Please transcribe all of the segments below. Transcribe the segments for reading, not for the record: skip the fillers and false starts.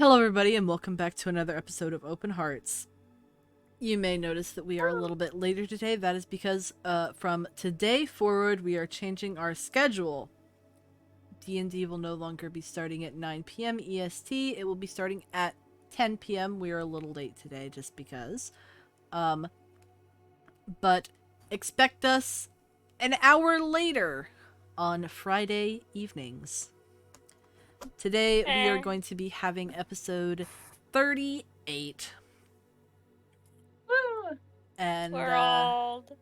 Hello, everybody, and welcome back to another episode of Open Hearts. You may notice that we are a little bit later today. That is because from today forward, we are changing our schedule. D&D will no longer be starting at 9 p.m. EST. It will be starting at 10 p.m. We are a little late today just because. But expect us an hour later on Friday evenings. Today, we are going to be having episode 38. Woo! And, World.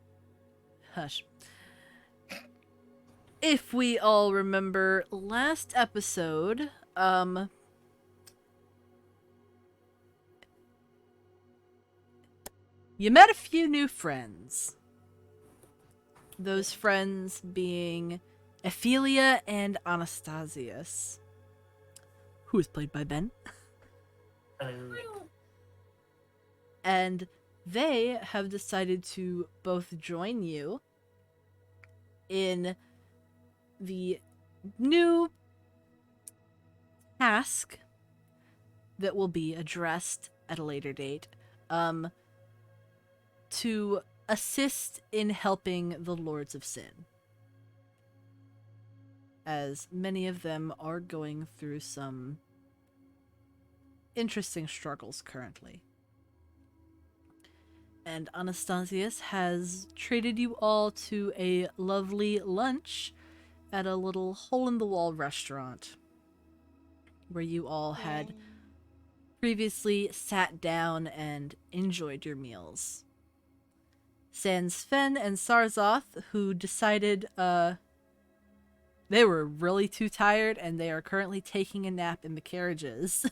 hush. If we all remember last episode, you met a few new friends. Those friends being Ophelia and Anastasius, who is played by Ben. And they have decided to both join you in the new task that will be addressed at a later date, to assist in helping the Lords of Sin, as many of them are going through some interesting struggles currently. And Anastasius has treated you all to a lovely lunch at a little hole-in-the-wall restaurant where you all had previously sat down and enjoyed your meals. Sans Sven and Sarzoth, who decided they were really too tired and they are currently taking a nap in the carriages.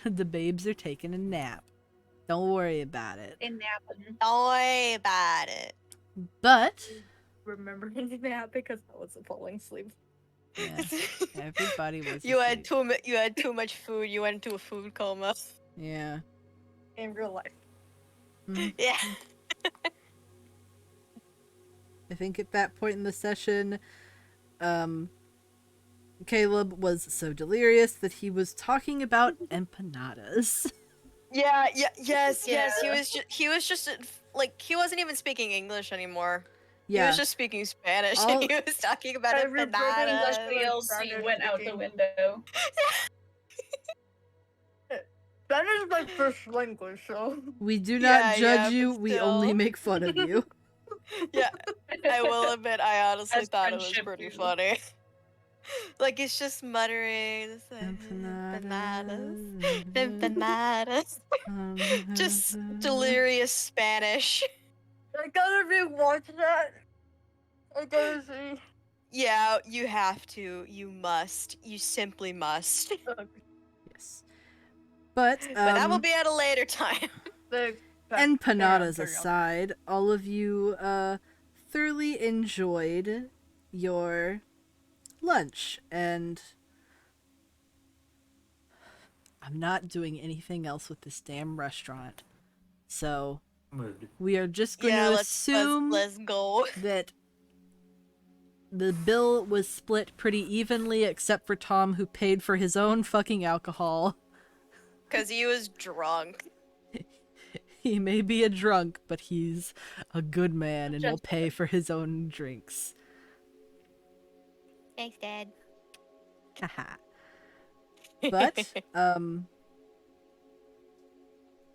The babes are taking a nap. Don't worry about it. In napping. Don't worry about it. But Remembering the nap because I was falling asleep. yeah, everybody was You had asleep. you had too much food. You went into a food coma. Yeah. In real life. Mhm. Yeah. I think at that point in the session, Caleb was so delirious that he was talking about empanadas. Yes. Yeah. He was just like he wasn't even speaking English anymore. He Yeah. was just speaking Spanish, All- and he was talking about Every empanadas. DLC went out the window. That is my first language, so. We do not judge but you, we only still. make fun of you. Yeah, I will admit, I honestly As thought it was friendship pretty too. funny. Like he's just muttering, it's like, empanadas. Just delirious Spanish. I gotta rewatch that. I gotta see. Yeah, you have to. You must. You simply must. Yes. But, But that will be at a later time. empanadas aside, all of you thoroughly enjoyed your lunch, and I'm not doing anything else with this damn restaurant. So we are just going to assume let's go. that the bill was split pretty evenly, except for Tom, who paid for his own fucking alcohol. Cause he was drunk. He may be a drunk, but he's a good man and will Just- pay for his own drinks. Thanks, Dad. Haha. But, oh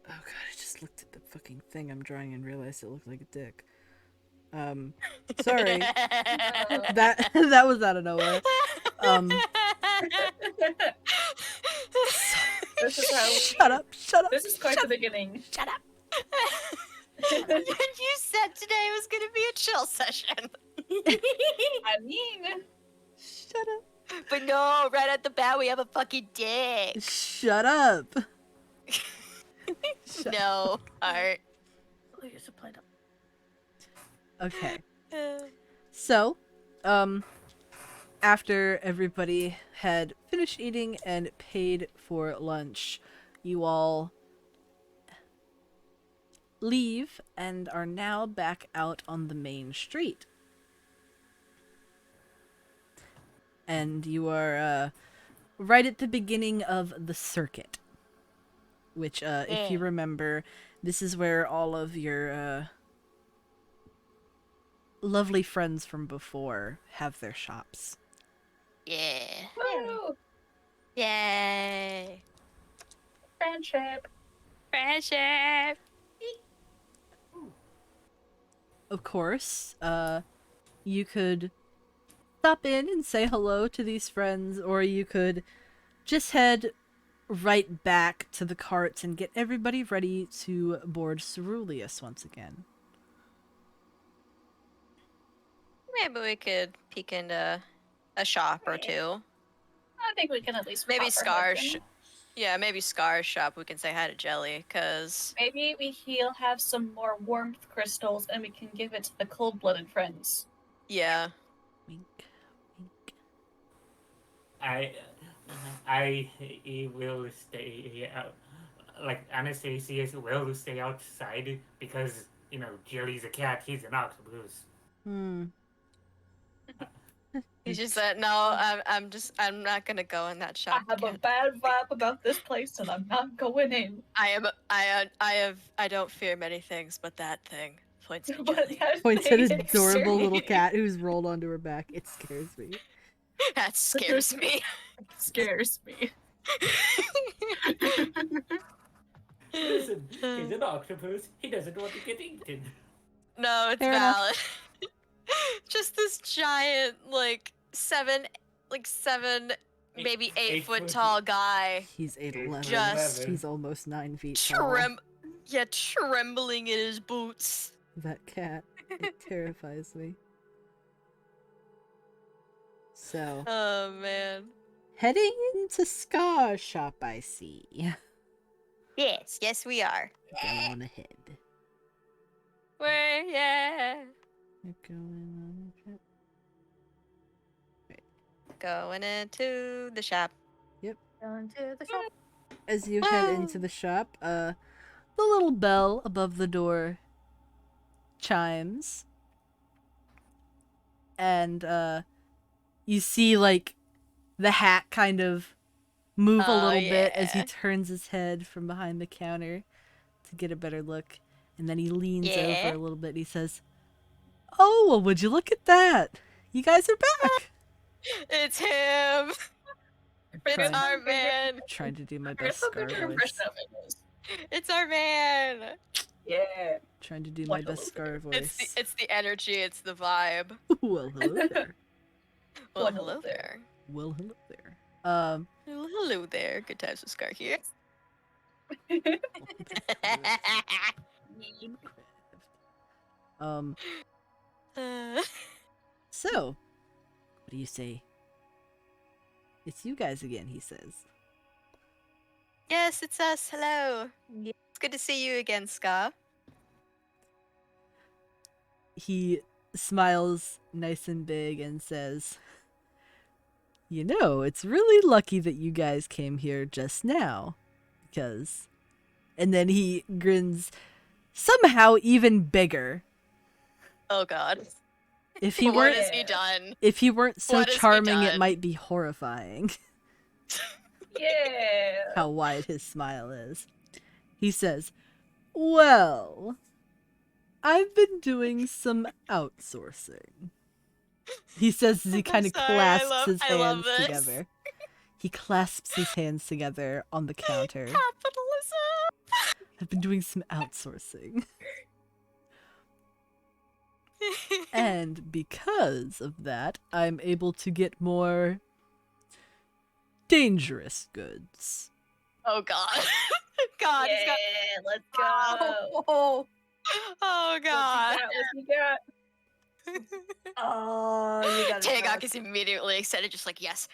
god, I just looked at the fucking thing I'm drawing and realized it looked like a dick. Sorry. That was out of nowhere. This is how. Shut up. This is quite the beginning. Shut up. You said today was gonna be a chill session. I mean, Shut up. But no, right at the bat we have a fucking dick. Shut up. Shut No, Art. oh, you should play Okay. So, after everybody had finished eating and paid for lunch, you all leave and are now back out on the main street. And you are right at the beginning of the circuit, which, if you remember, this is where all of your lovely friends from before have their shops. Yeah. Woo! Yay. Friendship. Friendship. Of course, you could stop in and say hello to these friends, or you could just head right back to the carts and get everybody ready to board Ceruleus once again. Maybe we could peek into a shop or two. I think we can at least Maybe pop our heads Scar's. in. Yeah, maybe Scar's shop. We can say hi to Jelly, cause Maybe he'll have some more warmth crystals, and we can give it to the cold-blooded friends. yeah. Wink, wink. I will stay out. Like Anastasia will stay outside because Jelly's a cat. He's an octopus. He just said, "No, I'm not gonna go in that I shop. have a again. bad vibe about this place, and I'm not going in. I don't fear many things, but that thing points at But Jelly. that Points at thing his is adorable little serious. cat who's rolled onto her back. It scares me. That scares me. Scares me. Listen, he's an octopus. He doesn't want to get eaten. No, it's Fair enough. valid. Just this giant, seven, maybe 8 foot 8 foot. tall guy, He's 8'11". Just- He's almost 9 feet tall. trembling in his boots. That cat. It terrifies me. So, Oh man. heading into Scar's shop, I see. Yes, we are. Go on ahead. Yeah. You're going on ahead. Going into the shop. Going to the shop. As you head into the shop, the little bell above the door chimes. And, you see, the hat kind of move a Oh, little bit as he yeah. turns his head from behind the counter to get a better look. And then he leans Yeah. over a little bit and he says, "Oh, well, would you look at that? You guys are back!" It's him. It's Trying- our man. Trying to do my I best guess a Scar better voice. impression of it is. It's our man. Yeah. Trying to do my Like a best little Scar voice. It's the energy. It's the vibe. Well, hello there. Well, Well, hello there. Well, hello there. Well, hello there. Good times with Scar here. Uh, So, what do you say? It's you guys again, he says. yes, it's us. Hello. Yeah. It's good to see you again, Scar. He smiles nice and big and says, "You know, it's really lucky that you guys came here just now, because..." And then he grins somehow even bigger. Oh God. If he What weren't has he done? if he weren't so What has he charming, it done? might be horrifying Yeah. how wide his smile is. He says, "Well, I've been doing some outsourcing." He says as he kind of sorry, I clasps love- his I love hands this. together. He clasps his hands together on the counter. Capitalism. I've been doing some outsourcing. And because of that, I'm able to get more dangerous goods. Oh God. God. he's Yeah, got- let's go. Oh God. What's he got? Oh, you got Tagok is immediately excited, just like yes.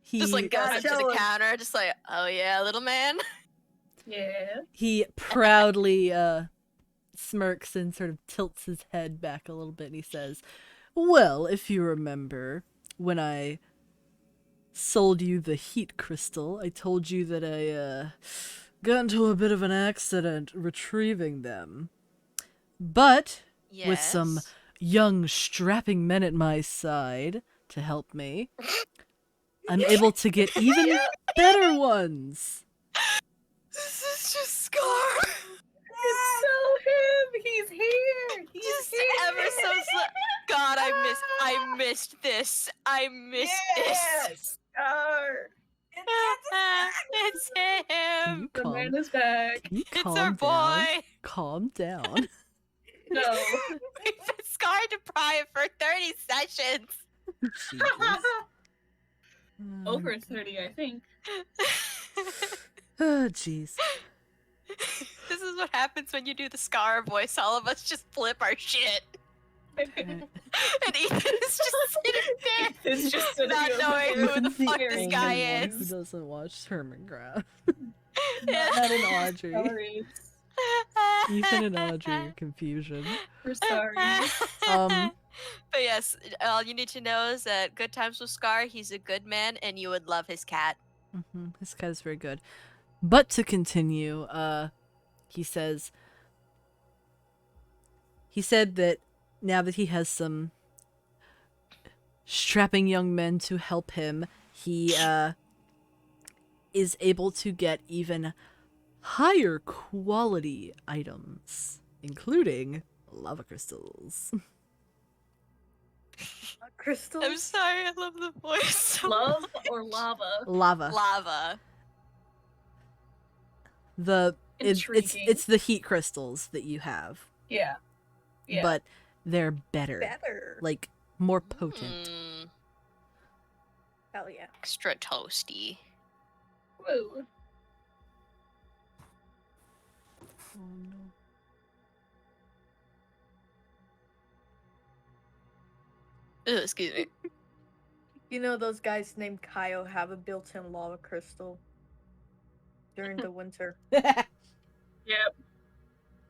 He Just like goes Gotta up to show the him. counter, just like, oh yeah, little man. Yeah. he proudly smirks and sort of tilts his head back a little bit and he says, "Well, if you remember, when I sold you the heat crystal, I told you that I got into a bit of an accident retrieving them. But Yes. with some young strapping men at my side to help me, I'm able to get even better ones. This is just Scar. It's so him. He's here. He's Just here. ever so God, I missed this. I missed Yes. Scar. It's Can him. you The calm, man is back. can you It's calm our down? boy. Calm down. No. We've been Scar deprived for 30 sessions. Jesus. Over 30, I think. Oh, jeez. This is what happens when you do the Scar voice. All of us just flip our shit. And Ethan is just sitting there. It's just sitting Not over knowing there. who the Ethan's fuck the this only guy one who is. doesn't watch Hermit Yeah. Not an Audrey. Sorry. Ethan and Audrey are confusion. We're sorry. But yes, all you need to know is that Good Times with Scar, he's a good man, and you would love his cat. This cat is very good. But to continue, he said that now that he has some strapping young men to help him, he is able to get even higher quality items, including lava crystals. Crystal? I'm sorry, I love the voice. so Love much. or lava? Lava. Lava. Intriguing. It's the heat crystals that you have, Yeah. Yeah. but they're better, Better. like more potent. Hell yeah. Extra toasty. Woo. Ugh, excuse me. You know those guys named Kyle have a built-in lava crystal during the winter. Yep.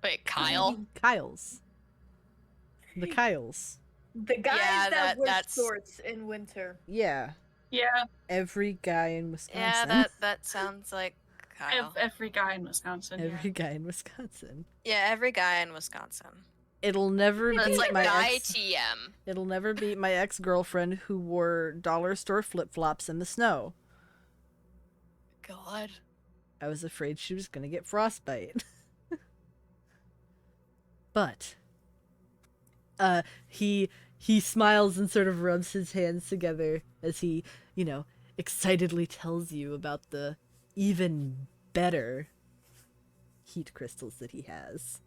Wait, Kyle? Kyles. The Kyles. The guys Yeah, that wear that's- shorts in winter. Yeah. Yeah. Every guy in Wisconsin. Yeah, that sounds like Kyle. Every guy in Wisconsin. Every guy in Wisconsin. Yeah, every guy in Wisconsin. It'll never That's beat like my guy ex. TM. It'll never beat my ex-girlfriend who wore dollar store flip-flops in the snow. God. I was afraid she was gonna get frostbite. But he smiles and sort of rubs his hands together as he, excitedly tells you about the even better heat crystals that he has.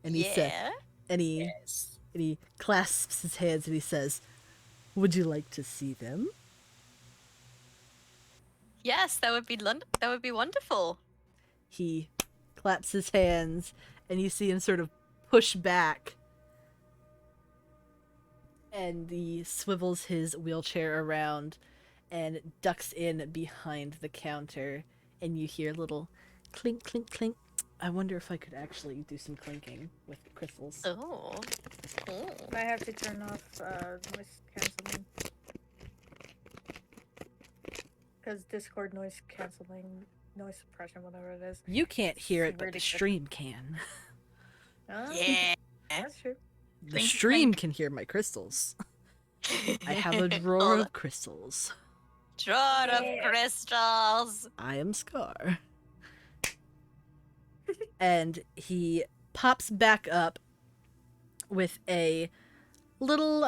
And he said, Yeah. and he Yes. and he clasps his hands and he says, "Would you like to see them?" Yes, that would be wonderful. He claps his hands and you see him sort of push back. And he swivels his wheelchair around and ducks in behind the counter. And you hear a little clink, clink, clink. I wonder if I could actually do some clinking with crystals. Oh. I have to turn off noise canceling. Because Discord noise canceling, noise suppression, whatever it is. You can't hear it, but Really the good. stream can. Yeah. That's true. The Clink, stream clink. can hear my crystals. I have a drawer of crystals. Drawer of Yeah. crystals. I am Scar. And he pops back up with a little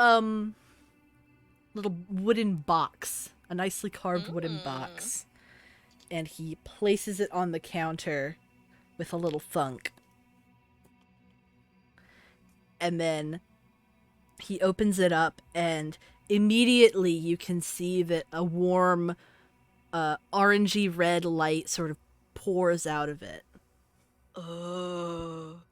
wooden box, a nicely carved wooden box. And he places it on the counter with a little thunk. And then he opens it up and immediately you can see that a warm orangey red light sort of pours out of it. Oh.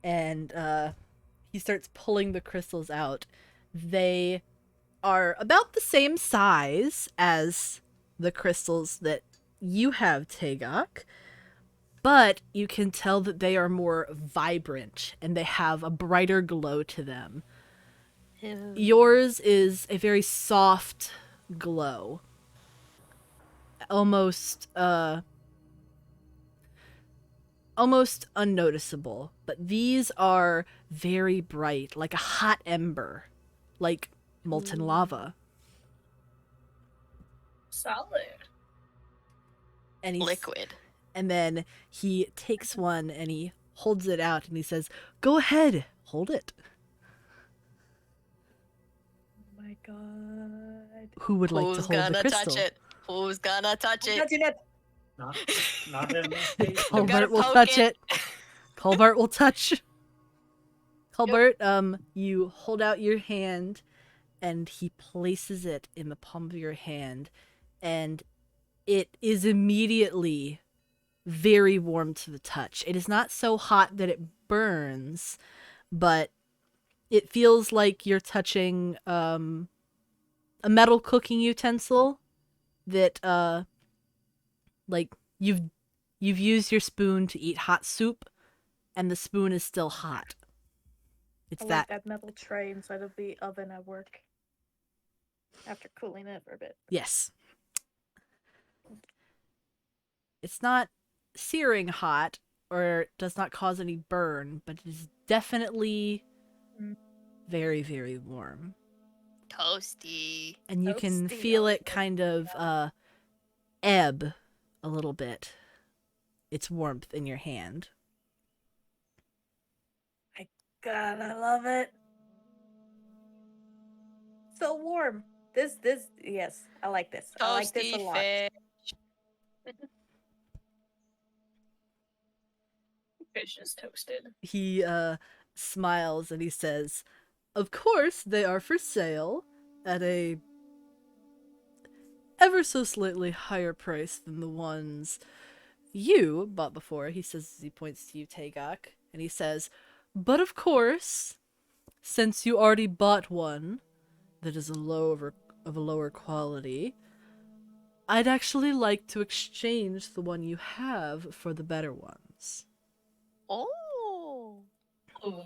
And he starts pulling the crystals out. They are about the same size as the crystals that you have, Tagok, but you can tell that they are more vibrant and they have a brighter glow to them. Yours is a very soft glow. Almost unnoticeable, but these are very bright, like a hot ember like molten lava. Solid. And Liquid. And then he takes one and he holds it out and he says, "Go ahead, hold it." Oh my god. Who would like to Who's hold the gonna crystal? touch it? Who's gonna touch it? Touching it. Not in this case. I'm gonna Colbert will poke touch it. it. Colbert will touch. Colbert, you hold out your hand and he places it in the palm of your hand, and it is immediately very warm to the touch. It is not so hot that it burns, but it feels like you're touching a metal cooking utensil that like you've used your spoon to eat hot soup and the spoon is still hot. It's I that. like that metal tray inside of the oven at work. After cooling it for a bit. Yes. It's not searing hot or does not cause any burn, but it is definitely very, very warm. Toasty. And you can Toasty, feel oh, it kind of ebb a little bit. Its warmth in your hand. God, I love it. So warm. This, yes, I like this. I like this a Toasty lot. fish. Fish is toasted. He smiles and he says, "Of course, they are for sale at a ever so slightly higher price than the ones you bought before," he says as he points to you, Tagok. And he says, "But of course, since you already bought one that is of a lower quality, I'd actually like to exchange the one you have for the better ones." Oh. Ooh.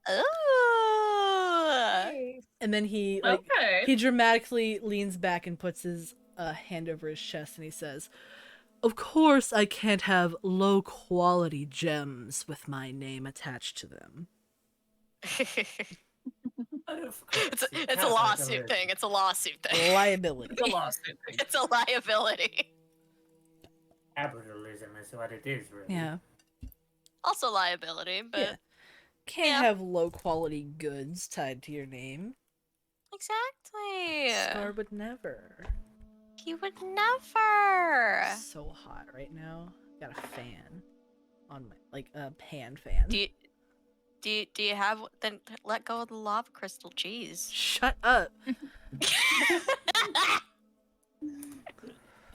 Oh. Hey. And then he Okay. he dramatically leans back and puts his hand over his chest and he says, "Of course I can't have low quality gems with my name attached to them." It's a lawsuit thing. It's a lawsuit thing. Liability. It's a lawsuit thing. It's a liability. Capitalism is what it is, really. Yeah. Also liability, but Yeah. Can't Yeah. have low quality goods tied to your name. exactly. Scar would never. He would never. So hot right now. Got a fan on my, like a pan fan. Do you have then let go of the lava crystal? Jeez. Shut up.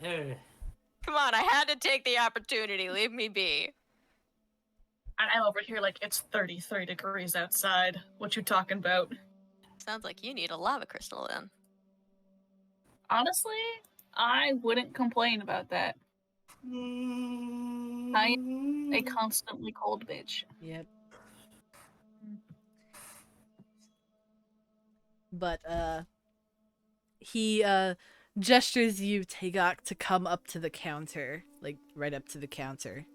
Come on, I had to take the opportunity. Leave me be. And I'm over here like it's 33 degrees outside. What you talking about? Sounds like you need a lava crystal then. Honestly, I wouldn't complain about that. I am a constantly cold bitch. Yep. But he gestures you, Tagok, to come up to the counter, like right up to the counter.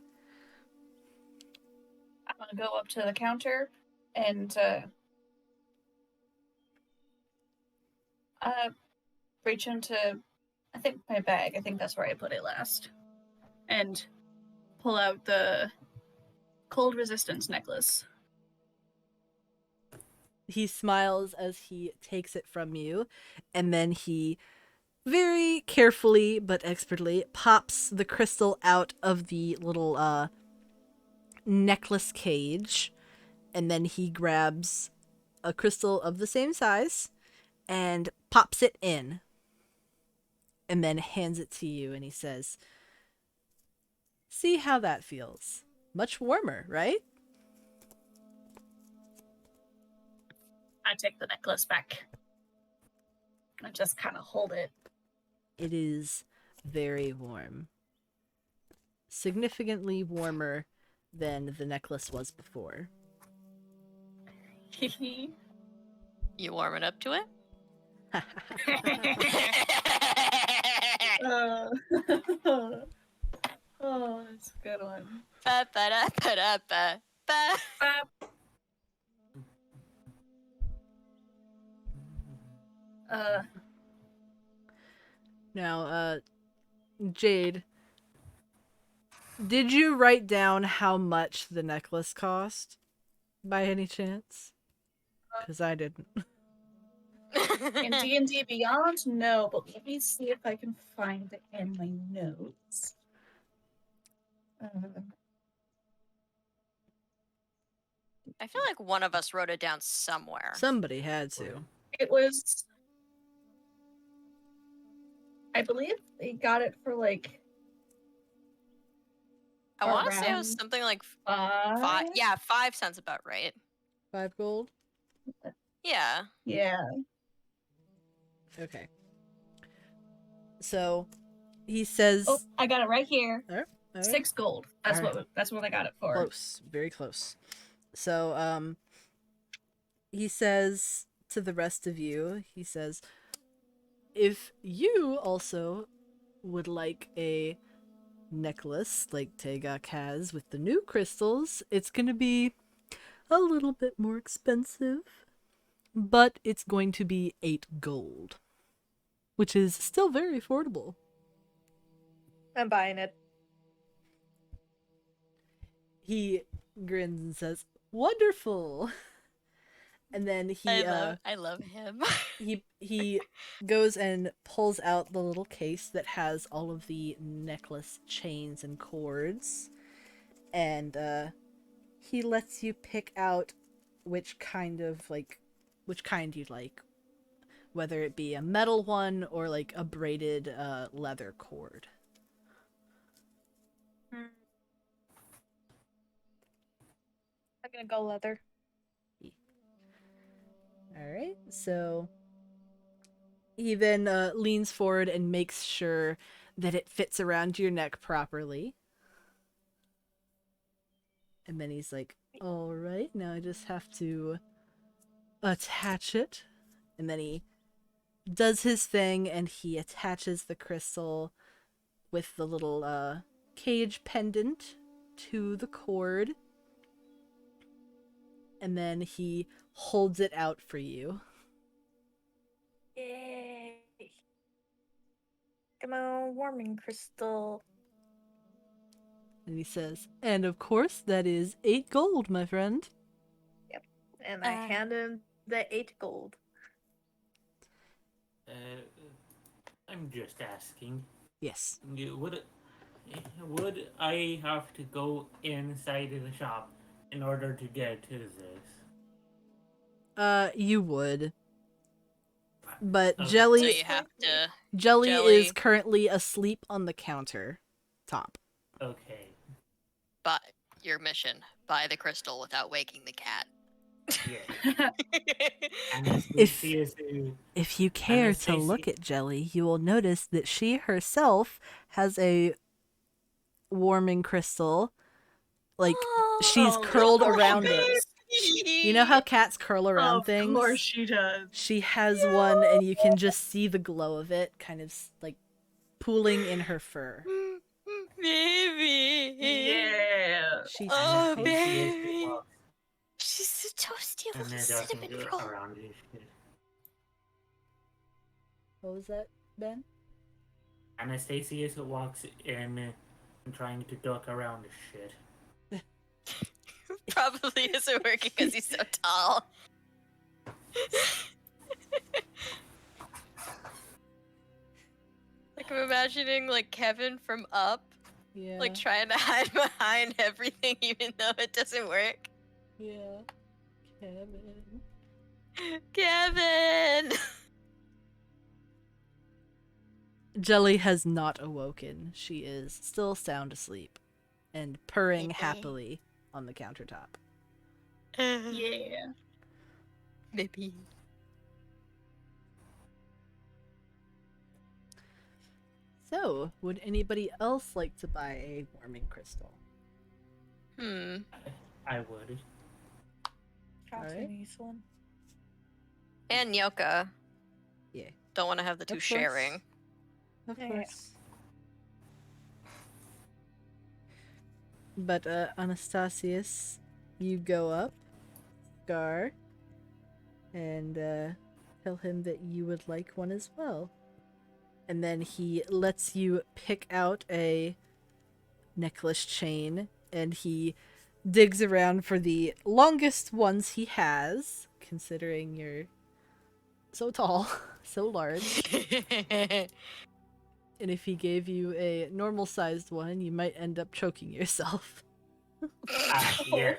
I'm gonna go up to the counter and reach into, I think, my bag. I think that's where I put it last. And pull out the cold resistance necklace. He smiles as he takes it from you, and then he very carefully but expertly pops the crystal out of the little necklace cage, and then he grabs a crystal of the same size and pops it in, and then hands it to you, and he says, "See how that feels. Much warmer, right?" I take the necklace back. I just kind of hold it. It is very warm. Significantly warmer than the necklace was before. You warming up to it? Oh, that's a good one. Ba-ba-da-ba-da-ba. Ba. Now, Jade, did you write down how much the necklace cost by any chance? Because I didn't. In D&D Beyond, no, but let me see if I can find it in my notes. I feel like one of us wrote it down somewhere. Somebody had to. It was, I believe they got it for like I want to say it was around something like 5. Yeah, 5 sounds about right. 5 gold? Yeah. Yeah. Okay. So, he says... Oh, I got it right here. All right. 6 gold. That's Alright. that's what I got it for. Close. Very close. So, he says to the rest of you, he says, if you also would like a necklace like Tegak has with the new crystals, it's going to be a little bit more expensive, but it's going to be 8 gold, which is still very affordable. I'm buying it. He grins and says, "Wonderful." And then he I love him. he goes and pulls out the little case that has all of the necklace chains and cords, and he lets you pick out which kind you'd like, whether it be a metal one or like a braided leather cord. I'm gonna go leather. Alright, so he then leans forward and makes sure that it fits around your neck properly. And then he's like, alright, now I just have to attach it. And then he does his thing and he attaches the crystal with the little cage pendant to the cord. And then he holds it out for you. Yay! Come on, warming crystal. And he says, and of course, that is 8 gold, my friend. And I hand him the 8 gold. I'm just asking. Yes. Would I have to go inside of the shop in order to get to this? You would. But Okay. Jelly So you have to. Jelly Jelly. is currently asleep on the counter top. Okay. But your mission: buy the crystal without waking the cat. Yeah. If- Anastasia, If you care to Anastasia- look at Jelly, you will notice that she herself has a warming crystal. Like, she's Oh, curled of course around she it. does. You know how cats curl around Of things? course she does. She has one, and you can just see the glow of it kind of like pooling in her fur. Baby. Yeah. She Oh, Anastasia baby. walks She's so toasty, a and little it doesn't cinnamon go roll. around this shit. What was that, Ben? Anastasia walks in and trying to duck around this shit. Probably isn't working because he's so tall. Like I'm imagining like Kevin from Up, Yeah. like trying to hide behind everything even though it doesn't work. Yeah. Kevin. Kevin! Jelly has not awoken. She is still sound asleep and purring Maybe. happily on the countertop. Yeah. Maybe. So, would anybody else like to buy a warming crystal? I would. Alright. Nice one. And Nyoka. Yeah. Don't want to have the two Of course. sharing. Of Yeah. course. But, Anastasius, you go up, Scar, and, tell him that you would like one as well. And then he lets you pick out a necklace chain, and he digs around for the longest ones he has, considering you're so tall, so large. And if he gave you a normal sized one, you might end up choking yourself. Yeah.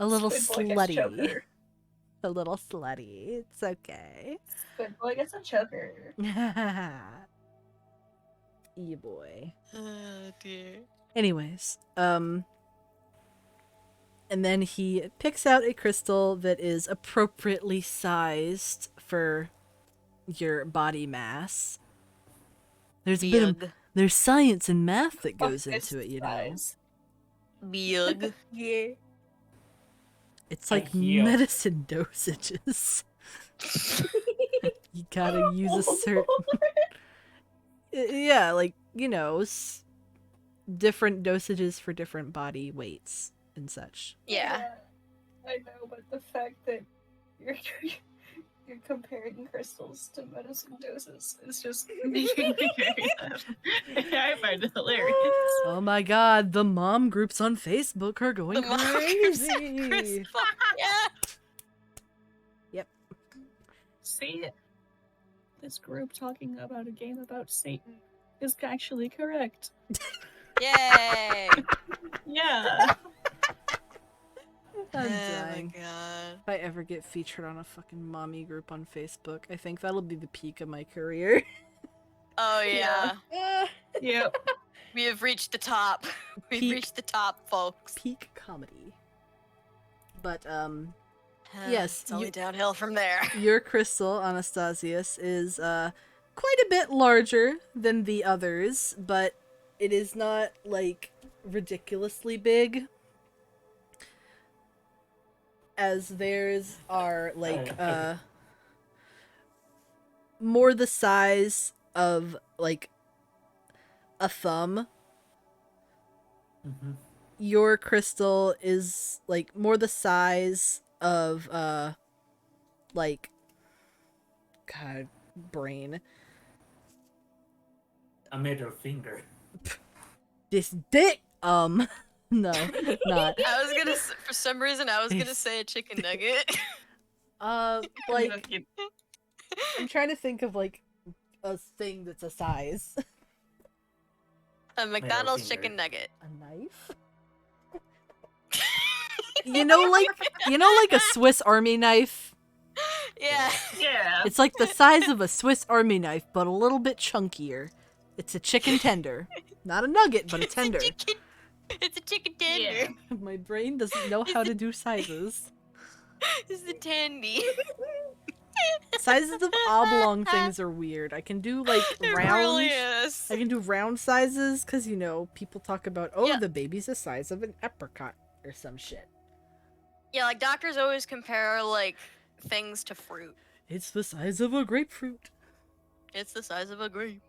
A little Squid boy gets slutty. choker. A little slutty. It's okay. Squid boy gets a choker. Yeah, boy. Oh dear. Anyways, and then he picks out a crystal that is appropriately sized for your body mass. There's science and math that goes into it, you know. Size. Big. Yeah. It's like heal. medicine dosages. You gotta use a certain yeah, like, you know, different dosages for different body weights and such. Yeah. I know, but the fact that you're you're comparing crystals to medicine doses is just making me very laugh. I find it hilarious. Oh my god, the mom groups on Facebook are going The markers of crazy. crystal. Yeah. See, this group talking about a game about Satan is actually correct. Yay. Yeah. I'm Oh my dying. god. If I ever get featured on a fucking mommy group on Facebook, I think that'll be the peak of my career. Oh yeah. Yep. We have reached the top. We've Peak. reached the top, folks. Peak comedy. But, yes, It's only you- downhill from there. your crystal, Anastasius, is quite a bit larger than the others, but it is not like ridiculously big, as theirs are like more the size of like a thumb. Mm-hmm. Your crystal is like more the size of like, god, brain, A middle finger. this dick, no, not I was gonna, for some reason, I was gonna say a chicken nugget. like I'm trying to think of like a thing that's a size. A McDonald's finger. chicken nugget. A knife. you know like a Swiss Army knife. Yeah. Yeah. It's like the size of a Swiss Army knife, but a little bit chunkier. It's a chicken tender. Not a nugget, but a tender. It's a chicken tender. Yeah. My brain doesn't know how to do sizes. It's a tandy. Sizes of oblong things are weird. I can do like It round. really is. I can do round sizes because, you know, people talk about, oh, Yeah. the baby's the size of an apricot or some shit. Yeah, like doctors always compare like things to fruit. It's the size of a grapefruit. It's the size of a grape.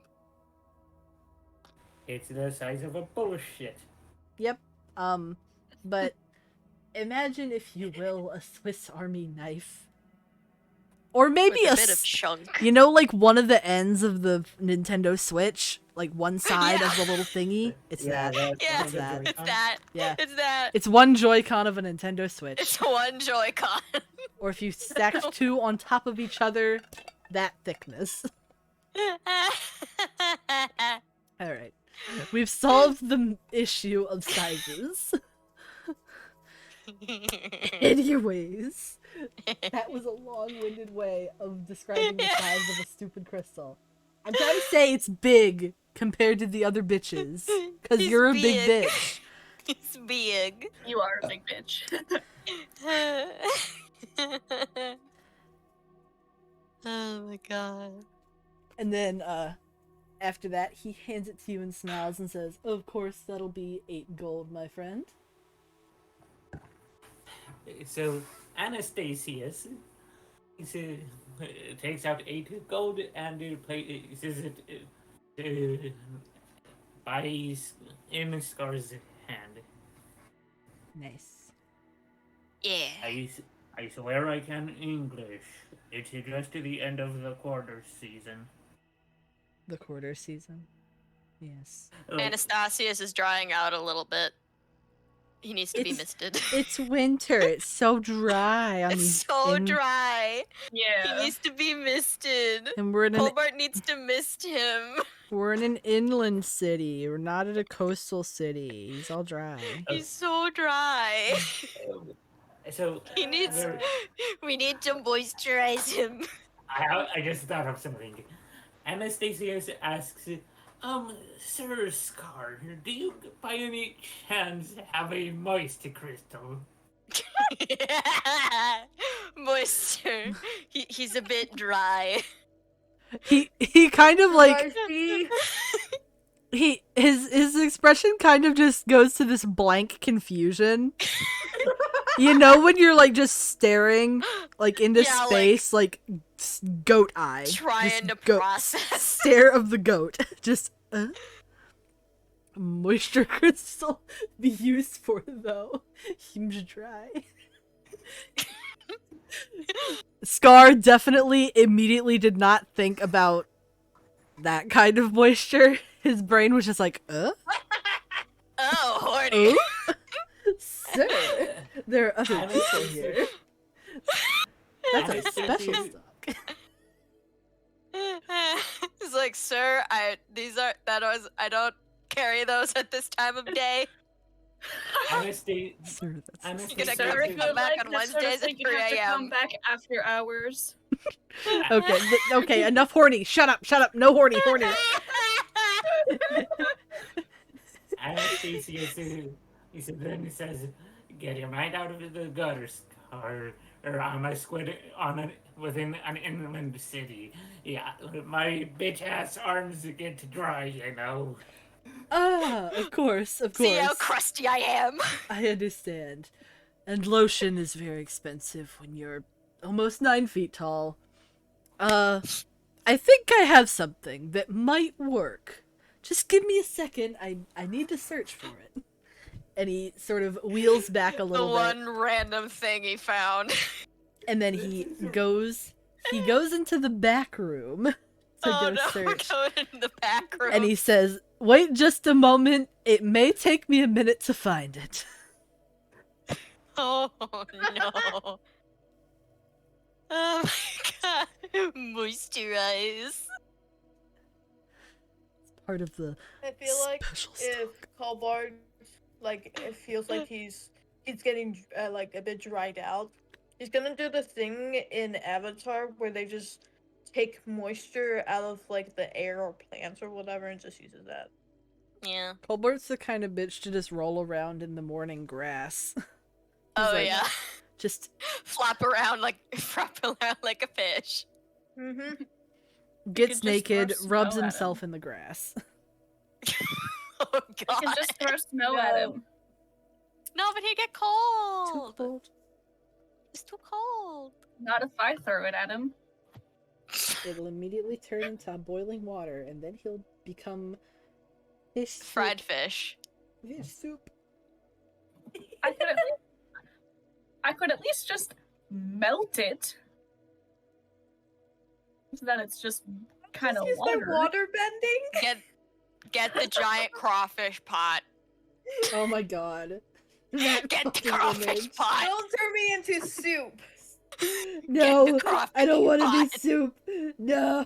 It's the size of a bullshit. Yep. But imagine, if you will, a Swiss Army knife. Or maybe With a a bit of chunk. you know, like one of the ends of the Nintendo Switch, like one side of the little thingy. It's that. Yeah, It's that. It's that. Yeah. It's that. It's one Joy-Con of a Nintendo Switch. It's one Joy-Con. Or if you stacked two on top of each other, that thickness. All right. We've solved the issue of sizes. Anyways, that was a long-winded way of describing the size of a stupid crystal. I'm trying to say it's big compared to the other bitches, because He's you're a big big. bitch. It's big. You are a big bitch. Oh my god. And then, after that, he hands it to you and smiles and says, "Of course, that'll be 8 gold, my friend." So Anastasius takes out 8 gold and places it by in Scar's hand. Nice. Yeah. I swear I can English. It's just to the end of the quarter season. The quarter season. Yes. Like, Anastasius is drying out a little bit. He needs to be It's- misted. It's winter. It's so dry on It's these. so dry. He Yeah. needs to be misted. And we're in Hobart needs to mist him. an inland city. We're not at a coastal city. He's all dry. He's so dry. so He needs. there- We need to moisturize him. I just thought of something. Anastasius asks, Sir Scar, do you by any chance have a moist crystal? Moisture. He's a bit dry. He kind of like Darcy, his expression kind of just goes to this blank confusion. You know when you're like just staring like into Yeah, like- space like goat eye. Trying Just to goat- process. stare of the goat. Just moisture crystal be used for though. Seems dry. Scar definitely immediately did not think about that kind of moisture. His brain was just like, Oh, horny. oh? Sir, there are other people here. That's a special stock. He's like, sir, I don't carry those at this time of day. Anastasius. Sir, that's You gonna Sir, come if you back like on this sort of Wednesdays at thing, you have 3 to come a.m. back after hours. okay. Okay, enough horny. Shut up. No horny. Anastasius then says, "Get your mind out of the gutter, Scar, or on a squid within an inland city. Yeah, my bitch ass arms get dry, you know." Ah, of course. See how crusty I am. I understand. And lotion is very expensive when you're almost 9 feet tall. I think I have something that might work. Just give me a second. I need to search for it. And he sort of wheels back a The little bit. one random thing he found. And then he goes into the back room to Oh go no, we're search. going in the back room. And he says, "Wait just a moment. It may take me a minute to find it." Oh no. Oh my god. Moisturize. Part of the I feel like special stuff. if Colbard, like, it feels like he's getting like a bit dried out, he's gonna do the thing in Avatar where they just take moisture out of like the air or plants or whatever and just uses that. Yeah. Colbert's the kind of bitch to just roll around in the morning grass. Oh like- yeah. Just flap around like a fish. Mm-hmm. gets just naked, throw rubs snow at himself in the grass. Oh You god. can just throw snow at him. No, but he'd get Too cold. cold. It's too cold. Not if I throw it at him. It'll immediately turn into boiling water, and then he'll become fish soup. Fried fish. Fish soup. I could at least just melt it. So then it's just kind of Use my water. water bending. Get the giant crawfish pot. Oh my god. Get the fucking crawfish image. pot. Don't turn me into soup. No, crawfish I don't want to be pot. soup. No.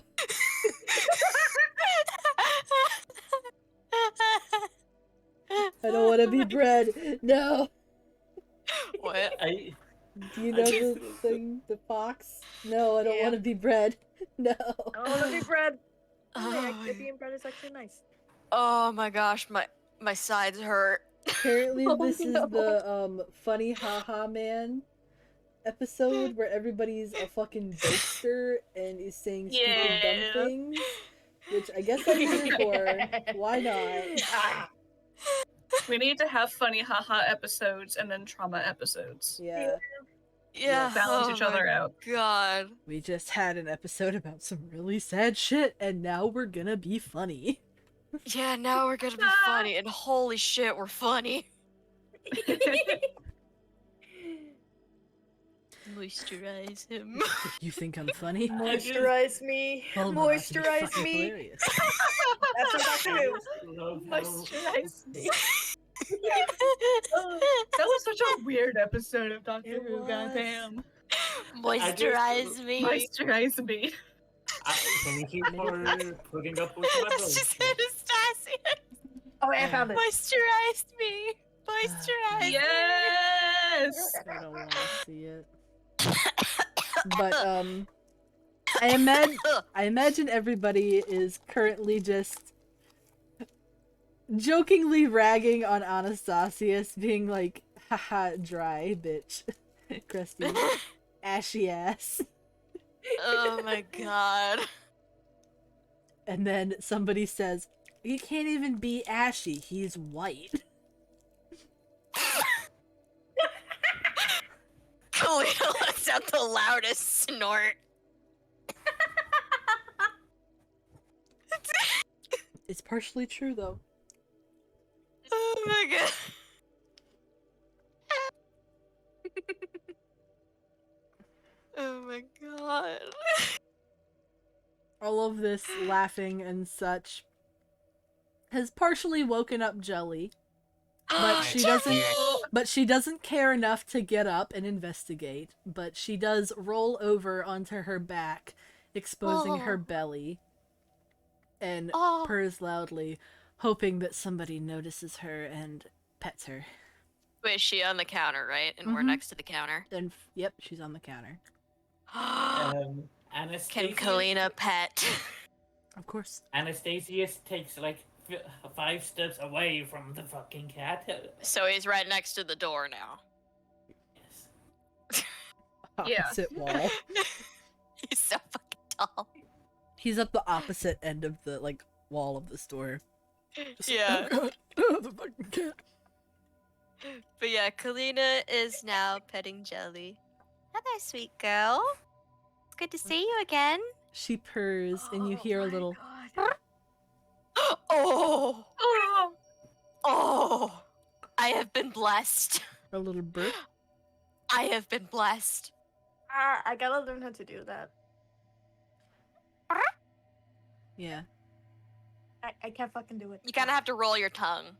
I don't want to be bread. No. What? I Do you know just- the thing, the fox? No, I don't Yeah. want to be bread. No. I don't want to be bread. Oh, Yeah, being bread is actually nice. oh my gosh, my sides hurt. Apparently, Oh, this no. is the funny haha man episode where everybody's a fucking jokester and is saying stupid Yeah. dumb things, which I guess I'm here for. Why not? We need to have funny haha episodes and then trauma episodes. Yeah, Yeah. Balance oh each my other out. God. we just had an episode about some really sad shit, and now we're gonna be funny. Yeah, now we're gonna be funny, and holy shit, we're funny. Moisturize him. You think I'm funny? Moisturize me. Well, no, I think you're Moisturize fucking me. hilarious. That's what Doctor Who. Love how Moisturize me. That was such a weird episode of Doctor It Who. was. Goddamn. Moisturize me. Moisturize me. thank you for putting up with my That's just bullshit. Anastasia. Oh, wait, I found it. Moisturize me. Moisturize. Yes. I don't want to see it. But I imagine everybody is currently just jokingly ragging on Anastasius, being like, haha, dry, bitch. Crusty, ashy ass. Oh my god. And then somebody says, he can't even be ashy, he's white. Kalina lets out the loudest snort. It's partially true, though. Oh my god. Oh my god. All of this laughing and such has partially woken up Jelly, but she doesn't. But she doesn't care enough to get up and investigate. But she does roll over onto her back, exposing her belly, and Oh. purrs loudly, hoping that somebody notices her and pets her. Wait, is she on the counter, right? And we're Mhm. next to the counter. Then, yep, she's on the counter. Can Anastasia. Kalina pet? Of course. Anastasius takes like 5 steps away from the fucking cat. So he's right next to the door now. Yes. Yeah. Opposite wall. He's so fucking tall. He's at the opposite end of the wall of the store. Just like, Yeah. "Oh God, oh, the fucking cat." But yeah, Kalina is now petting Jelly. Hello, sweet girl. It's good to see you again. She purrs, and you hear a little. Oh! Oh. Oh! I have been blessed. A little burp. I have been blessed. I gotta learn how to do that. Yeah. I can't fucking do it. You kind of have to roll your tongue.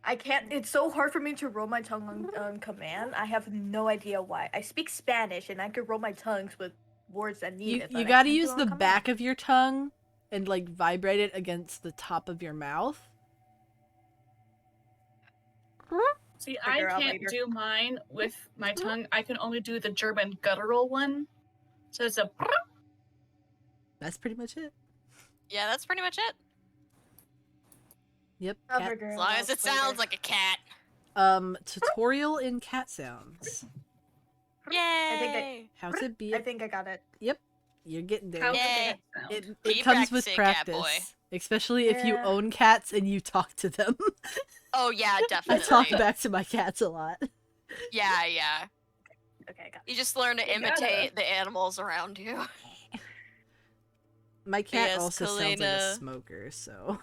I can't. It's so hard for me to roll my tongue on command. I have no idea why. I speak Spanish and I could roll my tongues with words that need You, it. you gotta use the back of your tongue and vibrate it against the top of your mouth. See, Figure I out can't later. do mine with my tongue. I can only do the German guttural one. So it's a. That's pretty much it. Yeah, that's pretty much it. Yep. I'll Cat, figure As long out as it later. sounds like a cat. tutorial in cat sounds. Yay! think How's it be? I think I got it. You're getting there. How's Yay. it sound? It Keep comes with practicing, cat practice. boy. Especially if you Yeah. own cats and you talk to them. Oh yeah, I definitely. talk back to my cats a lot. Yeah, yeah. Okay, I got You just learn to You gotta. imitate the animals around you. My cat Yes, also sounds like a Kalina. smoker, so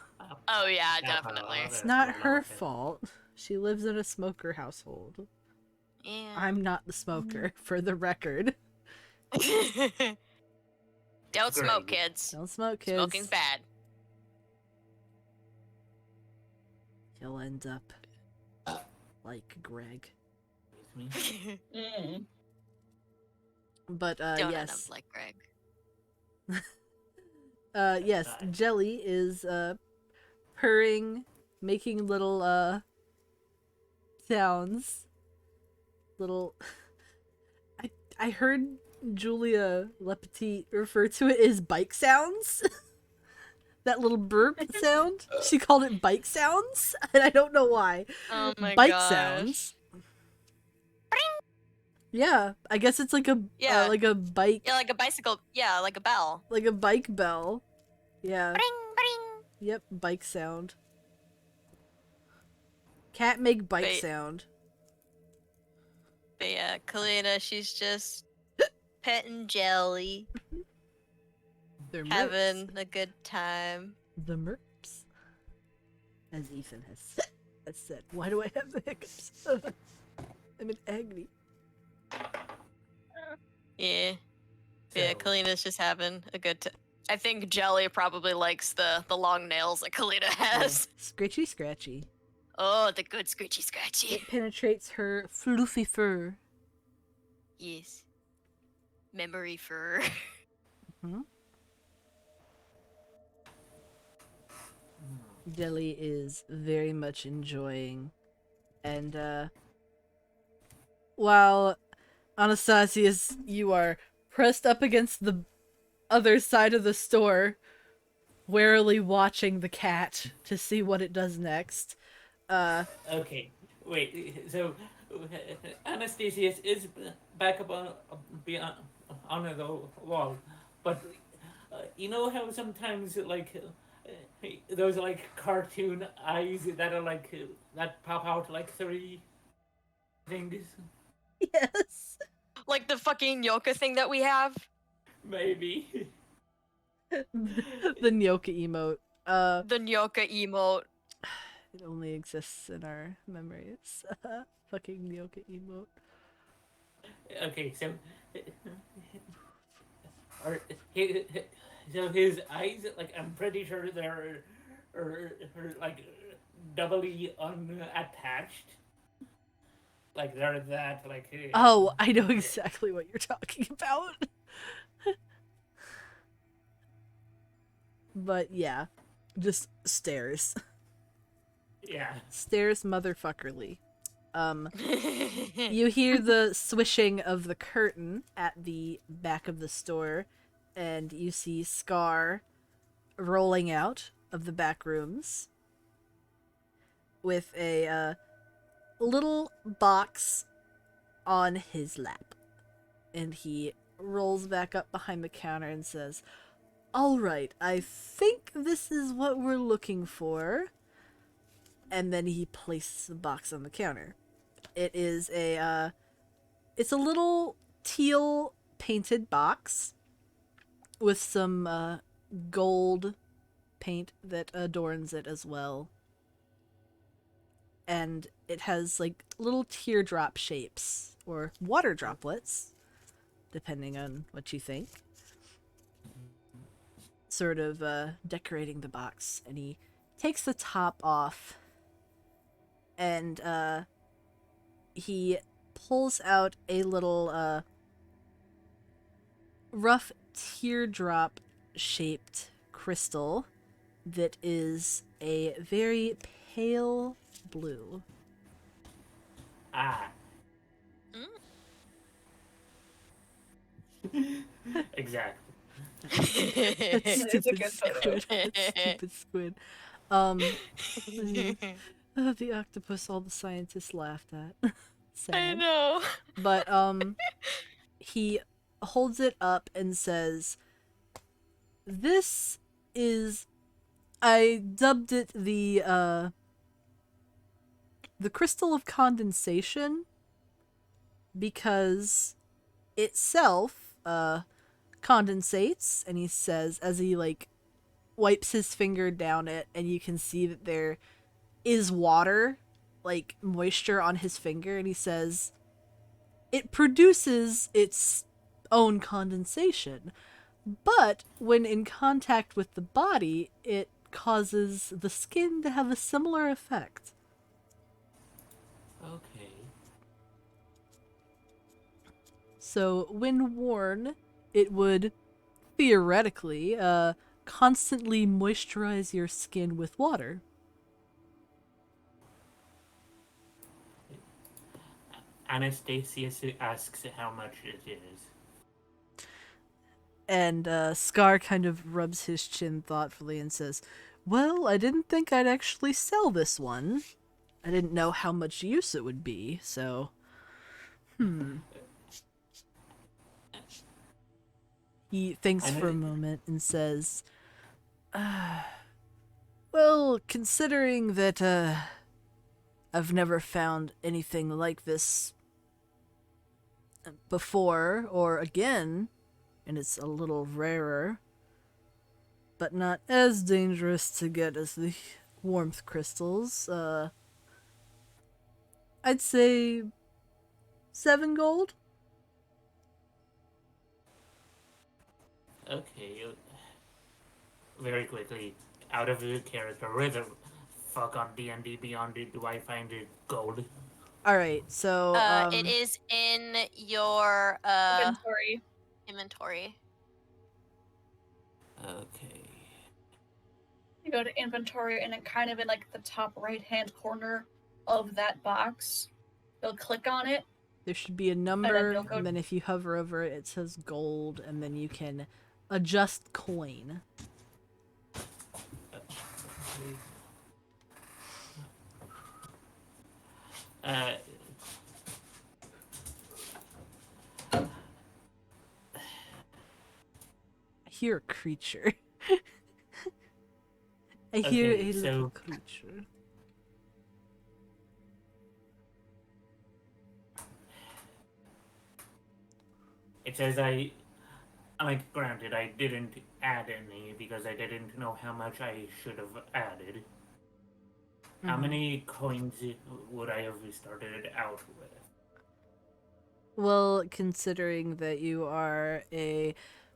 Oh yeah, Yeah, definitely. it's not her fault. She lives in a smoker household. Yeah. I'm not the smoker, for the record. Don't smoke, Greg. kids. Don't smoke, kids. Smoking's bad. You'll end up like Greg. Excuse me. Mm. Don't But end up yes. like Greg. Yes, Die. Jelly is purring, making little sounds. Little I heard Julia Lepetit refer to it as bike sounds. That little burp sound. She called it bike sounds, and I don't know why. Oh my Bike gosh. sounds. Yeah, I guess it's like a Yeah. like a bike, Yeah, like a bicycle. Yeah, like a bell. like a bike bell. Yeah. Bring, bring. Yep, bike sound. Cat make bike Wait. sound. But yeah, Kalina, she's just petting Jelly, They're having merps. a good time. The merps. As Ethan has said. Why do I have the hiccups? I'm in agony. Yeah. So, Yeah, Kalina's just having a good time. I think Jelly probably likes the long nails that Kalina has. Scratchy, scratchy. Oh, the good scratchy scratchy. It penetrates her fluffy fur. Yes. Memory fur. Hmm? Jelly is very much enjoying. And, while Anastasius, you are pressed up against the other side of the store, warily watching the cat to see what it does next. okay, wait. So Anastasius is back up beyond on the wall, but you know how sometimes like those like cartoon eyes that are like that pop out like three things, Yes. Like the fucking Yoka thing that we have. maybe. The Nyoka emote. The Nyoka emote. It only exists in our memories. Fucking Nyoka emote. Okay, so are so his eyes like I'm pretty sure they're are like doubly unattached. Like they're that like. Oh, I know exactly what you're talking about. But yeah, just stares. Yeah. Stares motherfuckerly. You hear the swishing of the curtain at the back of the store, and you see Scar rolling out of the back rooms with a little box on his lap. And he rolls back up behind the counter and says, "All right, I think this is what we're looking for." And then he places the box on the counter. It is it's a little teal painted box with some gold paint that adorns it as well. And it has like little teardrop shapes or water droplets, depending on what you think, sort of decorating the box. And he takes the top off and he pulls out a little rough teardrop shaped crystal that is a very pale blue. Ah. Exactly. That It's a stupid good photo. squid. That stupid squid. The octopus all the scientists laughed at. I Sad. know. But he holds it up and says, "This is," I dubbed it the crystal of condensation, because itself condensates. And he says, as he like wipes his finger down it, and you can see that there is water, like moisture on his finger, and he says it produces its own condensation, but when in contact with the body, it causes the skin to have a similar effect. Okay. So when worn, it would theoretically constantly moisturize your skin with water. Anastasius asks how much it is. And Scar kind of rubs his chin thoughtfully and says, "Well, I didn't think I'd actually sell this one. I didn't know how much use it would be, so..." He thinks for a moment and says, "Well, considering that I've never found anything like this before or again, and it's a little rarer, but not as dangerous to get as the warmth crystals, I'd say 7 gold." Okay. Very quickly, out of the character, where the fuck on D&D Beyond do I find it gold? All right, so It is in your Inventory. inventory. Okay. You go to inventory and it kind of in like the top right hand corner of that box. You'll click on it. there should be a number, you'll go- and then if you hover over it, it says gold, and then you can adjust coin. Uh, I hear a creature. I hear Okay, a little so- creature. it says like, granted, I didn't add any because I didn't know how much I should have added. How Mhm. many coins would I have started out with? Well, considering that you are a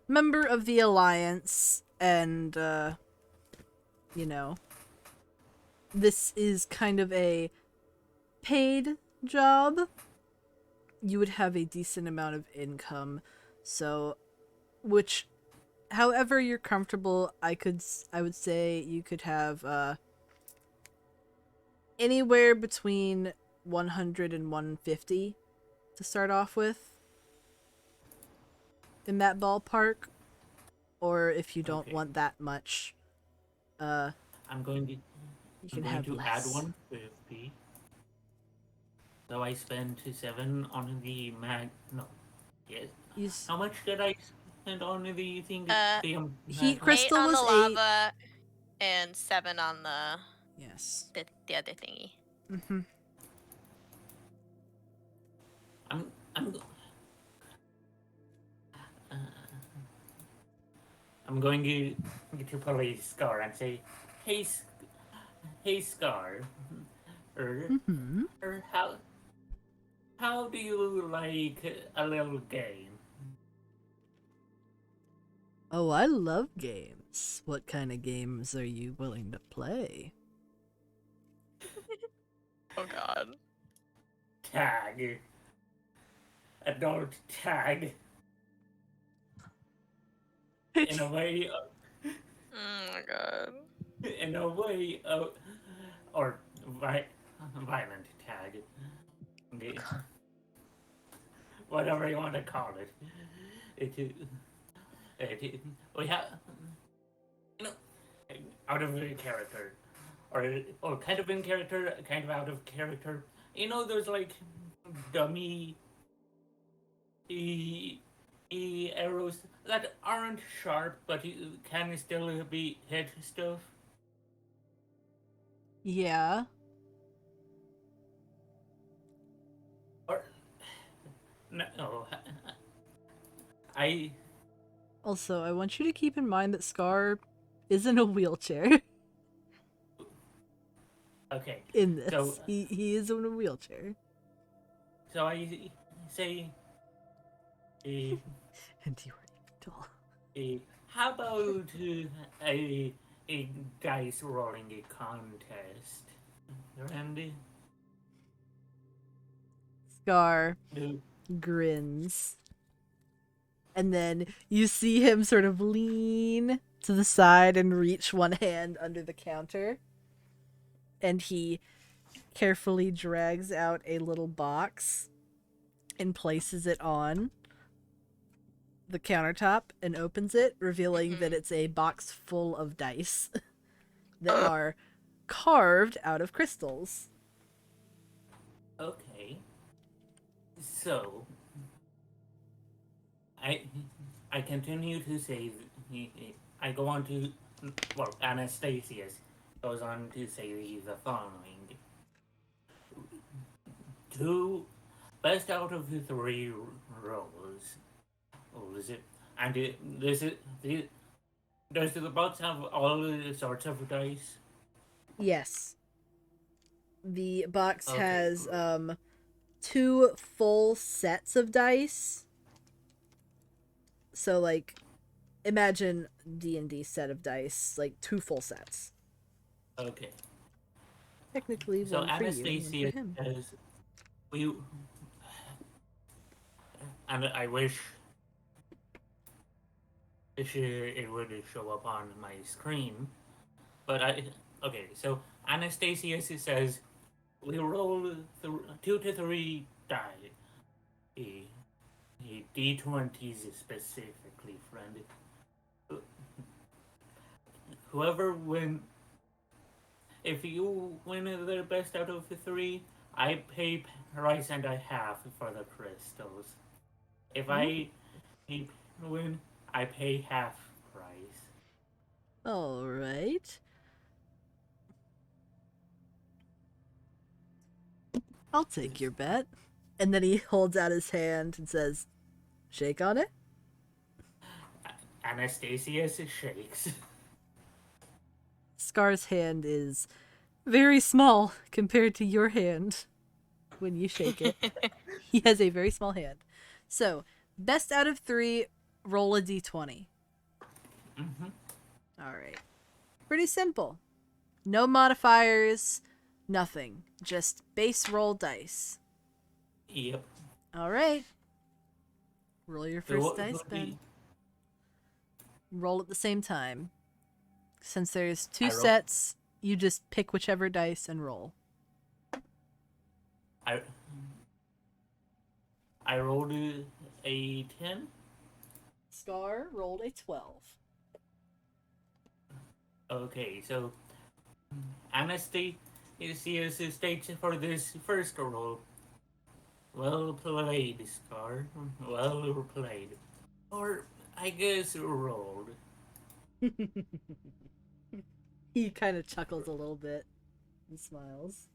member of the Alliance and, you know, this is kind of a paid job, you would have a decent amount of income. So, however you're comfortable, I would say you could have, anywhere between 100 and 150 to start off with, in that ballpark. Or if you don't Okay. want that much, I'm going to you I'm can going have to less. add 150. So I spend 7 on the mag. No, yes. You s- How much did I spend on the thing? Heat Heat mag- crystal 8 on was the 8. lava and 7 on Yes. the other thingy. Mm-hmm. I'm uh, I'm going to police Scar and say, hey, hey Scar, or Mm-hmm. how do you like a little game? Oh, I love games. What kind of games are you willing to play? Oh god. Tag. Adult tag. In a way, Oh my god. in a way, or violent tag. Whatever you want to call it. We have, you know, out of character, or kind of in character, kind of out of character. You know, there's like dummy arrows that aren't sharp, but you can still be hit stuff. Yeah. Or no, I Also, I want you to keep in mind that Scar is in a wheelchair okay. in this. So- He is in a wheelchair. So I say, And you are evil. how about a dice rolling contest, Randy? Scar Do grins. And then you see him sort of lean to the side and reach one hand under the counter. And he carefully drags out a little box and places it on the countertop and opens it, revealing that it's a box full of dice that are carved out of crystals. okay. So I continue to say I go on to Anastasius goes on to say the following: two best out of the 3 rolls. Oh, is it? And does the box have all sorts of dice? Yes. The box Okay, has cool. 2 full sets of dice. So like imagine D&D set of dice, like 2 full sets. Okay. Technically, So one for you and one Anastasia for him. says, we, and I wish it would show up on my screen, but okay, so Anastasia says, we roll 2 to 3 die. D20s specifically, friend. Whoever win, if you win the best out of the 3, I pay price and I half for the crystals. If I win, I pay half price. All right. I'll take your bet. And then he holds out his hand and says, shake on it. Anastasia shakes. Scar's hand is very small compared to your hand when you shake it. He has a very small hand. So, best out of 3, roll a d20. Mm-hmm. All right. Pretty simple. No modifiers, nothing. Just base roll dice. Yep. All right. Roll your So first what dice, would Ben. be- Roll at the same time. Since there's 2 I roll- sets, you just pick whichever dice and roll. I rolled a 10. Scar rolled a 12. Okay, so Anastasia states for this first roll. Well played, Scar. Well played. Or, I guess, rolled. He kind of chuckles a little bit and smiles.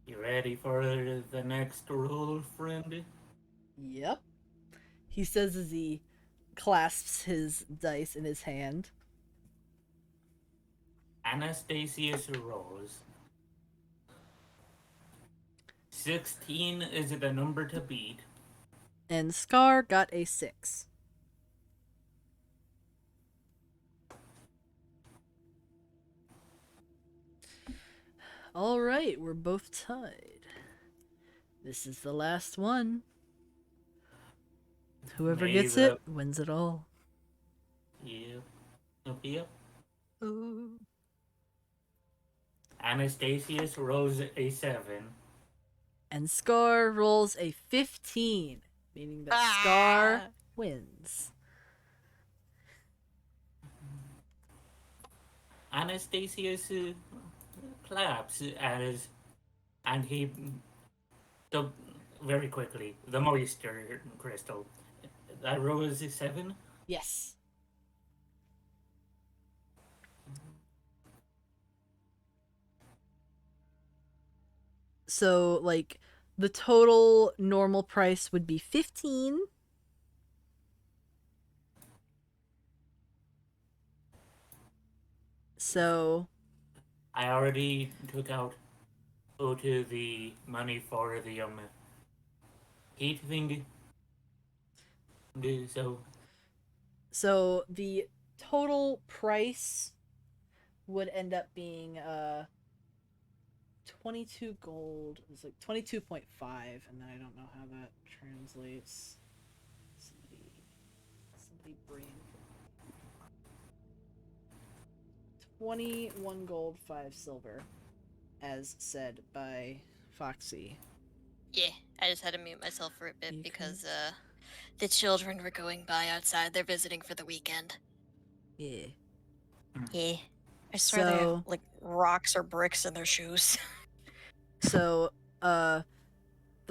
You ready for the next roll, friend? Yep. He says as he clasps his dice in his hand. Anastasia's rolls. 16 is the number to beat. And Scar got a 6. All right, we're both tied. This is the last one. Whoever May gets the- it wins it all. Yep. Yep. Ooh. Anastasius rolls a 7. And Scar rolls a 15, meaning that Scar wins. Anastasius claps and he so very quickly the moisture crystal. That rolls a 7. Yes. So, like, the total normal price would be 15. So, I already took out to the money for the heat thing. So the total price would end up being 22 gold. It was like 22.5, and then I don't know how that translates. Somebody brain. 21 gold, 5 silver, as said by Foxy. Yeah, I just had to mute myself for a bit Okay. because the children were going by outside. They're visiting for the weekend. Yeah. Yeah. I swear they have So- like rocks or bricks in their shoes. So, the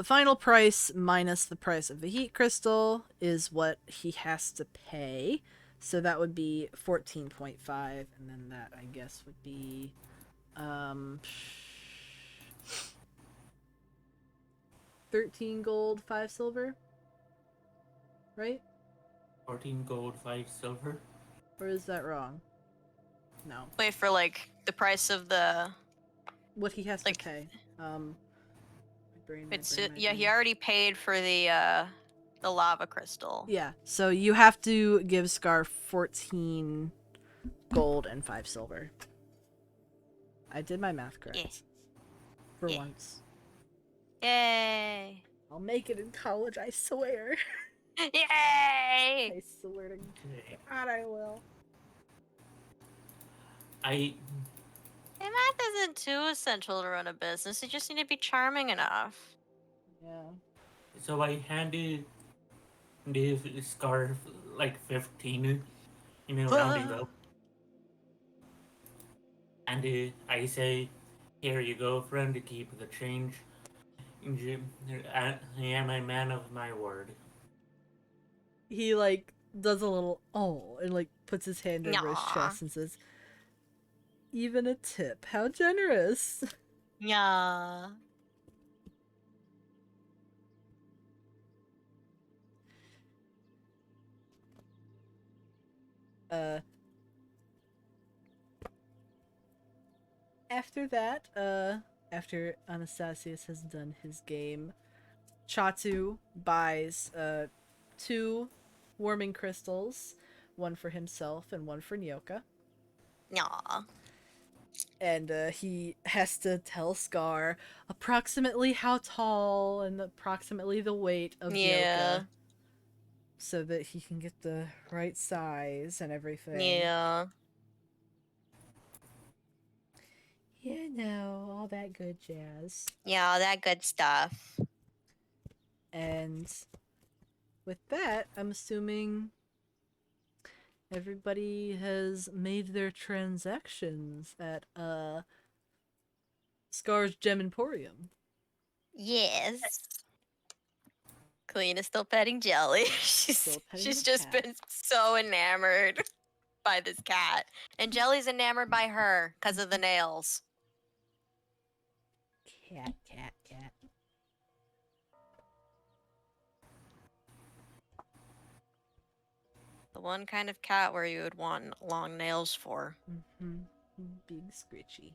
final price minus the price of the heat crystal is what he has to pay. So that would be 14.5, and then that, I guess, would be 13 gold, 5 silver. Right? 14 gold, 5 silver. Or is that wrong? No. Wait for like the price of the. What he has Like- to pay. My brain, It's my yeah. He brain. already paid for the the lava crystal. Yeah, so you have to give Scar 14 gold and 5 silver. I did my math correct. Yeah. For Yeah. once. Yay! I'll make it in college, I swear. Yay! I swear to God I will. I Hey, math isn't too essential to run a business. You just need to be charming enough. Yeah. so I handed the scarf like 15, rounding up, and I say, "Here you go, friend, to keep the change. I am a man of my word." He like does a little and like puts his hand over his Aw. chest and says, "Even a tip. How generous." Yeah. After that, after Anastasius has done his game, Chatu buys 2 warming crystals, one for himself and one for Nyoka. Yeah. And he has to tell Scar approximately how tall and approximately the weight of Yeah. Nyoka, so that he can get the right size and everything. Yeah. You know, all that good jazz. Yeah, all that good stuff. And with that, I'm assuming everybody has made their transactions at Scar's Gem Emporium. Yes. Clean is still petting Jelly. Still petting she's the just cat. been so enamored by this cat. And Jelly's enamored by her because of the nails. Cat, cat, cat. The one kind of cat where you would want long nails for. Mm-hmm. Big scritchy.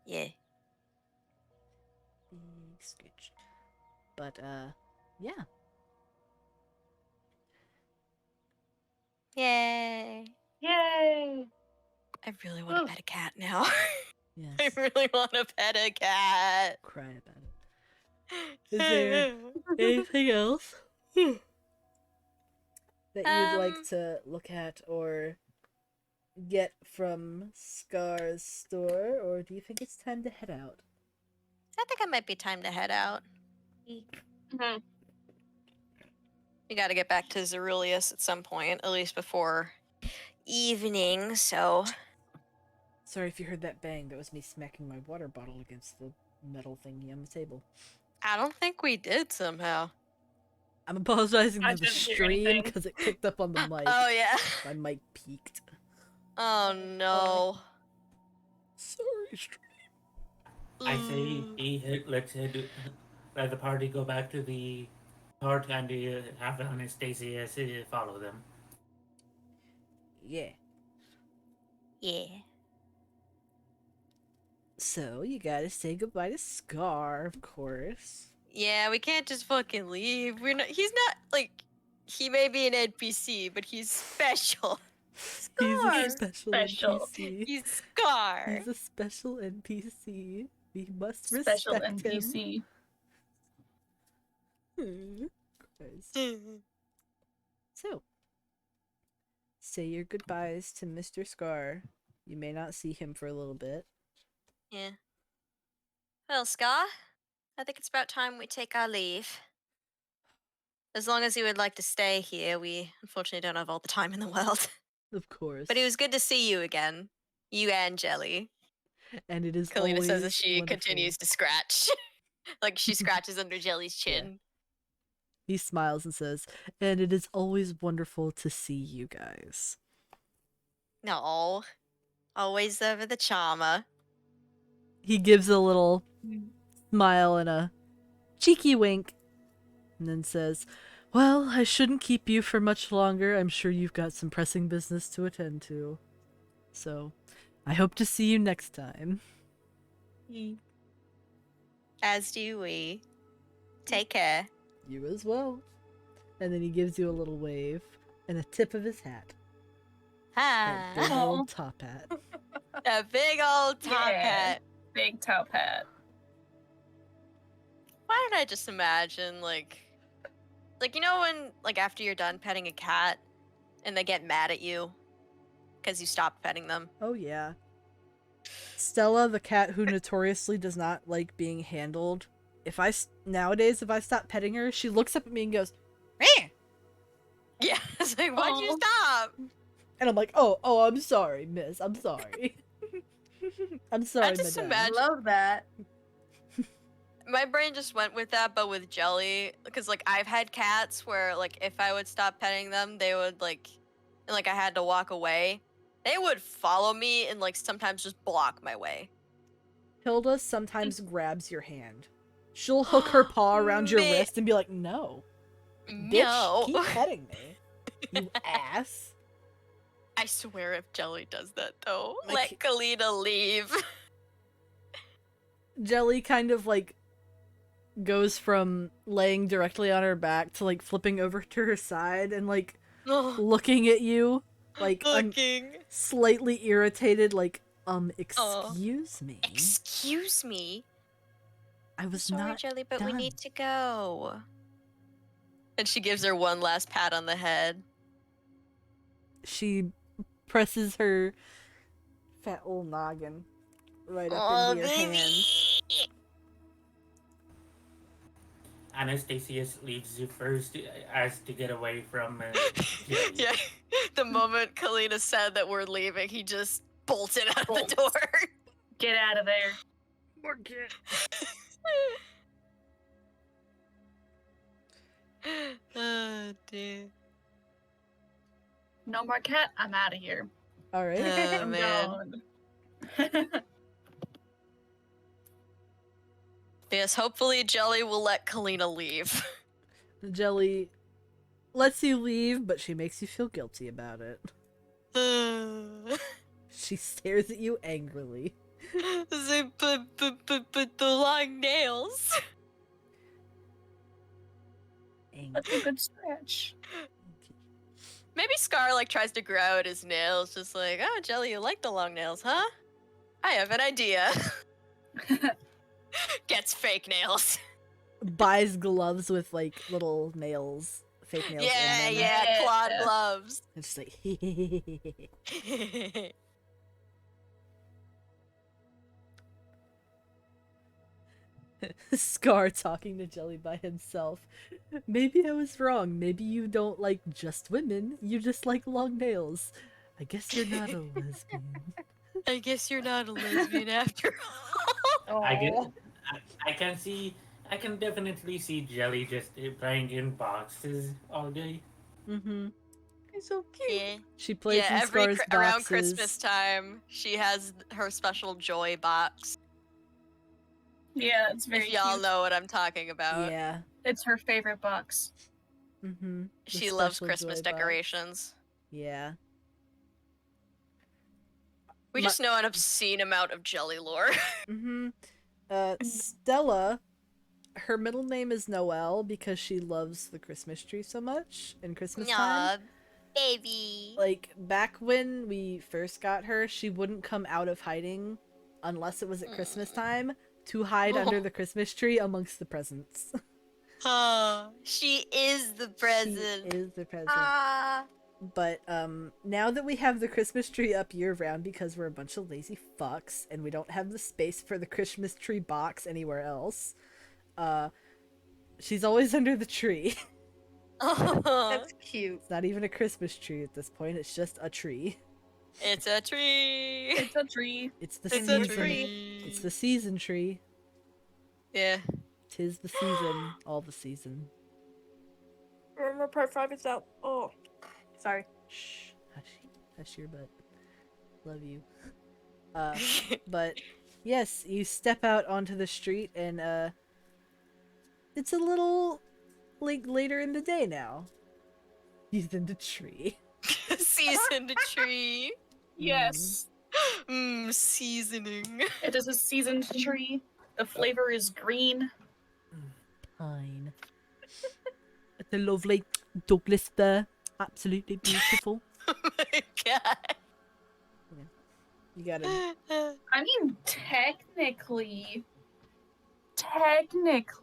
Yeah. Big scritch. But yeah. Yay. Yay! I really want to Oof. pet a cat now. I Yes. really want to pet a cat. Cry about it. Is there anything else that you'd like to look at or get from Scar's store, or do you think it's time to head out? I think it might be time to head out. Mhm. We gotta get back to Zerulius at some point, at least before evening, so. Sorry if you heard that bang. That was me smacking my water bottle against the metal thingy on the table. I don't think we did somehow. I'm apologizing I to the didn't hear stream anything. because it picked up on the mic. Oh, yeah. My mic peaked. Oh, no. Sorry, stream. I say, let's let the party go back to the part and have Anastasia follow them. Yeah. Yeah. So, you gotta say goodbye to Scar, of course. Yeah, we can't just fucking leave. He's not, like, he may be an NPC, but he's special. He's a He's special special. NPC. He's Scar. He's a special NPC. We must Special respect him. NPC. Christ. So, say your goodbyes to Mr. Scar. You may not see him for a little bit. Yeah. Well, Scar, I think it's about time we take our leave. As long as you would like to stay here, we unfortunately don't have all the time in the world. Of course. But it was good to see you again. You and Jelly. And it is Kalina always says as she wonderful. continues to scratch. Like she scratches under Jelly's chin. He smiles and says, and it is always wonderful to see you guys. No. Always over the charmer. He gives a little smile and a cheeky wink, and then says, well, I shouldn't keep you for much longer. I'm sure you've got some pressing business to attend to. So, I hope to see you next time. As do we. Take care. You as well. And then he gives you a little wave and a tip of his hat. That big Ha! old top hat. A big old top Yeah. hat. Big top hat. Why don't I just imagine, like, you know when, like, after you're done petting a cat and they get mad at you because you stopped petting them? Oh, yeah. Stella, the cat who notoriously does not like being handled, nowadays, if I stop petting her, she looks up at me and goes, "Meh!" Yeah, it's like, why'd you Aw. stop? And I'm like, oh, I'm sorry, miss. I'm sorry. I'm sorry, I just madame. I imagine love that. my brain just went with that, but with Jelly, because like I've had cats where like if I would stop petting them, they would like, and like I had to walk away, they would follow me and like sometimes just block my way. Hilda sometimes grabs your hand. She'll hook her paw around your Me- wrist and be like, no. Bitch, No, keep petting me. You ass. I swear if Jelly does that though, Like- let Kalina leave. Jelly kind of like goes from laying directly on her back to like flipping over to her side and like looking at you like Looking. slightly irritated, like, excuse me. Excuse me. I was Sorry, not Jelly, but we done. need to go. And she gives her one last pat on the head. She presses her fat old noggin right up Oh, into your hand. baby. Anastasius leaves you first as to get away from Jelly. Yeah. The moment Kalina said that we're leaving, he just bolted out the door. Get out of there. Oh, dear. No more cat. I'm out of here. All right. Oh, I'm man. gone. Yes, hopefully Jelly will let Kalina leave. Jelly lets you leave, but she makes you feel guilty about it. She stares at you angrily. But the long nails. That's a good stretch. Maybe Scar like tries to grow out his nails, just like, oh, Jelly, you like the long nails, huh? I have an idea. Gets fake nails. Buys gloves with like little nails, fake nails Yeah, in them. yeah, clawed Yeah. gloves. And just like, Scar talking to Jelly by himself. Maybe I was wrong. Maybe you don't like just women. You just like long nails. I guess you're not a lesbian. I guess you're not a lesbian after all. I can definitely see Jelly just playing in boxes all day. Mm-hmm. He's so cute. Yeah. She plays Yeah, in Scar's boxes. around Christmas time, she has her special joy box. Yeah, it's very If y'all cute. know what I'm talking about. Yeah. It's her favorite box. Mm-hmm. The She loves special Christmas joy box. decorations. Yeah. We My- just know an obscene amount of Jelly lore. Mm-hmm. Stella, her middle name is Noelle because she loves the Christmas tree so much and Christmas time. baby. Like, back when we first got her, she wouldn't come out of hiding unless it was at Christmas time to hide under the Christmas tree amongst the presents. She is the present. She is the present. Ah. But now that we have the Christmas tree up year round because we're a bunch of lazy fucks and we don't have the space for the Christmas tree box anywhere else, she's always under the tree. That's cute. It's not even a Christmas tree at this point, it's just a tree. It's a tree. It's a tree. It's the It's season. a tree. It's the season tree. Yeah. 'Tis the season, all the season. Remember part 5 is out. Oh. Sorry. Shh, hush your butt. Love you. But yes, you step out onto the street and it's a little like later in the day now. He's in the tree. Seasoned tree. Yes. Seasoning. It is a seasoned tree. The flavor is green. Pine. The lovely Douglas fir. Absolutely beautiful. Oh my god. You gotta. I mean, technically,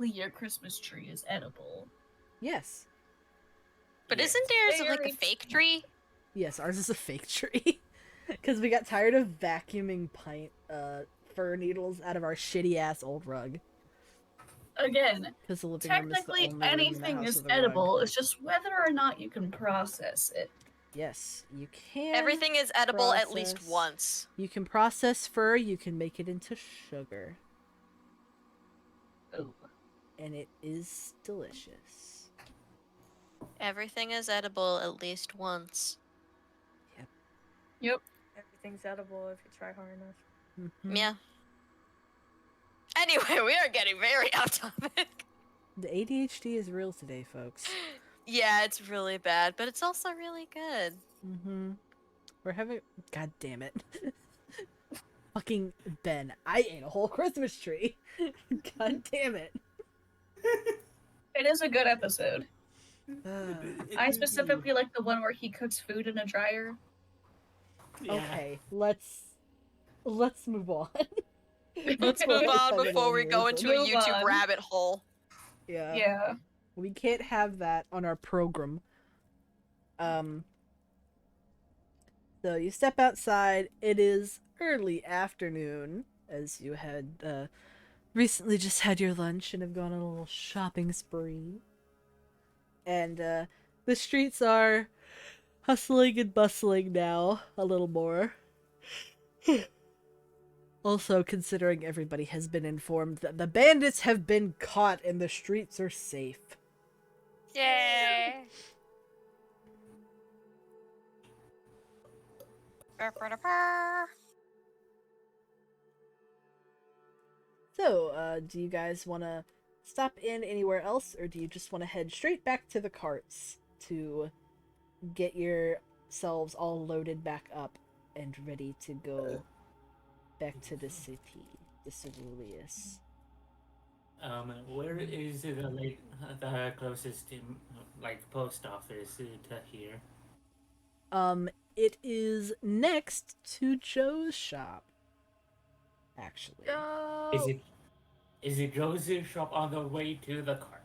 your Christmas tree is edible. Yes. But Yeah. isn't theirs like Very a fake tree? Yes, ours is a fake tree. Because we got tired of vacuuming fir needles out of our shitty ass old rug. Again, Because the living room is the technically only room in the anything house is with a rug. edible. It's just whether or not you can process it. Yes, you can. Everything is edible at least process- once. You can process fur, you can make it into sugar. Oh. And it is delicious. Everything is edible at least once. Yep. Everything's edible if you try hard enough. Mhm. Yeah. Anyway, we are getting very off topic. The ADHD is real today, folks. Yeah, it's really bad, but it's also really good. Mm-hmm. We're having. God damn it. Fucking Ben, I ate a whole Christmas tree. God damn it. It is a good episode. Uh, I specifically like the one where he cooks food in a dryer. Yeah. okay, let's move on. Let's move on before we go into a Move YouTube on. rabbit hole. Yeah. Yeah. We can't have that on our program. So you step outside. It is early afternoon, as you had recently just had your lunch and have gone on a little shopping spree. And the streets are hustling and bustling now a little more. Also, considering everybody has been informed that the bandits have been caught and the streets are safe. Yay! So, do you guys want to stop in anywhere else, or do you just want to head straight back to the carts to get yourselves all loaded back up and ready to go back to the city, the Ceruleus? Where is the closest post office to here? It is next to Joe's shop, actually. Is it Joe's shop on the way to the cart?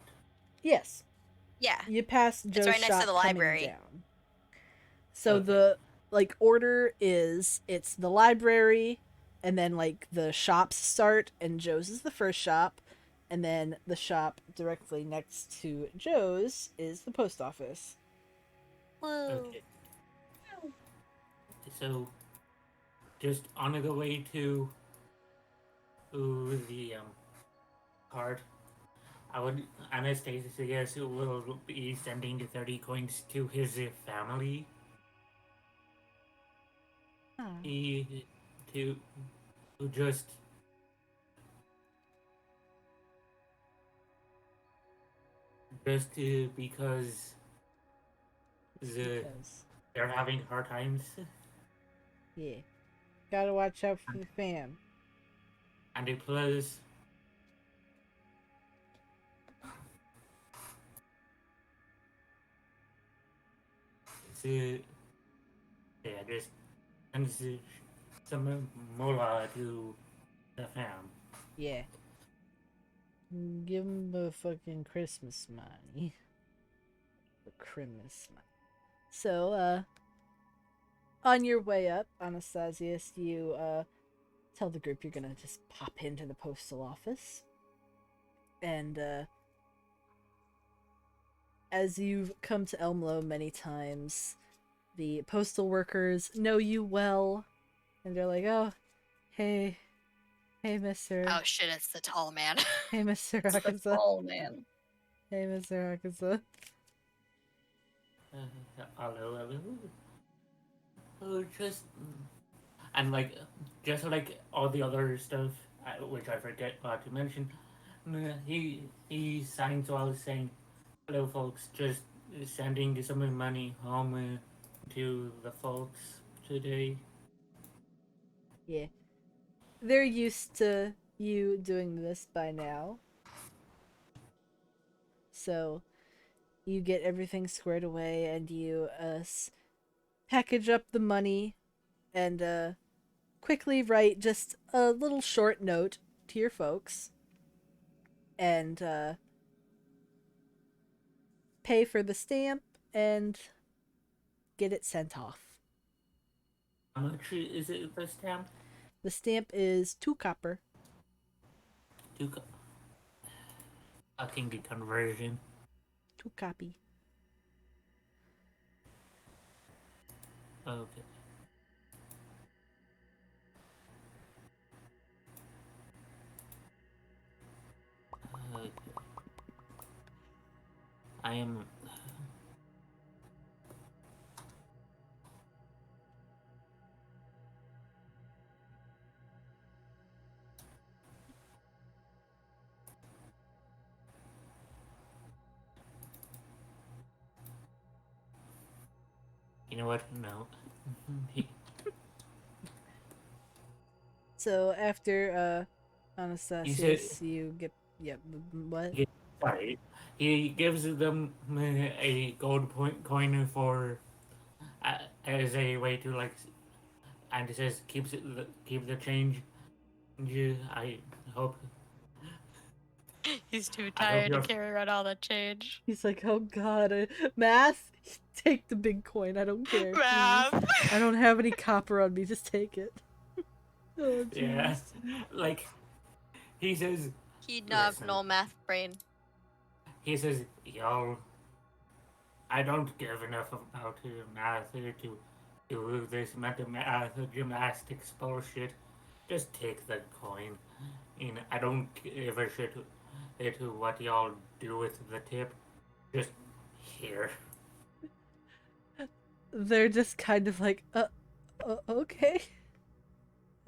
Yes. Yeah. You pass Joe's right next to shop the coming library. down. So Okay. the order is it's the library, and then the shops start, and Joe's is the first shop, and then the shop directly next to Joe's is the post office. Whoa. Okay. So, just on the way to the cart, Anastasius will be sending the 30 coins to his family. To just because Because, they're having hard times, yeah, gotta watch out for the fam. and it plus just and some mola to the fam. Yeah. Give him the fucking Christmas money. The Christmas money. So, on your way up, Anastasius, you, tell the group you're gonna just pop into the postal office. And, as you've come to Elmlo many times, the postal workers know you well. And they're like, oh, hey, Mr. Oh shit, it's the tall man. Hey, Mr. It's the Akaza. tall man. Hey, Mr. Akaza. Hello. Oh, just like all the other stuff, which I forget to mention. He signs while saying, "Hello, folks. Just sending some money home to the folks today." Yeah. They're used to you doing this by now. So, you get everything squared away, and you package up the money, and quickly write just a little short note to your folks, and pay for the stamp and get it sent off. How much is it the stamp? The stamp is 2 copper. Fucking conversion. 2 copy. Okay. Okay. I am. You know what? No. So after Anastasius, you get what? Yeah. Sorry. He gives them a gold coin for as a way to like, and he says keep the change. I hope. He's too I hope tired to you're- carry around all that change. He's like, oh god, math. Take the big coin. I don't care. please. Math. I don't have any copper on me. Just take it. Oh, Yeah. jeez. Like, he says. He not Listen. no math brain. He says, yo, I don't give enough about math to do this mathematical gymnastics bullshit. Just take the coin. I don't give a shit to what y'all do with the tip. Just here. They're just kind of like, okay.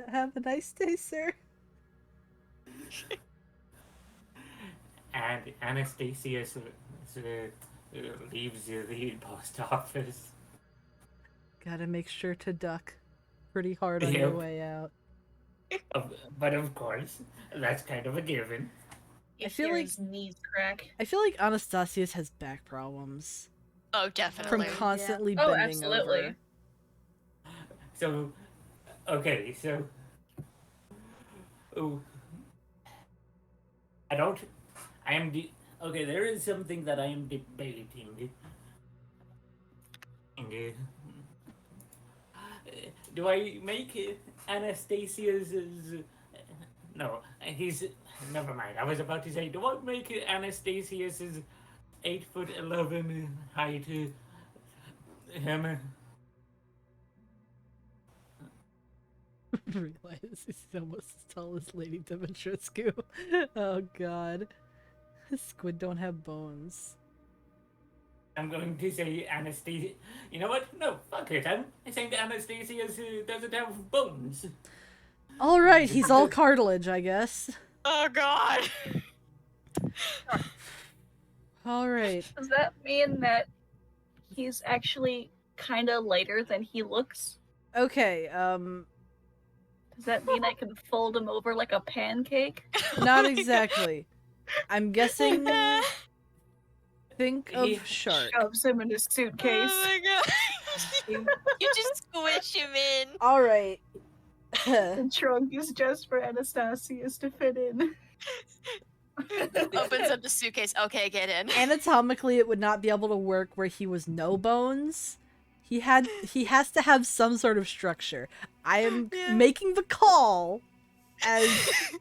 Have a nice day, sir. And Anastasius leaves the post office. Gotta make sure to duck pretty hard on your Yep. way out. But of course, that's kind of a given. You I feel hear like- his knees crack. I feel like Anastasius has back problems Oh, from definitely. constantly Oh, bending absolutely. over. So, okay, so. Ooh. Okay, there is something that I am debating. Do I make Anastasia's. No, he's. Never mind. I was about to say, do I make Anastasia's 8'11" height him? Realize he's almost as tall as Lady Dimitrescu. Oh god. Squid don't have bones. I'm going to say Anastasia. You know what? No, fuck it. I'm saying Anastasia doesn't have bones. Alright, he's all cartilage, I guess. Oh God. Alright. Does that mean that he's actually kind of lighter than he looks? Okay, Does that mean I can fold him over like a pancake? not exactly. I'm guessing think of He- shark. Shoves him in a suitcase. Oh my God. You just squish him in. Alright. The trunk is just for Anastasius to fit in. Opens up the suitcase. Okay, get in. Anatomically it would not be able to work where he was no bones. He has to have some sort of structure. I am Yeah. making the call as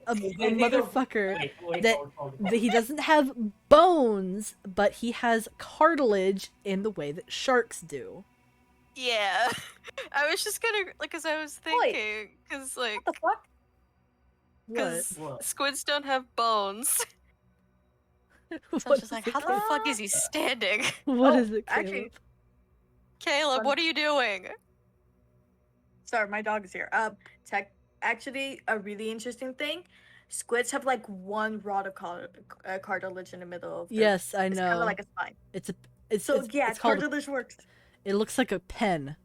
a Think of- motherfucker Wait, that- hold. that he doesn't have bones, but he has cartilage in the way that sharks do. Yeah. I was just gonna like, cause I was thinking, cause like, What the fuck? What? cause What? squids don't have bones. So I What was just is like, it, how the Caleb? fuck is he standing? What Oh, is it, actually- Caleb? Caleb, Fun- what are you doing? Sorry, my dog is here. Actually, a really interesting thing. Squids have like one rod of cartilage in the middle of their. Yes, I It's kind know. of like a spine. It's So yeah, it's called a- cartilage works. it looks like a pen.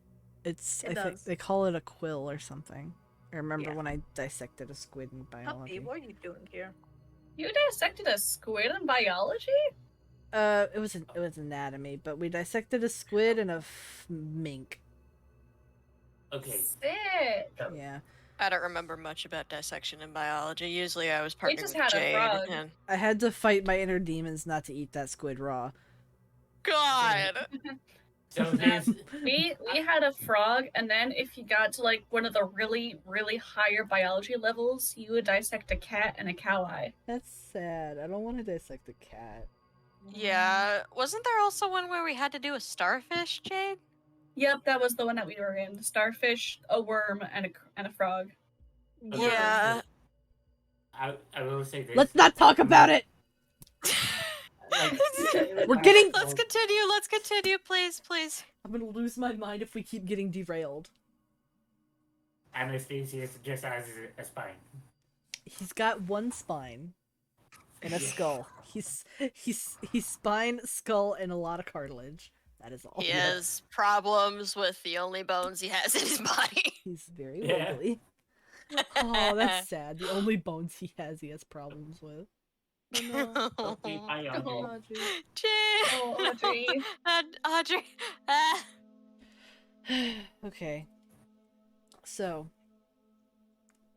It's It I think does. they call it a quill or something. I remember Yeah. when I dissected a squid in biology. Puppy, what are you doing here? You dissected a squid in biology? It was anatomy, but we dissected a squid and a mink. Okay. Sick. Yeah. I don't remember much about dissection in biology. Usually I was We partnered just with had a Jade. frog. And... I had to fight my inner demons not to eat that squid raw. God! So this We had a frog, and then if you got to like one of the really, really higher biology levels, you would dissect a cat and a cow eye. That's sad. I don't want to dissect a cat. Yeah, wasn't there also one where we had to do a starfish, Jade? Yep, that was the one that we were in. Starfish, a worm, and a frog. Okay, Yeah. I will say this. Let's not talk about it. Like, We're getting- Let's continue, please, please. I'm gonna lose my mind if we keep getting derailed. Anastasia just has a spine. He's got one spine and a skull. He's spine, skull, and a lot of cartilage. That is all. He has problems with the only bones he has in his body. He's very Yeah. wiggly. Oh, that's sad. The only bones he has problems with. Okay, bye, Audrey. Audrey. Jade. Oh, Audrey. Audrey. Okay. So,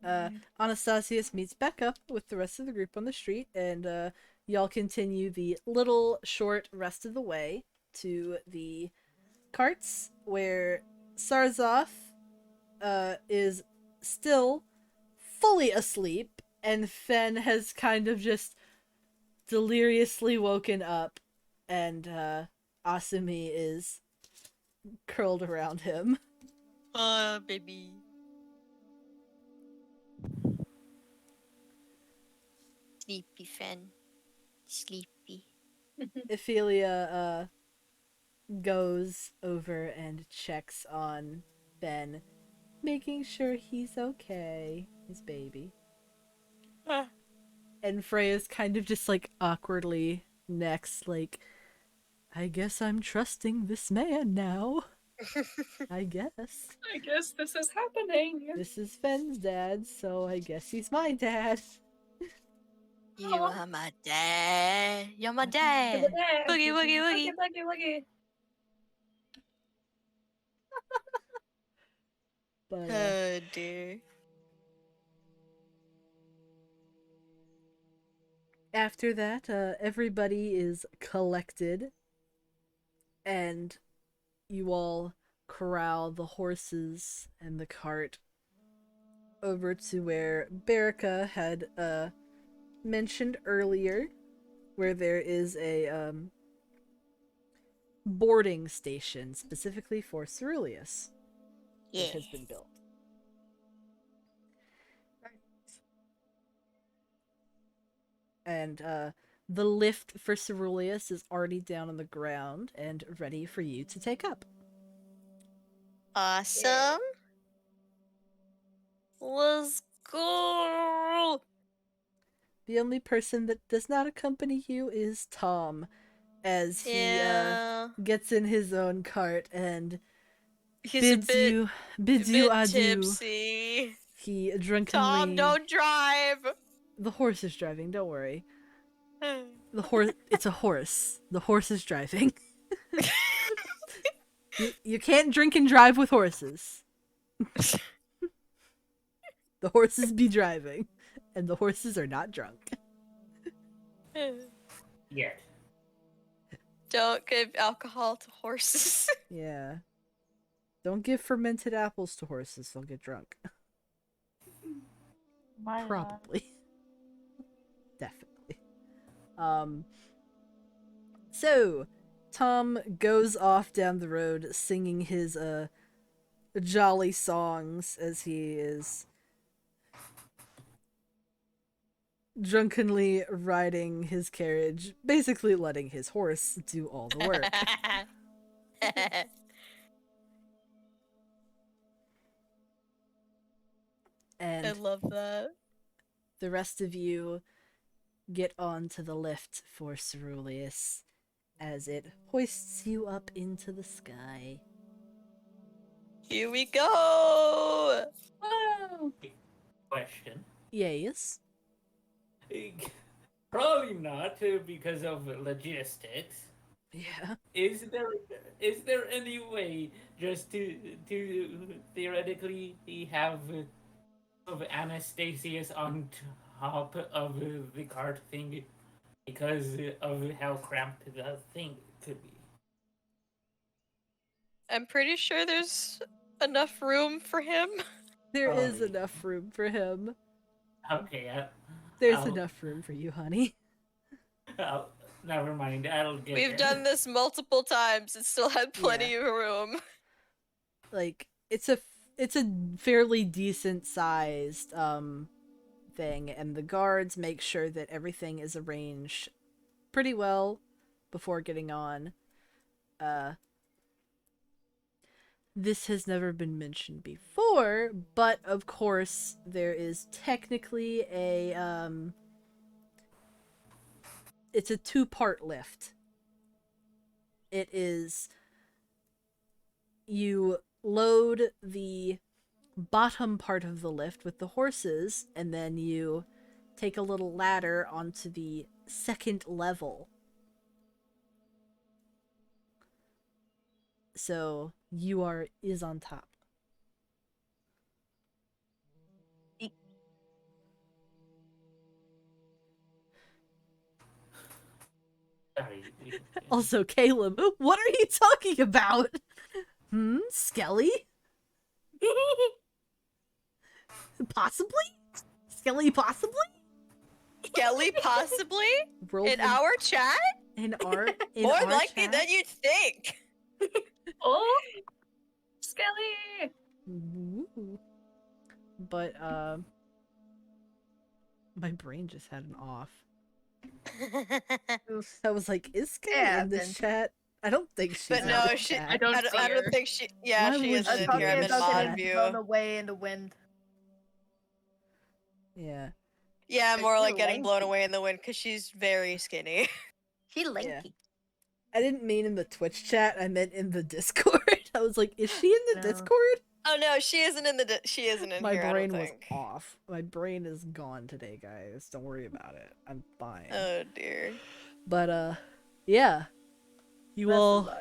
Anastasius meets back up with the rest of the group on the street, and y'all continue the little short rest of the way to the carts, where Sarzoth is still fully asleep, and Fen has kind of just deliriously woken up, and Asumi is curled around him. Baby. Sleepy Fen. Sleepy. Ophelia goes over and checks on Ben, making sure he's okay, his baby. And Freya's kind of just like awkwardly next, like, I guess I'm trusting this man now. I guess. I guess this is happening. This is Fen's dad, so I guess he's my dad. You are my dad. You're my dad. Boogie, woogie, woogie. Boogie, woogie. But Oh dear. after that, everybody is collected, and you all corral the horses and the cart over to where Berica had mentioned earlier, where there is a boarding station specifically for Ceruleus that has been built. And the lift for Ceruleus is already down on the ground and ready for you to take up. Awesome. Let's go. The only person that does not accompany you is Tom, as he Yeah. gets in his own cart and He's bids a bit you adieu. tipsy. He drunkenly. Tom, don't drive. The horse is driving. Don't worry. The horse. It's a horse. The horse is driving. You can't drink and drive with horses. The horses be driving, and the horses are not drunk. Yeah. Don't give alcohol to horses. Yeah. Don't give fermented apples to horses, they'll get drunk. Probably. Definitely. So Tom goes off down the road singing his jolly songs as he is drunkenly riding his carriage, basically letting his horse do all the work. I And love that. the rest of you get onto the lift for Ceruleus as it hoists you up into the sky. Here we go. Wow. Question. Yes. Probably not because of logistics. Yeah. Is there any way just to theoretically have of Anastasius on top of the cart thing because of how cramped the thing could be? I'm pretty sure there's enough room for him. There is Probably. enough room for him. Okay, There's I'll- enough room for you, honey. never mind. I'll get We've there. done this multiple times and still had plenty of room. Like it's a fairly decent sized thing, and the guards make sure that everything is arranged pretty well before getting on. This has never been mentioned before, but of course there is technically a it's a two-part lift. It is you load the bottom part of the lift with the horses, and then you take a little ladder onto the second level. So you is on top. Sorry. Also, Caleb, what are you talking about? Skelly? Possibly? Skelly possibly? Kelly, possibly? Roll In our chat? in our More our likely chat? than you'd think. Oh, Skelly! Ooh. But my brain just had an off. I was like, is Skelly Yeah, in this then. chat? I don't think she's But in no, this she. chat. I don't I see don't her. think she. Yeah, Why she would isn't she in be here. in I'm this in chat? mod blown view. away in the wind. Yeah. Yeah, Is more she like getting blown lanky? away in the wind because she's very skinny. She lanky. I didn't mean in the Twitch chat, I meant in the Discord. I was like, is she in the No. Discord? Oh no, she isn't in the. She isn't in My here. brain I don't was think. off. My brain is gone today, guys. Don't worry about it. I'm fine. Oh dear. But yeah. You That's all a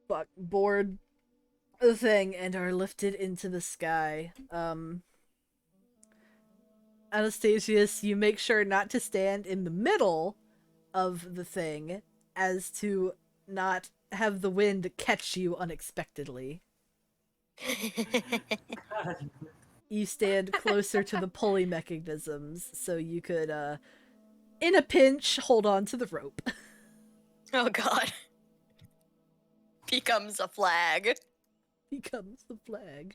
lot. board the thing and are lifted into the sky. Anastasius, you make sure not to stand in the middle of the thing as to not have the wind catch you unexpectedly. You stand closer to the pulley mechanisms so you could in a pinch hold on to the rope. Oh god. Becomes a flag. Becomes the flag.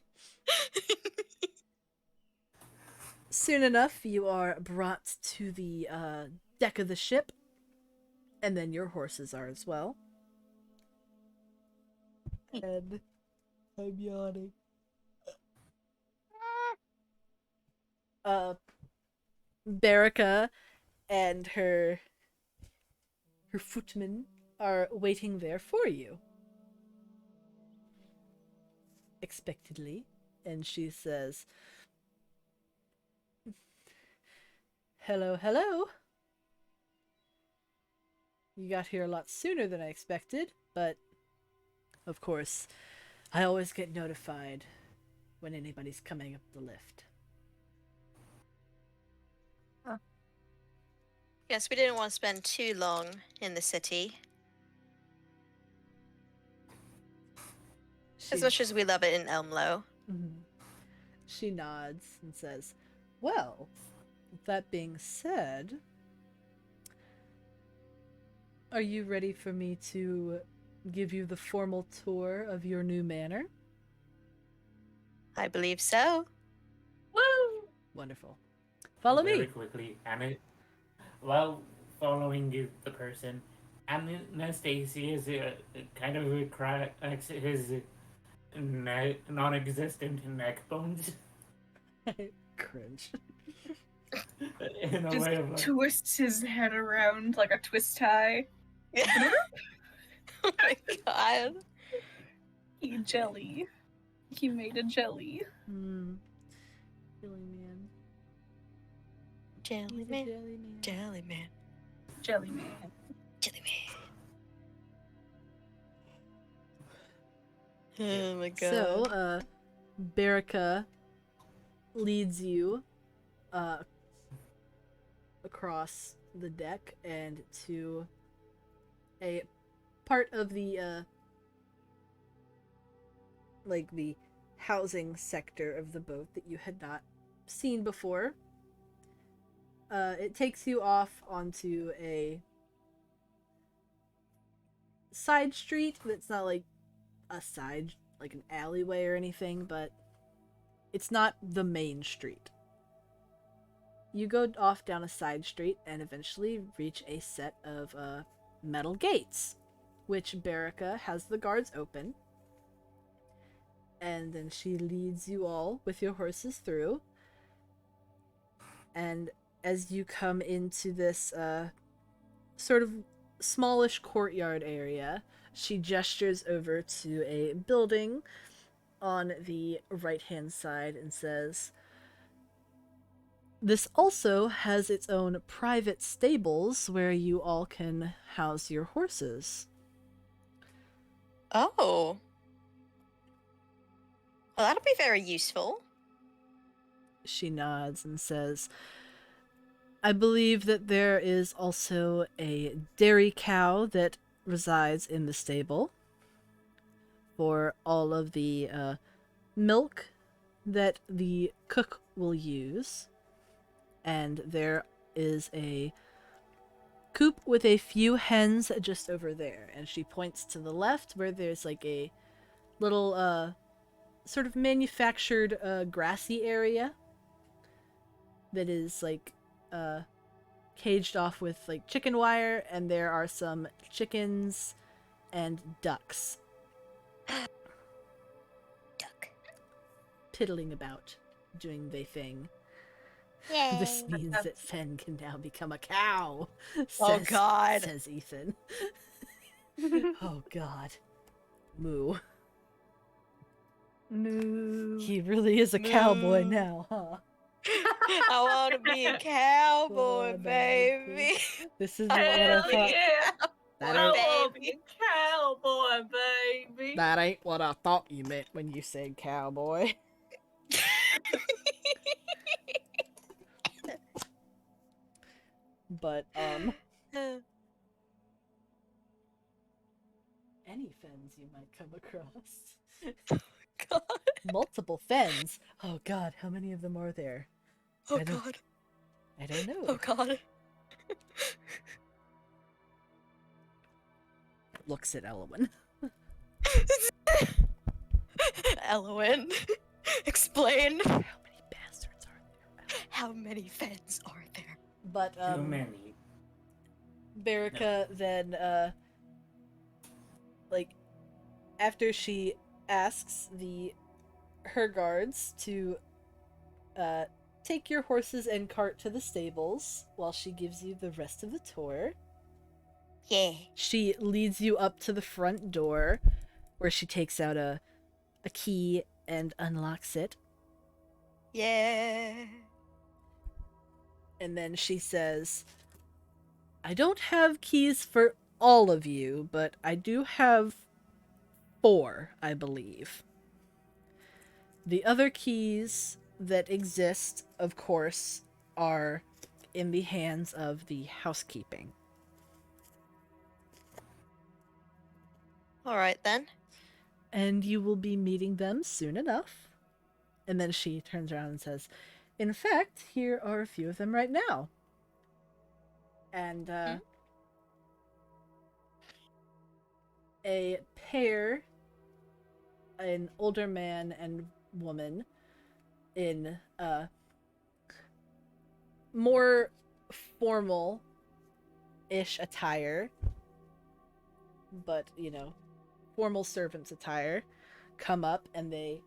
Soon enough, you are brought to the deck of the ship, and then your horses are as well. And I'm yawning. Baraka and her footmen are waiting there for you. Expectedly. And she says, hello, hello. You got here a lot sooner than I expected, but of course, I always get notified when anybody's coming up the lift. Yes, we didn't want to spend too long in the city. As much as we love it in Elmlo. Mhm. She nods and says, well, with that being said, are you ready for me to give you the formal tour of your new manor? I believe so. Woo! Wonderful. Follow Very me. quickly, and while following the person, Anastasia is kind of cracks his non-existent neck bones Cringe. in a Just way of like, twists his head around like a twist tie. Yeah. Oh my god. He jelly. He made a jelly. Silly man. Jelly He's a man. jelly man. Jelly man. Jelly man. Jelly man. Oh my god. So, Berica leads you across the deck and to a part of the like the housing sector of the boat that you had not seen before. It takes you off onto a side street that's not like a side, like an alleyway or anything, but it's not the main street. You go off down a side street and eventually reach a set of metal gates, which Berica has the guards open. And then she leads you all with your horses through. And as you come into this sort of smallish courtyard area, she gestures over to a building on the right-hand side and says, "This also has its own private stables where you all can house your horses." Oh. Well, that'll be very useful. She nods and says, "I believe that there is also a dairy cow that resides in the stable for all of the milk that the cook will use. And there is a coop with a few hens just over there." And she points to the left where there's like a little sort of manufactured grassy area that is like caged off with like chicken wire, and there are some chickens and ducks Duck. piddling about, doing their thing. Yay. This means that Fen can now become a cow. Oh, God. Says Ethan. Oh God. Moo. Moo. He really is a cowboy Moo. now, huh? I want to be a cowboy, Boy, baby. This is what I Hell thought. yeah. That I ain't, want to be a cowboy, baby. that ain't what I thought you meant when you said cowboy. But any fens you might come across. God. Multiple fens. Oh God, how many of them are there? Oh I don't- God. I don't know. Oh God. Looks at Elwyn. Elwyn, explain. How many bastards are there? How many fens are there? But Too many. Berica then like after she asks her guards to take your horses and cart to the stables while she gives you the rest of the tour. Yeah. She leads you up to the front door where she takes out a key and unlocks it. Yeah. And then she says, "I don't have keys for all of you, but I do have 4, I believe. The other keys that exist, of course, are in the hands of the housekeeping." All right then. "And you will be meeting them soon enough." And then she turns around and says, "In fact, here are a few of them right now." And a pair, an older man and woman in more formal-ish attire, but, you know, formal servant's attire, come up and they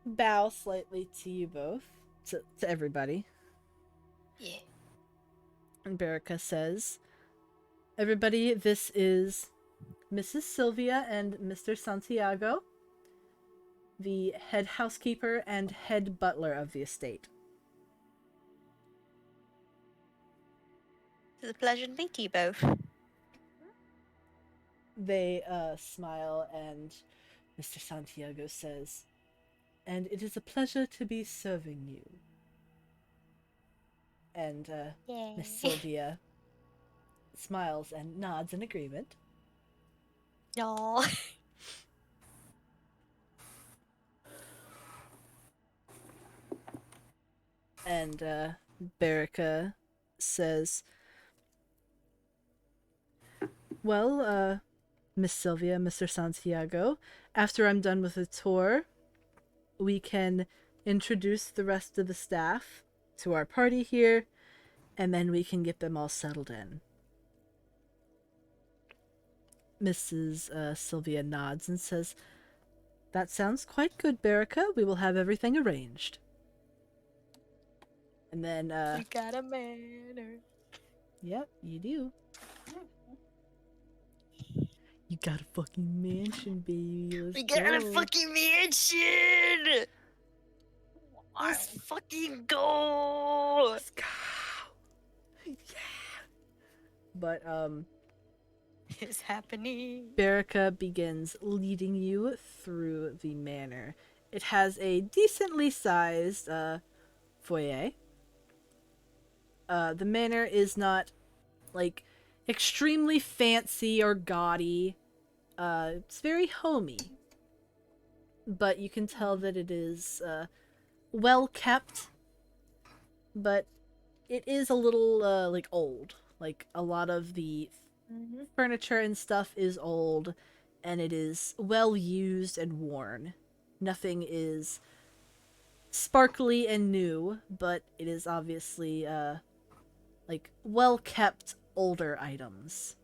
bow slightly to you both, to everybody. Yeah. And Berica says, "Everybody, this is Mrs. Sylvia and Mr. Santiago, the head housekeeper and head butler of the estate." It's a pleasure to meet you both. They smile, and Mr. Santiago says, "And it is a pleasure to be serving you." And Miss Sylvia smiles and nods in agreement. Y'all. And Berica says, "Well, Miss Sylvia, Mr. Santiago, after I'm done with the tour, we can introduce the rest of the staff to our party here, and then we can get them all settled in." Mrs. Sylvia nods and says, "That sounds quite good, Berica. We will have everything arranged." And then, We got a manor. yep, you do. You got a fucking mansion, baby. Let's We got a go. fucking mansion! Let's fucking go! Let's go. Yeah. But It's happening. Berica begins leading you through the manor. It has a decently sized foyer. The manor is not like extremely fancy or gaudy. It's very homey, but you can tell that it is well kept. But it is a little like old. Like a lot of the furniture and stuff is old, and it is well used and worn. Nothing is sparkly and new, but it is obviously like well kept older items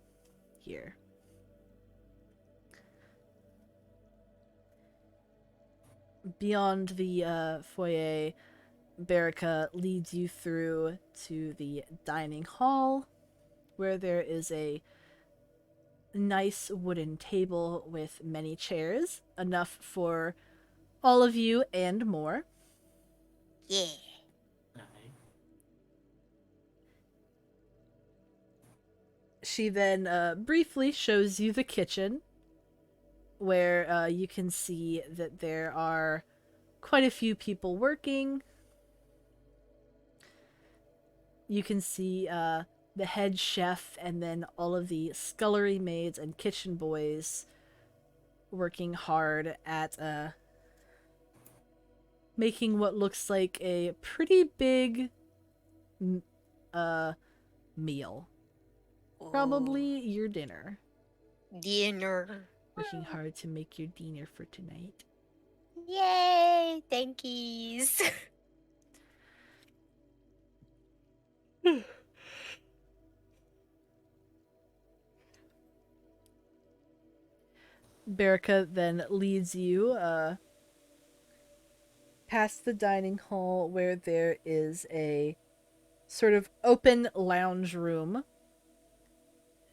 here. Beyond the foyer, Berica leads you through to the dining hall, where there is a nice wooden table with many chairs, enough for all of you and more. Yeah. She then briefly shows you the kitchen, where you can see that there are quite a few people working. You can see the head chef and then all of the scullery maids and kitchen boys working hard at making what looks like a pretty big meal. Probably your dinner. Dinner. Working hard to make your dinner for tonight. Yay! Thankies. Berica then leads you past the dining hall, where there is a sort of open lounge room.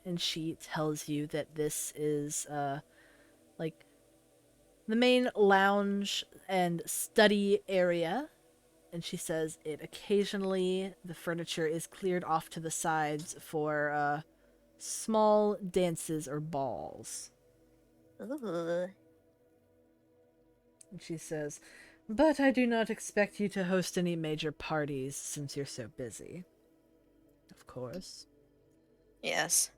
And she tells you that this is like the main lounge and study area. And she says it occasionally, the furniture is cleared off to the sides for small dances or balls. Ooh. And she says, "But I do not expect you to host any major parties since you're so busy." Of course. Yes.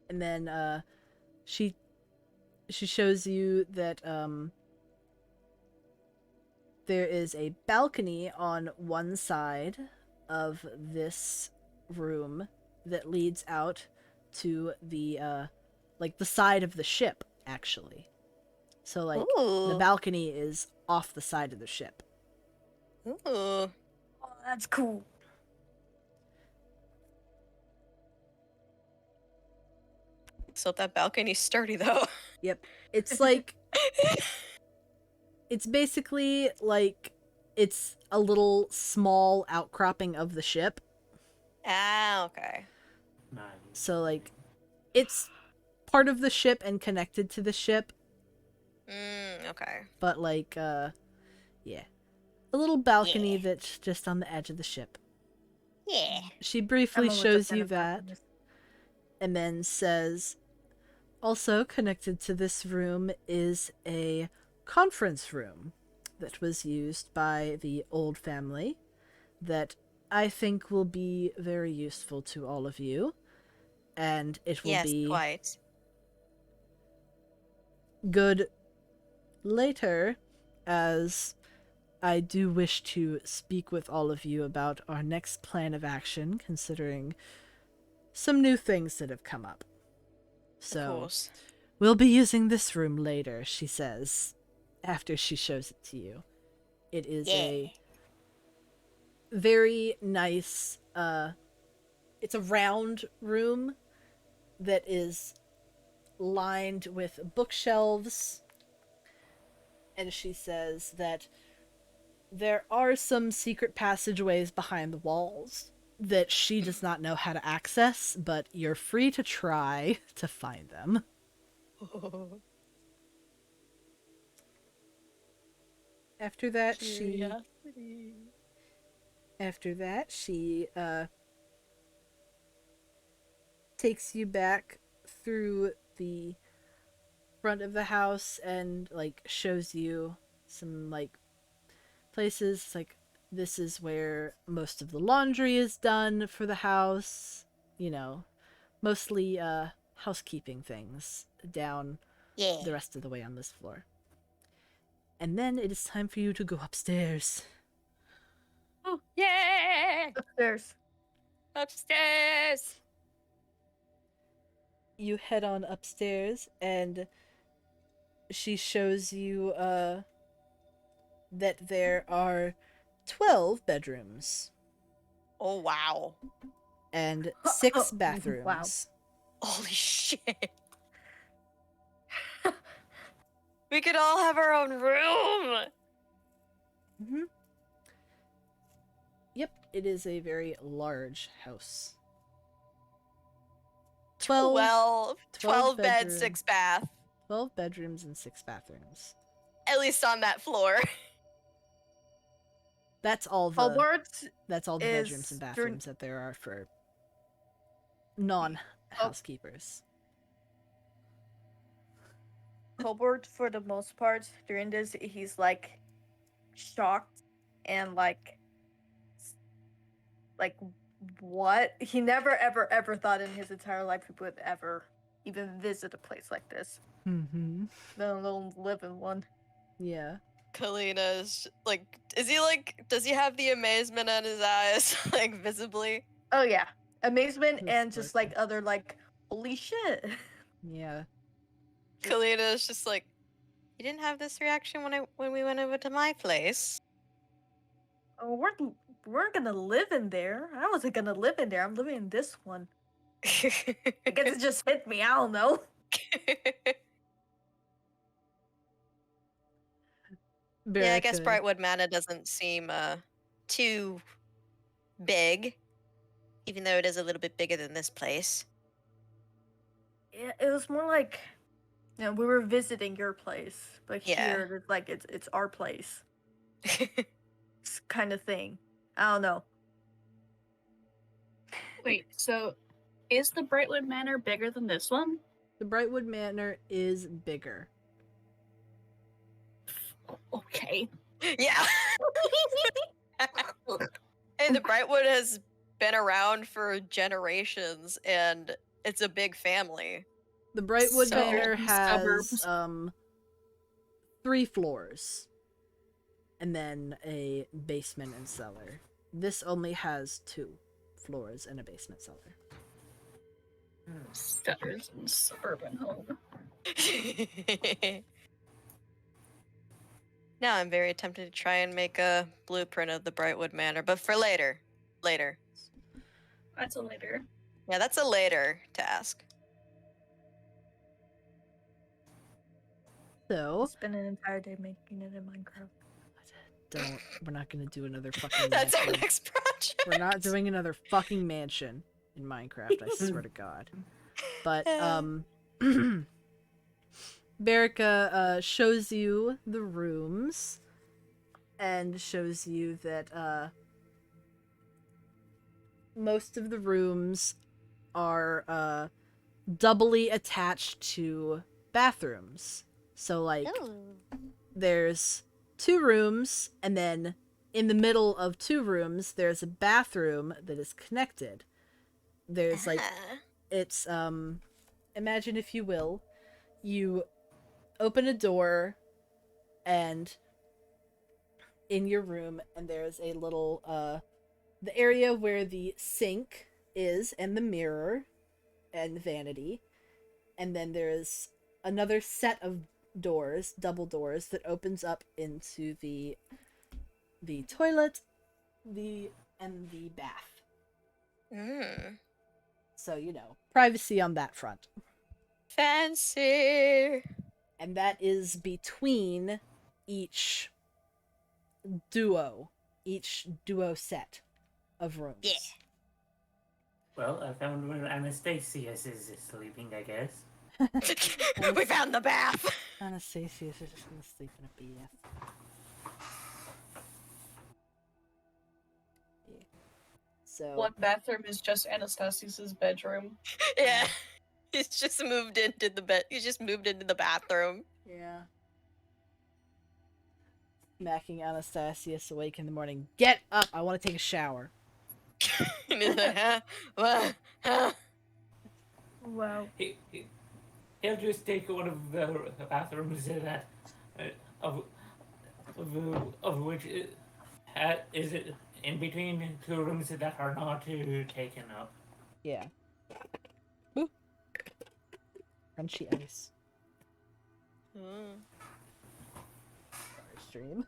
And then she shows you that there is a balcony on one side of this room that leads out to the like the side of the ship, actually. So like the Ooh. balcony is off the side of the ship. Ooh. Oh, that's cool. So that balcony's sturdy though. Yep. It's like it's basically like it's a little small outcropping of the ship. Ah, okay. Nice. So like it's part of the ship and connected to the ship, Okay. but like yeah. a little balcony Yeah. that's just on the edge of the ship. Yeah. She briefly Emma was shows kind you of that optimist. and then says, also connected to this room is a conference room that was used by the old family that I think will be very useful to all of you. And it will Yes, be quite. good later, as I do wish to speak with all of you about our next plan of action, considering some new things that have come up. Of So, course. we'll be using this room later, she says, after she shows it to you. It is a very nice, it's a round room that is lined with bookshelves, and she says that there are some secret passageways behind the walls that she does not know how to access, but you're free to try to find them. After that, she takes you back through the front of the house and like shows you some like places. Like, this is where most of the laundry is done for the house, you know, mostly housekeeping things down Yeah. the rest of the way on this floor. And then it is time for you to go upstairs. Oh, yeah! Upstairs. Upstairs! You head on upstairs, and she shows you that there are 12 bedrooms Oh, wow. and 6 Wow. bathrooms. Holy shit. We could all have our own room! Mm-hmm. Yep, it is a very large house. 12 beds, bedroom- 6 bath. 12 bedrooms and 6 bathrooms. At least on that floor. That's all the Hogwarts that's all the is bedrooms and during- bathrooms that there are for non-housekeepers. Colbert, for the most part, during this, he's like shocked and like what? He never ever thought in his entire life he would ever even visit a place like this, Mm-hmm. let alone live in one. Yeah. Kalina is like, does he have the amazement in his eyes, like visibly? Oh yeah, amazement That's and just smart. like other like holy shit. Yeah. Kalina is just like, you didn't have this reaction when we went over to my place. Oh, we're gonna live in there. I wasn't gonna live in there. I'm living in this one. I guess it just hit me. I don't know. Yeah, I guess Berica- Brightwood Manor doesn't seem too big, even though it is a little bit bigger than this place. Yeah, it was more like, you know, we were visiting your place, but Yeah. here it's like it's our place, kind of thing. I don't know. Wait, so is the Brightwood Manor bigger than this one? The Brightwood Manor is bigger. Okay. Yeah. And the Brightwood has been around for generations, and it's a big family. The Brightwood So, Manor in has suburbs. 3 floors and then a basement and cellar. This only has 2 floors and a basement cellar. Stutters and suburban home. Now I'm very tempted to try and make a blueprint of the Brightwood Manor, but for later. Later. That's a later. Yeah, that's a later task. So, Spend an entire day making it in Minecraft. we're not gonna do another fucking That's our mansion. next project. We're not doing another fucking mansion in Minecraft, I swear to God. But, Berica shows you the rooms. and shows you that most of the rooms are doubly attached to bathrooms. So like there's 2 rooms, and then in the middle of 2 rooms there's a bathroom that is connected. There's like it's imagine, if you will, you open a door and in your room, and there's a little the area where the sink is and the mirror and vanity, and then there's another set of doors, double doors, that opens up into the toilet, and the bath. So, you know, privacy on that front. Fancy. And that is between each duo set of rooms. Yeah. Well, I found where Anastasius is sleeping, I guess. We found the bath. Anastasius is just gonna sleep in a bath. Yeah. So One bathroom is just Anastasius's bedroom. Yeah. He's just moved into the bed. He's just moved into the bathroom. yeah. Smacking Anastasius awake in the morning. Get up! I want to take a shower. And he's like, huh? Wow. He'll just take one of the bathrooms that of which is it in between 2 rooms that are not taken up. Yeah. Ooh. Crunchy ice. Mm. Sorry, stream.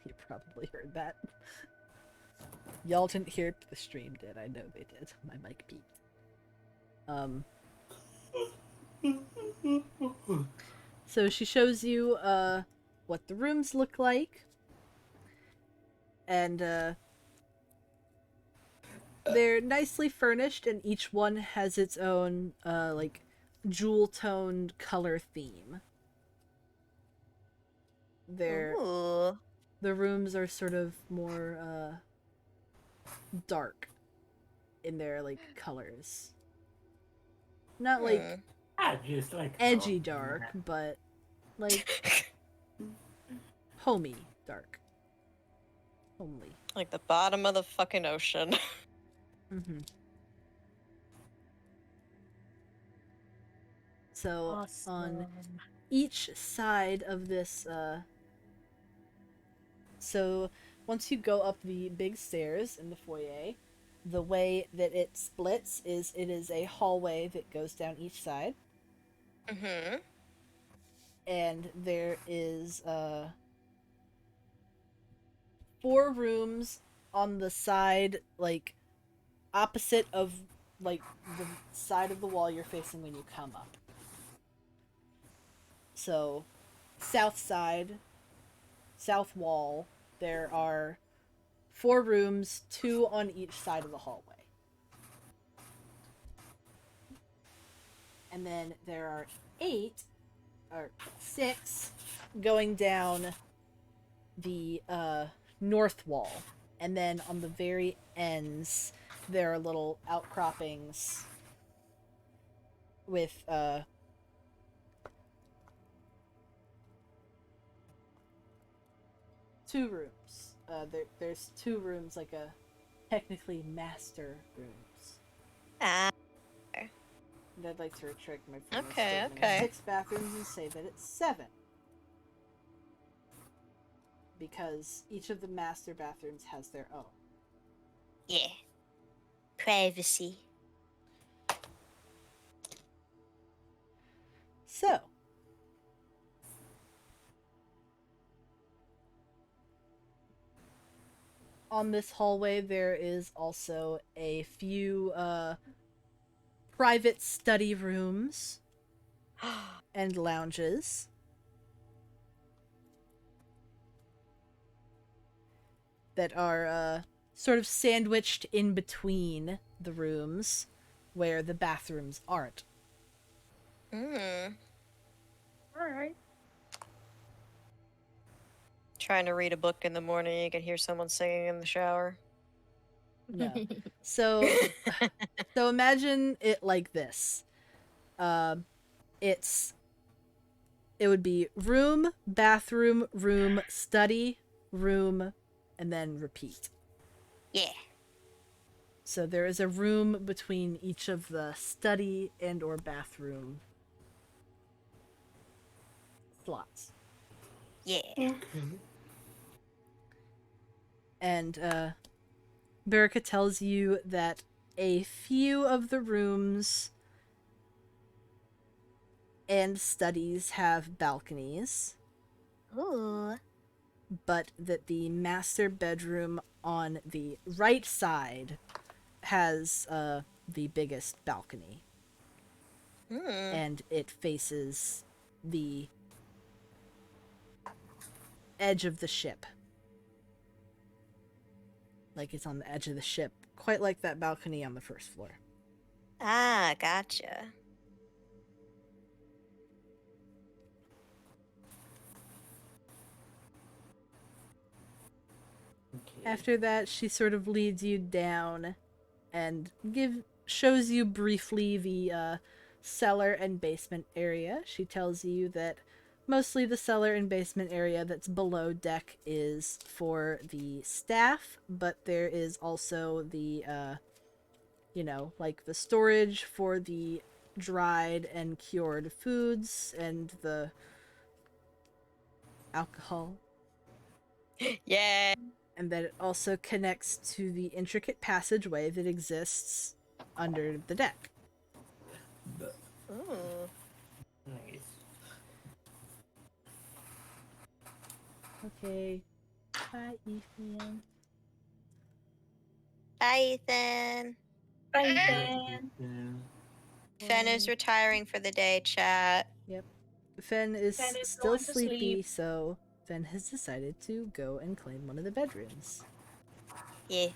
You probably heard that. Y'all didn't hear it, but the stream did. I know they did. My mic beeped. So she shows you what the rooms look like. And they're nicely furnished, and each one has its own like jewel-toned color theme. Ooh. The rooms are sort of more dark in their like colors. Not like Just like edgy dark, but like homey dark. Homely. Like the bottom of the fucking ocean. Mm-hmm. So on each side of this so once you go up the big stairs in the foyer, the way that it splits is it is a hallway that goes down each side. Mm-hmm. And there is 4 rooms on the side, like opposite of like the side of the wall you're facing when you come up. So south side, south wall, there are 4 rooms, 2 on each side of the hallway. And then there are 6 going down the north wall. And then on the very ends, there are little outcroppings with 2 rooms. There's 2 rooms, like a technically master rooms. Ah. And I'd like to retract my previous Okay, statement. okay. 6 bathrooms and say that it's 7. Because each of the master bathrooms has their own. Yeah. Privacy. So, on this hallway there is also a few private study rooms and lounges. That are sort of sandwiched in between the rooms where the bathrooms aren't. Mm. Alright. trying to read a book in the morning, you can hear someone singing in the shower. No. So so imagine it like this. It would be room, bathroom, room, study, room, and then repeat. Yeah. So there is a room between each of the study and or bathroom slots. Yeah. And Berica tells you that a few of the rooms and studies have balconies, Ooh. but that the master bedroom on the right side has the biggest balcony, Hmm. and it faces the edge of the ship. Like it's on the edge of the ship, quite like that balcony on the first floor. Ah, gotcha. Okay. After that, she sort of leads you down and shows you briefly the cellar and basement area. She tells you that mostly the cellar and basement area that's below deck is for the staff, but there is also the like the storage for the dried and cured foods and the alcohol, Yeah. and that it also connects to the intricate passageway that exists under the deck. Ooh. Nice. Okay. Bye, Ethan. Bye, Ethan. Bye, Ben. Fen is retiring for the day, chat. Fen is Fen is still going to sleepy, sleep. so Fen has decided to go and claim one of the bedrooms. Yeah.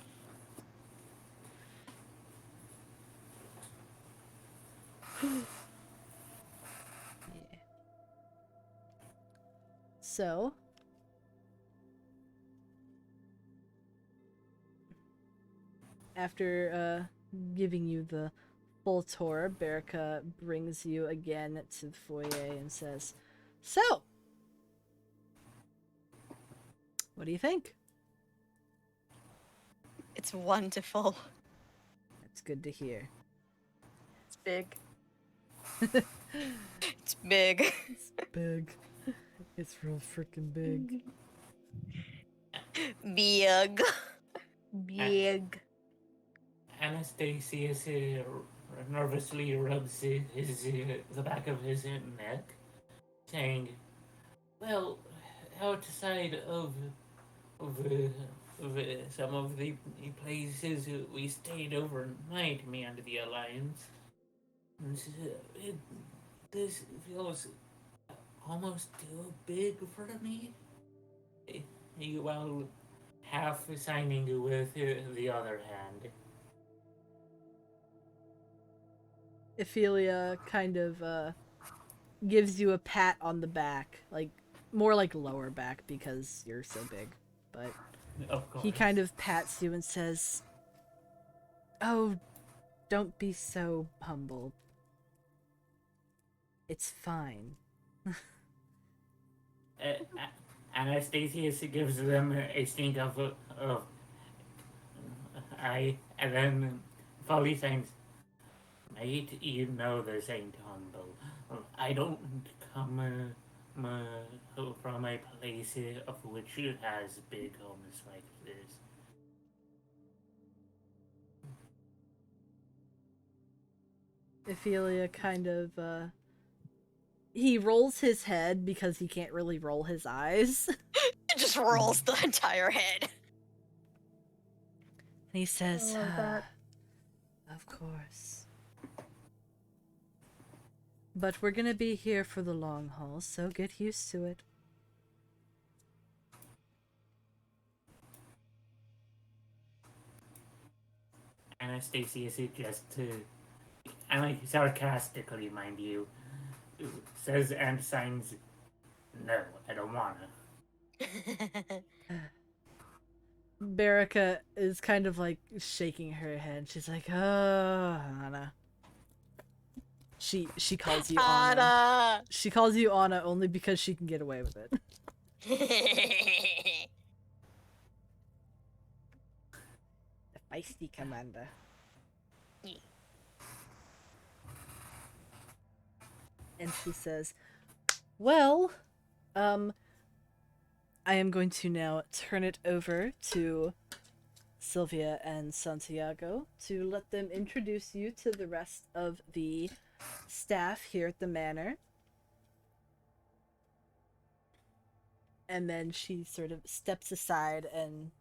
Yeah. So, after giving you the full tour, Berica brings you again to the foyer and says, "So, what do you think?" It's wonderful. That's good to hear. It's big. It's big. It's big. It's real freaking big. Big. Big. Anastasius nervously rubs the back of his neck, saying, "Well, outside of some of the places we stayed overnight, me and the Alliance, this feels almost too big for me. While half signing with the other hand." Ophelia kind of gives you a pat on the back, like more like lower back because you're so big. But Of course. he kind of pats you and says, "Oh, don't be so humble. It's fine." Anastasius gives them a stink of and then Folly thinks, "Mate, you know this ain't humble. I don't come from a place of which has big homes like this." Ophelia kind of he rolls his head because he can't really roll his eyes. It just rolls the entire head. And he says, I love that. "Of course. But we're gonna be here for the long haul, so get used to it." Anastasius just, and like sarcastically, mind you, says and signs, "No, I don't wanna." Baraka is kind of like shaking her head. She's like, "Oh, Anna." She calls you Anna. Anna. She calls you Anna only because she can get away with it. The feisty commander. And she says, "Well, I am going to now turn it over to Sylvia and Santiago to let them introduce you to the rest of the staff here at the manor." And then she sort of steps aside, and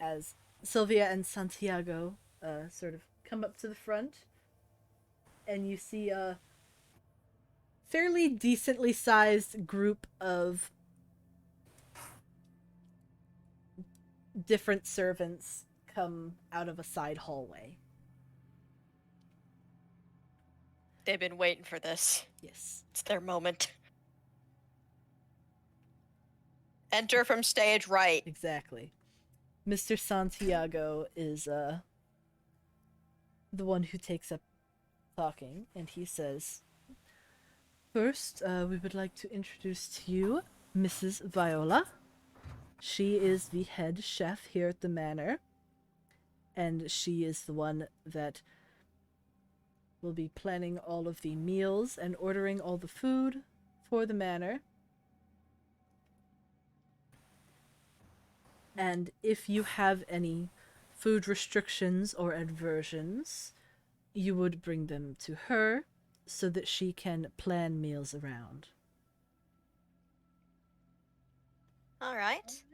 as Sylvia and Santiago sort of come up to the front, and you see a fairly decently sized group of different servants come out of a side hallway. They've been waiting for this. Yes. It's their moment. Enter from stage right. Exactly. Mr. Santiago is the one who takes up talking, and he says, "First, we would like to introduce to you Mrs. Viola. She is the head chef here at the manor, and she is the one that will be planning all of the meals and ordering all the food for the manor. And if you have any food restrictions or aversions, you would bring them to her so that she can plan meals around." All right.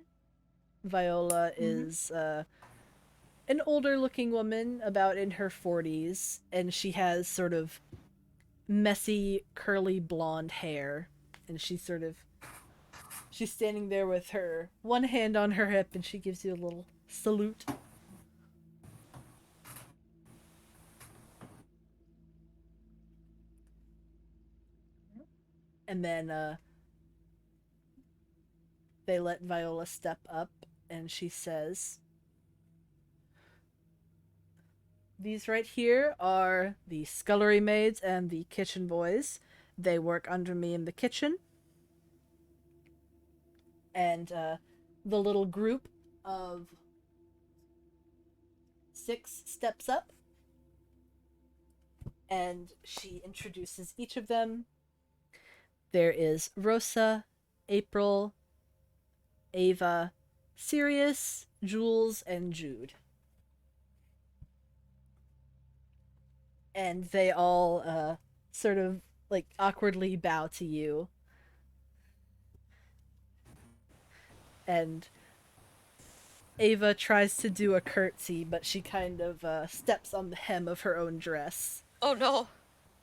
Viola is an older looking woman, about in her 40s, and she has sort of messy, curly blonde hair. And she's standing there with her one hand on her hip, and she gives you a little salute. And then they let Viola step up, and she says, "These right here are the scullery maids and the kitchen boys. They work under me in the kitchen." And the little group of 6 steps up, and she introduces each of them. There is Rosa, April, Ava, Sirius, Jules, and Jude. And they all sort of like awkwardly bow to you. And Ava tries to do a curtsy, but she kind of steps on the hem of her own dress Oh no.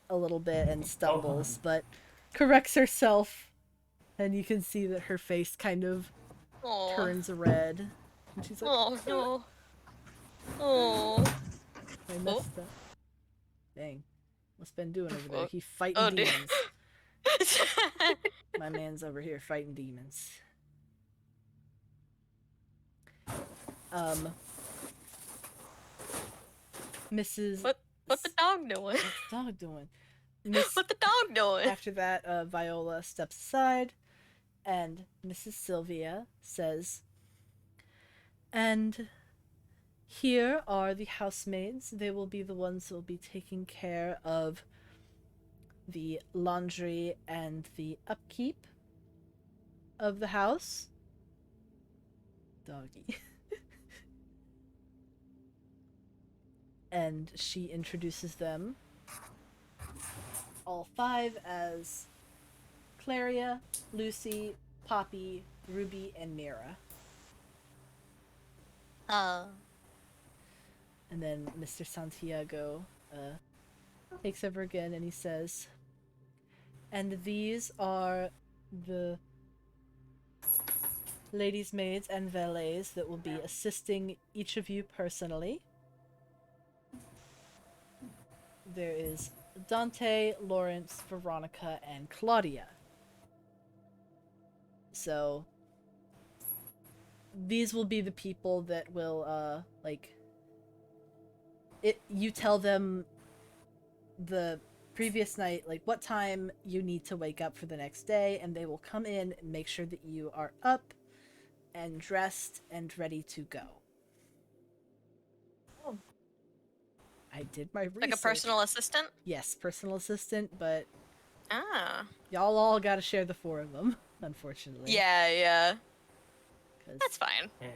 a little bit and stumbles, but corrects herself, and you can see that her face kind of Oh. turns red. And she's like, Oh no. Oh. I messed up. Dang. What's Ben doing over there? Oh. He fighting Oh, dude. demons. My man's over here fighting demons. Mrs. What's the dog doing? What's the dog doing? Miss... What's the dog doing? After that, Viola steps aside, and Mrs. Sylvia says, "And here are the housemaids. They will be the ones who will be taking care of the laundry and the upkeep of the house." Doggy. And she introduces them all 5 as Claria, Lucy, Poppy, Ruby, and Mira. And then Mr. Santiago takes over again, and he says, "And these are the ladies' maids and valets that will be assisting each of you personally. There is Dante, Lawrence, Veronica, and Claudia." So these will be the people that will you tell them the previous night like what time you need to wake up for the next day, and they will come in and make sure that you are up and dressed and ready to go. Oh. I did my research. Like a personal assistant? Yes, personal assistant, but Ah. y'all all gotta share the 4 of them, unfortunately. Yeah. 'Cause That's fine. Yeah.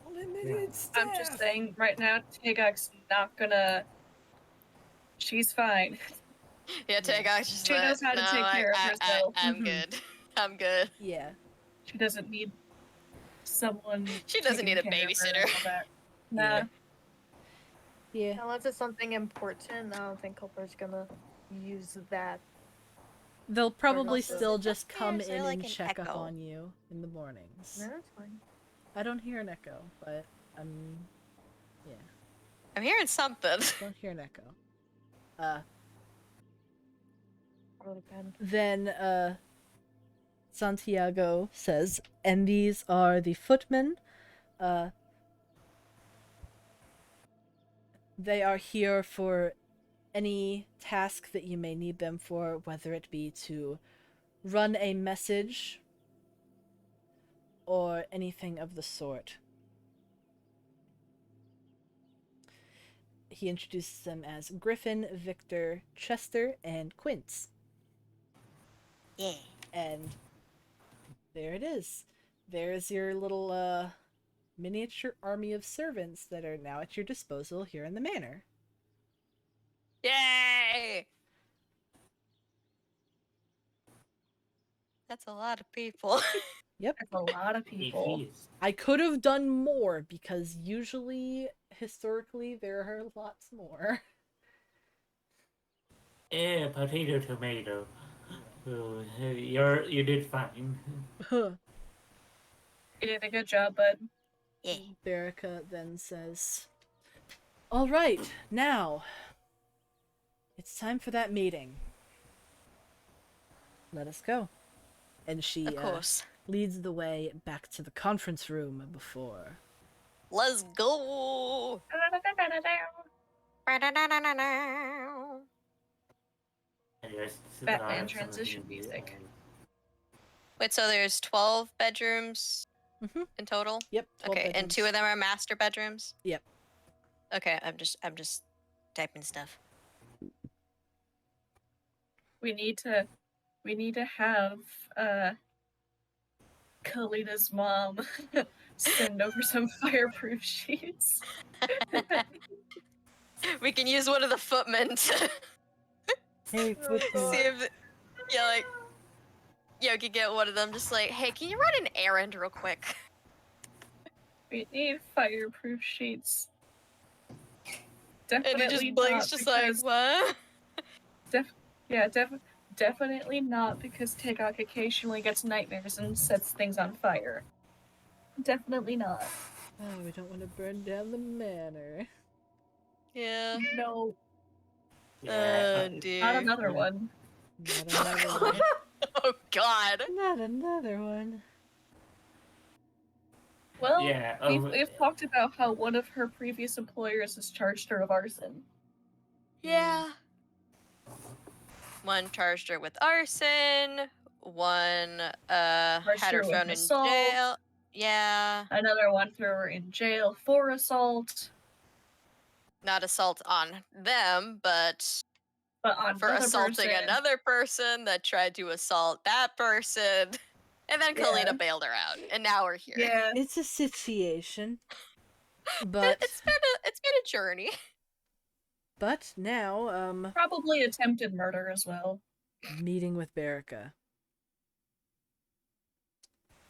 limited I'm just staff. saying right now, Tagok's not gonna. She's fine. Yeah, Tagox just She like, knows how to no, take care of herself." I'm Mhm. good. I'm good. Yeah. She doesn't need someone. She doesn't taking need a care of her babysitter. and all that. Nah. Yeah. Yeah. Unless it's something important, I don't think Culper's gonna use that. They'll probably also- still just come Is there in like and an check up echo? on you in the mornings. No, that's fine. I don't hear an echo, but yeah, I'm hearing something. don't hear an echo. Probably depend. Then Santiago says, and these are the footmen. They are here for any task that you may need them for, whether it be to run a message or anything of the sort. He introduces them as Griffin, Victor, Chester, and Quince. Yeah. And there it is. There's your little miniature army of servants that are now at your disposal here in the manor. Yay! That's a lot of people. That's a lot of people. Jeez. I could have done more because usually, historically, there are lots more. Yeah, potato, tomato. Oh, you did fine. You did a good job, bud. Yeah. Berica then says, "All right, now it's time for that meeting. Let us go." And she Of course. leads the way back to the conference room before. Let's go. Batman transition music. Wait, so there's 12 bedrooms Mhm. in total? Yep. 12 Okay, and 2 of bedrooms. them are master bedrooms? Yep. Okay, I'm just typing stuff. We need to have Kalita's mom send over some fireproof sheets. We can use one of the footmen to Hey, Oh, see God. if, yeah, like, you can get one of them just like, hey, can you run an errand real quick? We need fireproof sheets. And Definitely it just blinks not just like, because- what? Definitely not because Tagok occasionally gets nightmares and sets things on fire. Definitely not. Oh, we don't want to burn down the manor. Yeah. No, Dear. not another one. Not another one. Oh god. Not another one. Well, Yeah, we've talked about how one of her previous employers has charged her of arson. Yeah. One charged her with arson. One had Charged her her with thrown in assault. jail. Yeah. Another one threw her in jail for assault, Not assault on them, but but on for another assaulting person. another person that tried to assault that person. And then Yeah. Kalina bailed her out. And now we're here. Yeah, It's a situation. But It's been a journey. now, probably attempted murder as well. meeting with Berica.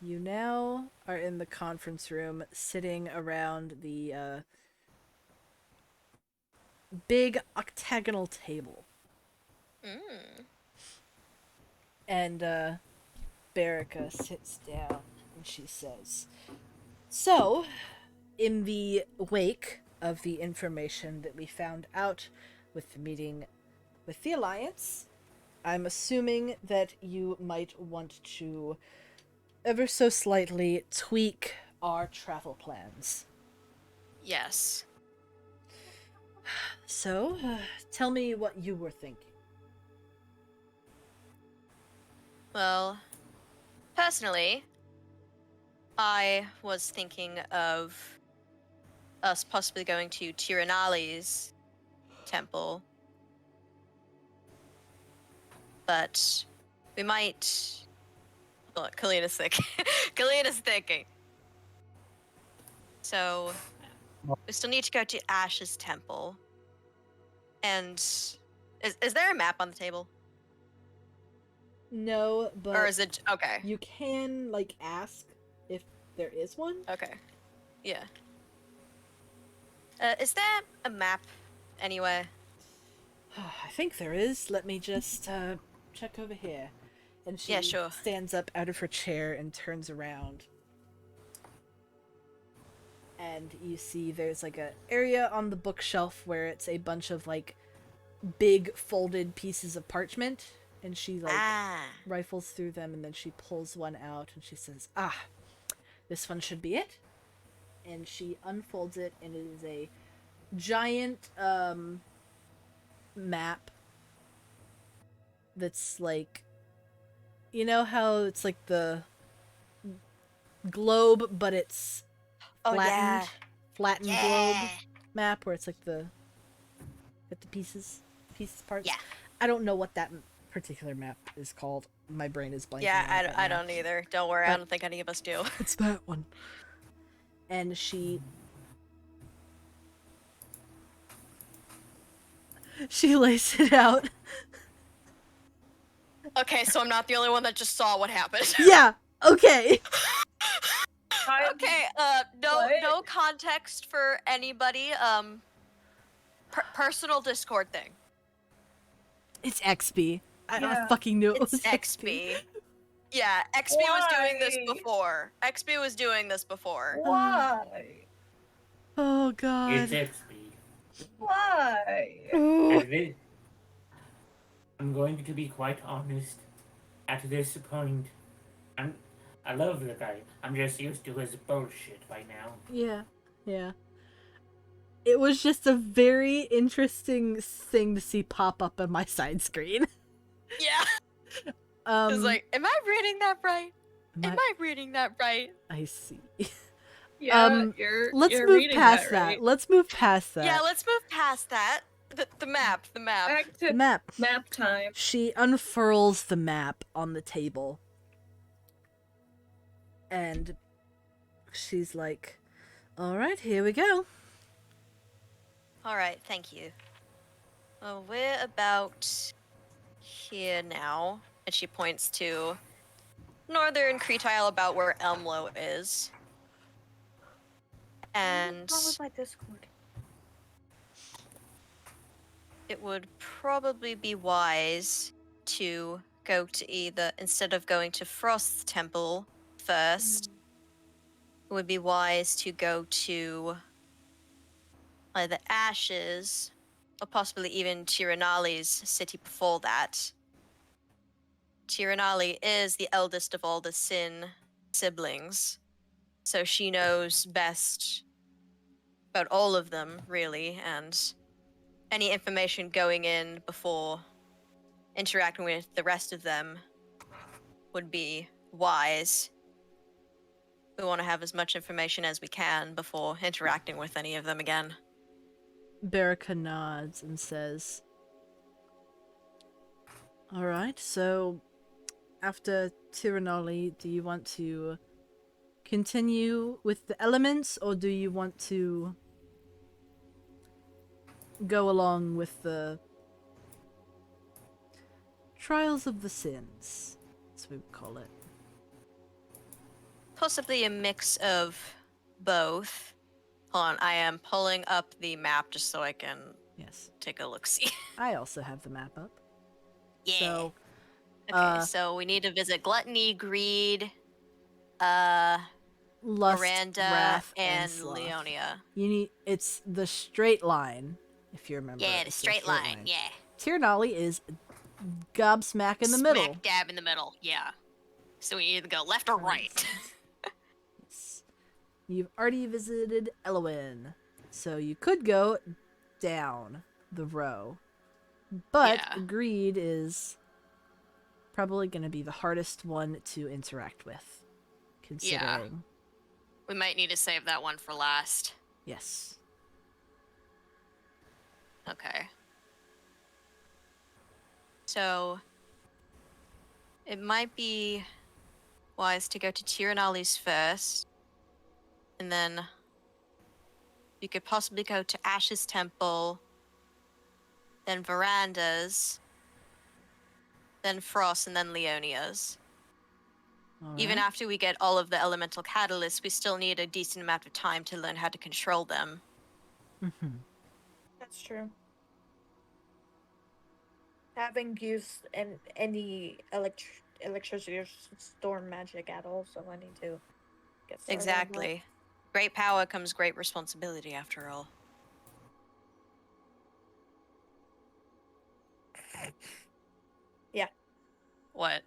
You now are in the conference room, sitting around the big octagonal table. Mm. And Berica sits down and she says, "So, in the wake of the information that we found out with the meeting with the Alliance, I'm assuming that you might want to ever so slightly tweak our travel plans. Yes. So, tell me what you were thinking. Well, personally, I was thinking of us possibly going to Tiranali's temple. But we might. Hold on, Kalina's thinking. Kalina's thinking. So, we still need to go to Ash's temple. And is there a map on the table? No, but Or is it okay? you can like ask if there is one. Okay. Yeah. Is there a map anywhere? I think there is. Let me just check over here. And she Yeah, sure. stands up out of her chair and turns around. And you see there's like a area on the bookshelf where it's a bunch of like big folded pieces of parchment, and she like rifles through them, and then she pulls one out and she says, "Ah, this one should be it." And she unfolds it, and it is a giant map that's like, you know how it's like the globe, but it's flattened globe map where it's like the pieces parts. Yeah. I don't know what that particular map is called. My brain is blanking. Yeah, on it right I now. don't either. Don't worry, I But- don't think any of us do. It's that one. And she lays it out. Okay, so I'm not the only one that just saw what happened. Yeah. Okay. Okay, no context for anybody. Personal Discord thing. It's XP. I Yeah. fucking knew it was It's XP. XP. Yeah, XP was doing this Why? before. XP was doing this before. Why? Oh god. It's XP. Why? Ooh. And this, I'm going to be quite honest. At this point, I love the guy. I'm just used to his bullshit by now. Yeah. Yeah. It was just a very interesting thing to see pop up on my side screen. Yeah. I was like, am I reading that right? Am I reading that right? I see. Yeah, you're. Let's you're move reading past that. right. Let's move past that. Yeah, let's move past that. The map. Back The to map. map time. She unfurls the map on the table. And she's like, "Alright, here we go." Alright, thank you. Well, we're about here now. And she points to northern Creetile, about where Elmlo is. And What's wrong with my Discord? it would probably be wise to go to either, instead of going to Frost's temple first, it would be wise to go to either Ashes or possibly even Tiranali's city before that. Tiranali is the eldest of all the Sin siblings, so she knows best about all of them, really, and any information going in before interacting with the rest of them would be wise. We want to have as much information as we can before interacting with any of them again. Baraka nods and says, "Alright, so after Tiranali, do you want to continue with the elements, or do you want to go along with the Trials of the Sins, as we would call it?" Possibly a mix of both. Hold on, I am pulling up the map just so I can Yes. take a look-see. I also have the map up. Yeah. So, Okay, so we need to visit Gluttony, Greed, Lust, Miranda, Wrath, and Sloth. Leonia. You need, it's the straight line, if you remember. Yeah, the it's straight line. Yeah. Tiranali is gobsmack in the middle. Smack dab in the middle. Yeah. So we either go left or right. Yes. You've already visited Elwyn, so you could go down the row. But Yeah. Greed is probably going to be the hardest one to interact with, considering. We might need to save that one for last. Yes. Okay. So, it might be wise to go to Tiranali's first, and then you could possibly go to Ash's Temple, then Veranda's, then Frost, and then Leonia's. Even Alright. after we get all of the elemental catalysts, we still need a decent amount of time to learn how to control them. Mhm. That's true. Haven't used any electricity or storm magic at all, so I need to get started on that. Exactly. Great power comes great responsibility, after all. Yeah. What?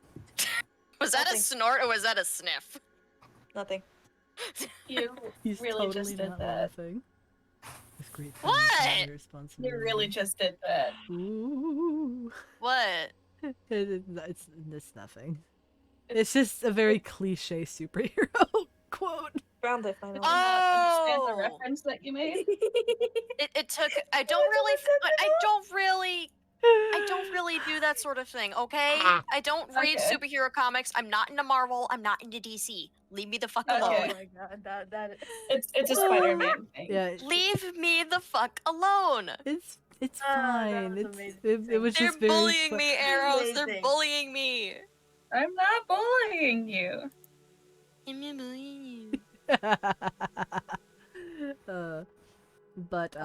Was that a Nothing. snort or was that a sniff? Nothing. You He's really totally just did not that. laughing. With great What? power You responsibility. really just did that. Ooh. What? It's nothing. It's just a very cliche superhero quote. Found it finally. Did you not understand the Oh! reference that you made? It took. I don't really. I don't really do that sort of thing. Okay. I don't read Okay. superhero comics. I'm not into Marvel. I'm not into DC. Leave me the fuck Okay. Oh alone. my god, that It's a Spider-Man thing. Yeah, Leave me the fuck alone. it's Ah, that fine. was It amazing. was They're just very bullying me, Arrows. They're Amazing. bullying me. I'm not bullying you. I'm not bullying you. But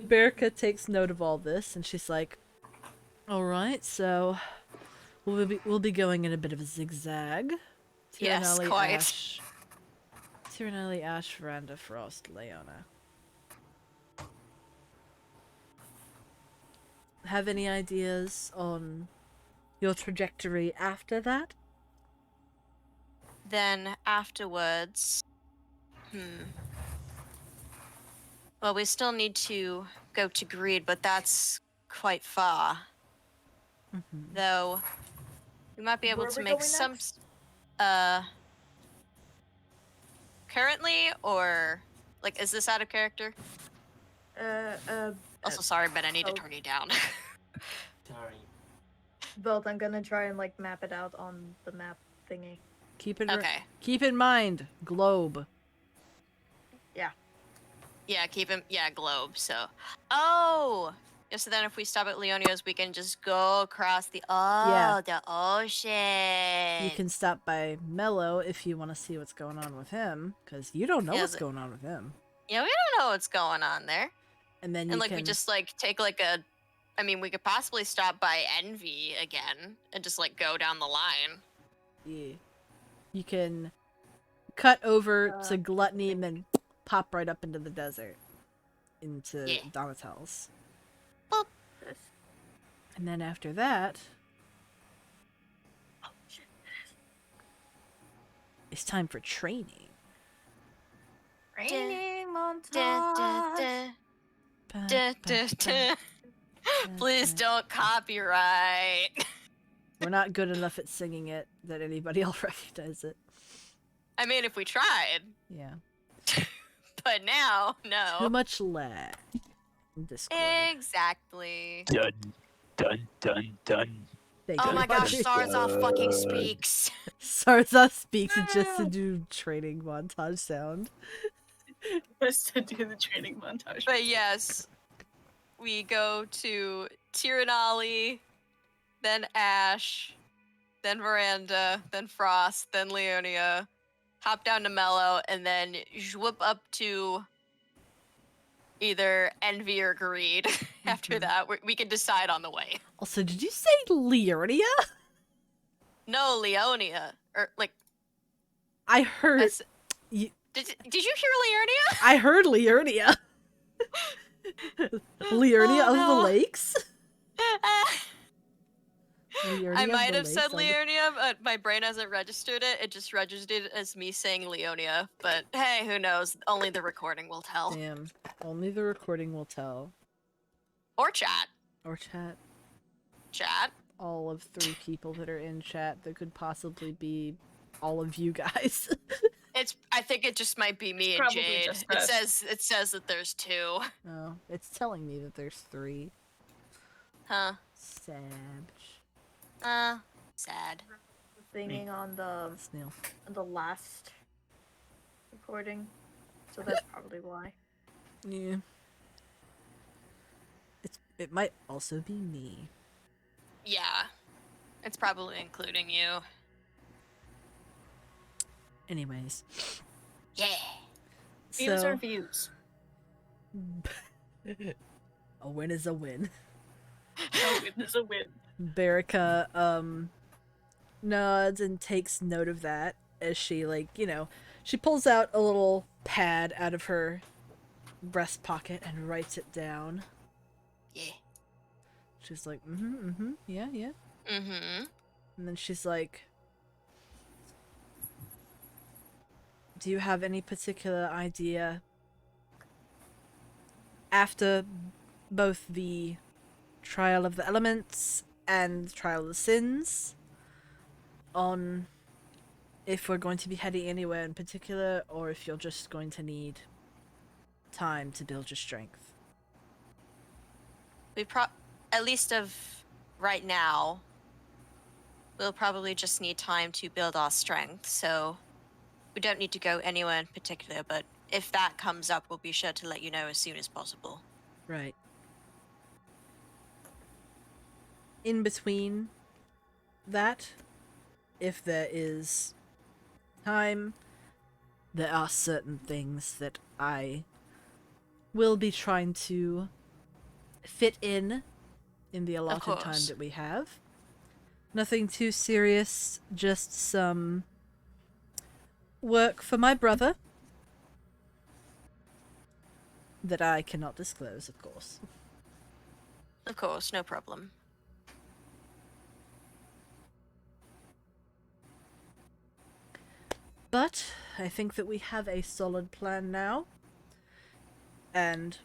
Berica takes note of all this and she's like, "All right, so we'll be going in a bit of a zigzag. Yes, Tiranelli, quite. Tiranelli, Ash, Veranda, Frost, Leona. Have any ideas on your trajectory after that?" Then afterwards, well, we still need to go to Greed, but that's quite far. Though, we might be able Where are to we make going some. next? Currently, or like, is this out of character? Also, sorry, but I need to oh. turn you down. Sorry. Both. I'm gonna try and like map it out on the map thingy. Keep in Okay. keep in mind, globe. Yeah, keep him. Yeah, globe. So, oh, yeah. So then, if we stop at Leonia's, we can just go across the the ocean. You can stop by Mello if you want to see what's going on with him, because you don't know Yeah, what's the- going on with him. Yeah, we don't know what's going on there. And then you And like can we just like take like a. I mean, we could possibly stop by Envy again and just like go down the line. yeah, you can cut over to Gluttony and then pop right up into the desert, into Yeah. Donatel's. Boop. And then after that, it's time for training. Training Da, da, da, da, da, da. Please don't copyright. We're not good enough at singing it that anybody will recognize it. I mean, if we tried, Yeah. but now, Too no. much lag. Discord. Exactly. Dun, dun, dun, dun. They Oh go my gosh, to- Starzov fucking speaks. Sarza speaks it just to do training montage sound. Just to do the training montage. But yes, we go to Tiranali, then Ash, then Veranda, then Frost, then Leonia, hop down to Mellow, and then swoop up to either Envy or Greed. After that, we can decide on the way. Also, did you say Leonia? No, Leonia. Or, like, I heard. I s- You, did you hear Leonia? I heard Leonia. Leonia Oh, of no. the Lakes? Leonia I might have Belay said sounded- Leonia, but my brain hasn't registered it. It just registered it as me saying Leonia. But hey, who knows? Only the recording will tell. Damn. Only the recording will tell. Or chat. Or chat. Chat. All of 3 people that are in chat that could possibly be all of you guys. I think it just might be me and Probably Jade. just It us. says that there's 2. Oh, it's telling me that there's 3. Huh. Sabj. Sad. Thinking on Snail. the last recording, so that's probably why. Yeah. It might also be me. Yeah. It's probably including you. Anyways. Yeah. Views So, are views. a win is a win. A win is a win. Berica nods and takes note of that as she, like, she pulls out a little pad out of her breast pocket and writes it down. Yeah. She's like, yeah. Mm-hmm. And then she's like, do you have any particular idea after both the Trial of the Elements and Trial of the Sins on if we're going to be heading anywhere in particular or if you're just going to need time to build your strength? At least of right now, we'll probably just need time to build our strength, so we don't need to go anywhere in particular, but if that comes up, we'll be sure to let you know as soon as possible. Right. In between that, if there is time, there are certain things that I will be trying to fit in the allotted time course. that we have. Nothing too serious, just some work for my brother that I cannot disclose, of course. Of course, no problem. But I think that we have a solid plan now. And,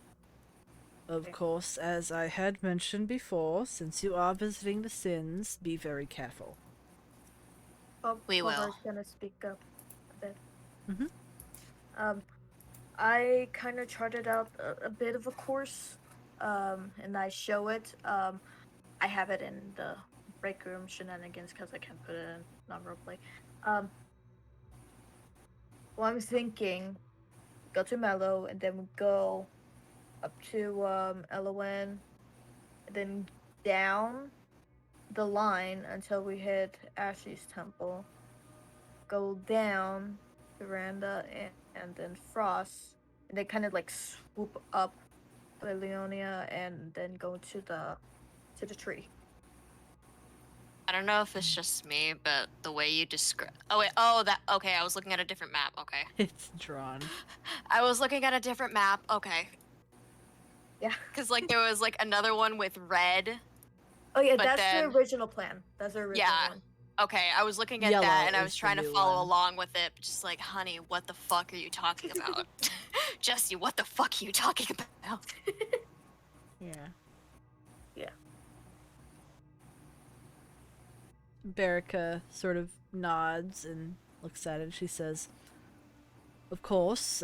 of course, as I had mentioned before, since you are visiting the Sins, be very careful. We will. Oliver's gonna speak up a bit. Mhm. I kind of charted out a bit of a course, and I show it. I have it in the break room shenanigans because I can't put it in non-roleplay. Well, I'm thinking, go to Mellow, and then we go up to Elowen, and then down the line until we hit Ashley's temple. Go down Veranda and then Frost, and then kind of like swoop up by Leonia, and then go to the tree. I don't know if it's just me, but the way you describe... okay, I was looking at a different map, okay. It's drawn. I was looking at a different map, okay. Yeah. Because, like, there was, like, another one with red. Oh yeah, But that's then- the original plan. That's the original Yeah. one. Okay, I was looking at Yellow that, and I is was the trying to new follow one. along with it, but just like, honey, what the fuck are you talking about? Jesse, what the fuck are you talking about? Yeah. Yeah. Berica sort of nods and looks at it. She says, of course,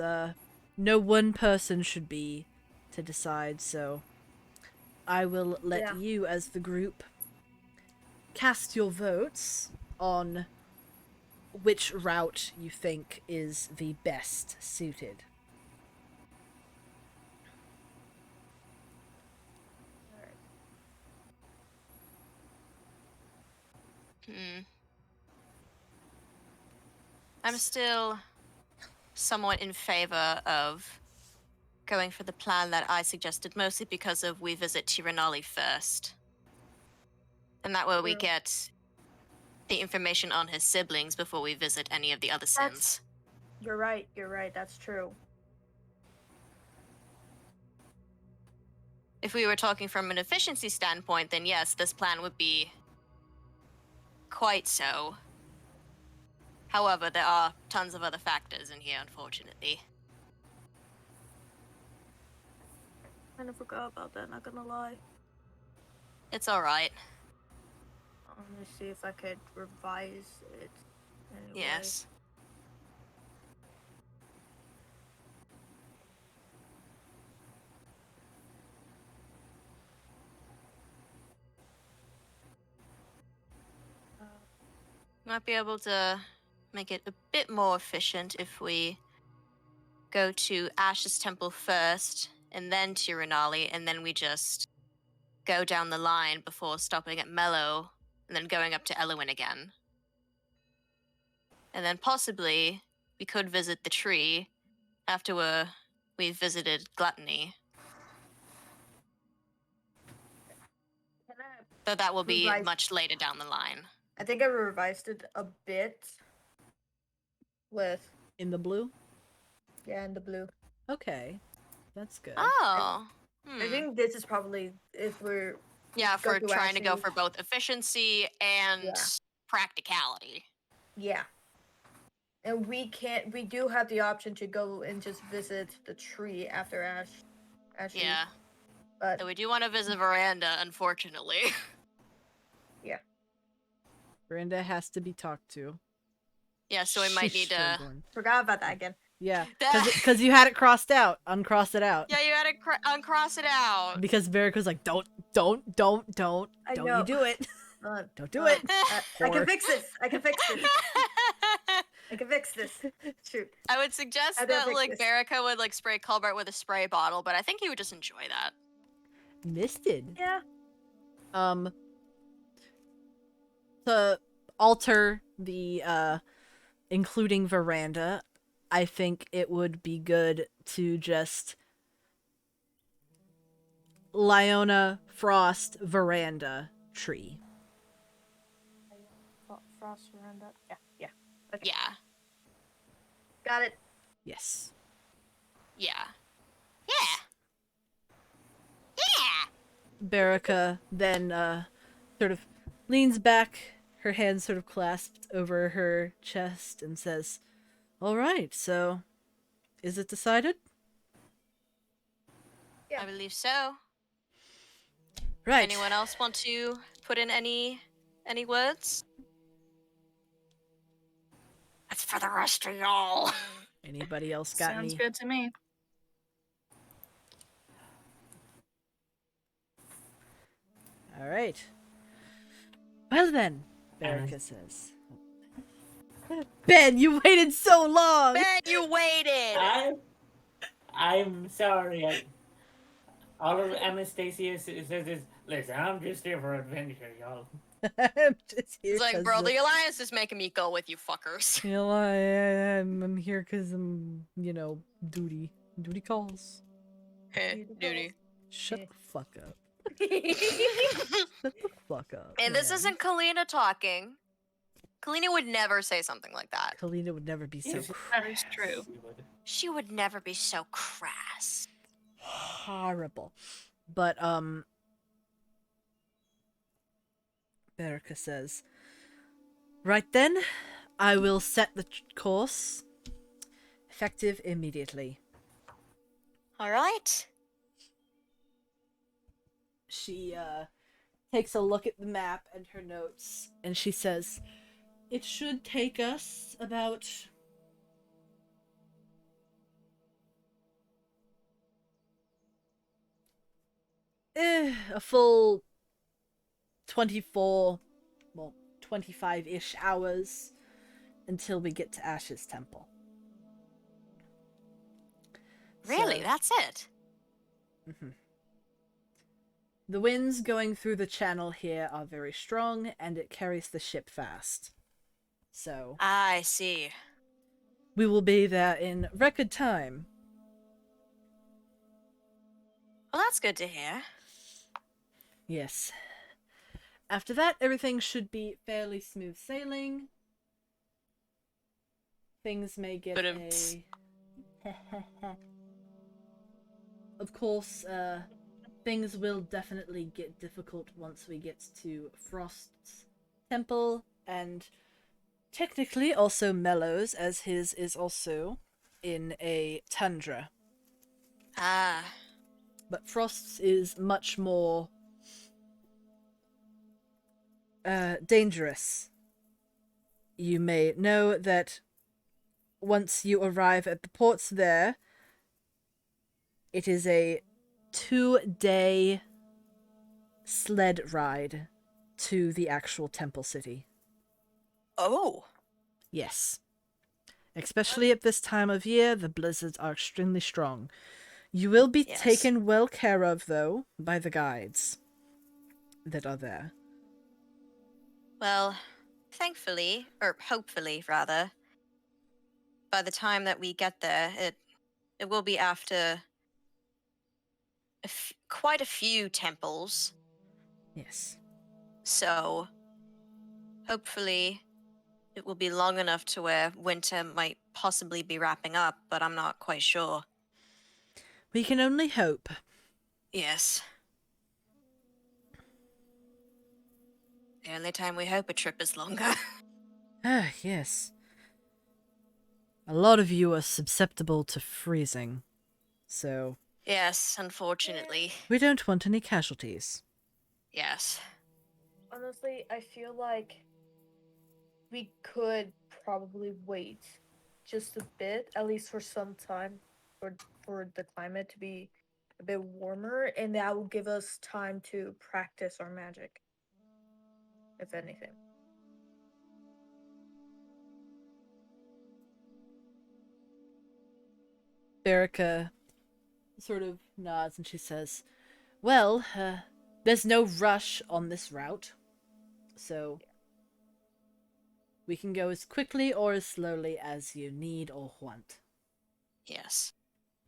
no one person should be to decide, so I will let Yeah. you as the group cast your votes on which route you think is the best suited. I'm still somewhat in favor of going for the plan that I suggested, mostly because of we visit Tiranali first. And that way we True. get the information on his siblings before we visit any of the other That's- sins. You're right. That's true. If we were talking from an efficiency standpoint, then yes, this plan would be quite so. However, there are tons of other factors in here, unfortunately. I kind of forgot about that, not gonna lie. It's alright. Let me see if I could revise it. Anyway. Yes. Might be able to make it a bit more efficient if we go to Ash's temple first, and then to Renali, and then we just go down the line before stopping at Mellow, and then going up to Elowin again. And then possibly we could visit the tree after we've visited Gluttony. Can I- Though that will be Revise- much later down the line. I think I revised it a bit with In the blue? in the blue. Okay. That's good. Oh. I think this is probably if we're Yeah, go for to trying to go Ashley. for both efficiency and Yeah. practicality. yeah. And we do have the option to go and just visit the tree after Ashley. Yeah. But Though we do want to visit Veranda, unfortunately. Brenda has to be talked to. Yeah, so we might She's need to. stubborn. forgot about that again. Yeah, That- because you had it crossed out. Uncross it out. Yeah, you had to uncross it out. Because Verica's like, don't I you know. do it. Uh, Don't do uh, it. I Whore. can fix this. I can fix this. I can fix this. Shoot. I would suggest I don't that think like this- Verica would like spray Colbert with a spray bottle, but I think he would just enjoy that. Misted. Yeah. To alter the including Veranda, I think it would be good to just Lyona Frost Veranda tree. Frost veranda. Yeah. Yeah. Got it. Yes. Yeah. Yeah. Yeah. Baraka then sort of leans back, her hands sort of clasped over her chest, and says, "All right, so is it decided?" Yeah. I believe so. Right. Anyone else want to put in any words? That's for the rest of y'all. Anybody else got Sounds any? good to me. All right. Well then, Aaron. Baraka says. Ben, you waited so long. Ben, you waited. I'm sorry. All of Anastasia says is, listen, I'm just here for adventure, y'all. I'm just here. He's like, 'cause bro, the alliance is making me go with you fuckers. You know, I'm here because I'm, duty. Duty calls. Duty. Shut Yeah. the fuck up. Shut the fuck up. And this man. isn't Kalina talking. Kalina would never say something like that. Kalina would never be so Yes, That is true. She would never be so crass. horrible. But Baraka says, "Right then, I will set the course. Effective immediately." All right. She takes a look at the map and her notes, and she says, "It should take us about a full 24, 25-ish hours until we get to Ash's temple." Really? So- That's it? Mhm. The winds going through the channel here are very strong, and it carries the ship fast. So, I see. we will be there in record time. Well, that's good to hear. Yes. After that, everything should be fairly smooth sailing. Things may get Ba-dum-ts. Of course, things will definitely get difficult once we get to Frost's temple, and technically also Mellow's, as his is also in a tundra. Ah. But Frost's is much more dangerous. You may know that once you arrive at the ports there, it is a 2-day sled ride to the actual temple city. Oh. Yes. Especially at this time of year, the blizzards are extremely strong. You will be Yes. taken well care of, though, by the guides that are there. Well, thankfully, or hopefully, rather, by the time that we get there, it will be after quite a few temples. Yes. So, hopefully, it will be long enough to where winter might possibly be wrapping up, but I'm not quite sure. We can only hope. Yes. The only time we hope a trip is longer. Ah, yes. A lot of you are susceptible to freezing, so Yes, unfortunately. we don't want any casualties. Yes. Honestly, I feel like we could probably wait just a bit, at least for some time, for the climate to be a bit warmer, and that will give us time to practice our magic, if anything. Berica sort of nods and she says, well, there's no rush on this route, so we can go as quickly or as slowly as you need or want. Yes.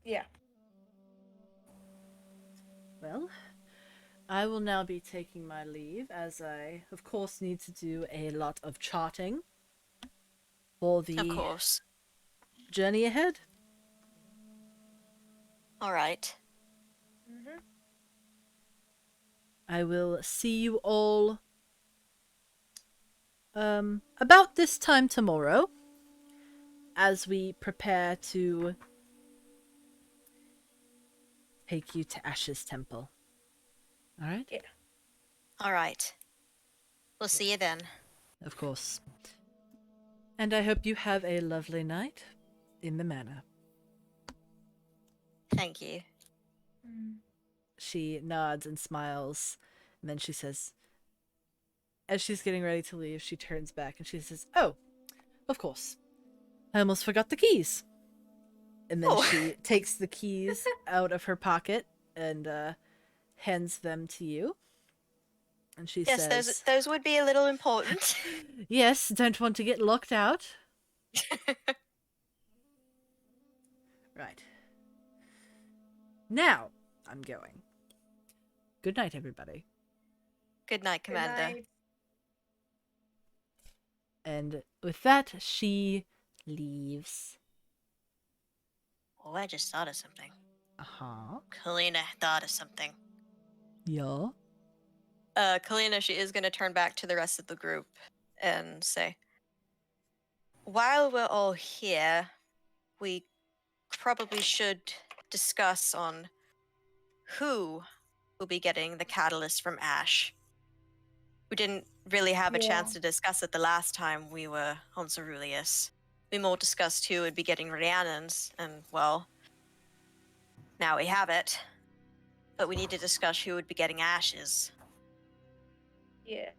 Yeah. Well, I will now be taking my leave, as I, of course, need to do a lot of charting for Of the course. journey ahead. All right. Mm-hmm. I will see you all about this time tomorrow as we prepare to take you to Ash's temple. All right? Yeah. All right. We'll see you then. Of course. And I hope you have a lovely night in the manor. Thank you. She nods and smiles, and then she says, as she's getting ready to leave, she turns back and she says, oh, of course. I almost forgot the keys. And then Oh. she takes the keys out of her pocket and hands them to you. And she Yes, says, those would be a little important. yes, don't want to get locked out. Right. Now, I'm going. Good night, everybody. Good night, Good Commander. night. And with that, she leaves. Oh, I just thought of something. Uh-huh. Kalina thought of something. Yeah? Kalina, she is going to turn back to the rest of the group and say, while we're all here, we probably should discuss on who will be getting the catalyst from Ash. We didn't really have a chance to discuss it the last time we were on Ceruleus. We more discussed who would be getting Rhiannon's, and well, now we have it. But we need to discuss who would be getting Ash's. Yeah.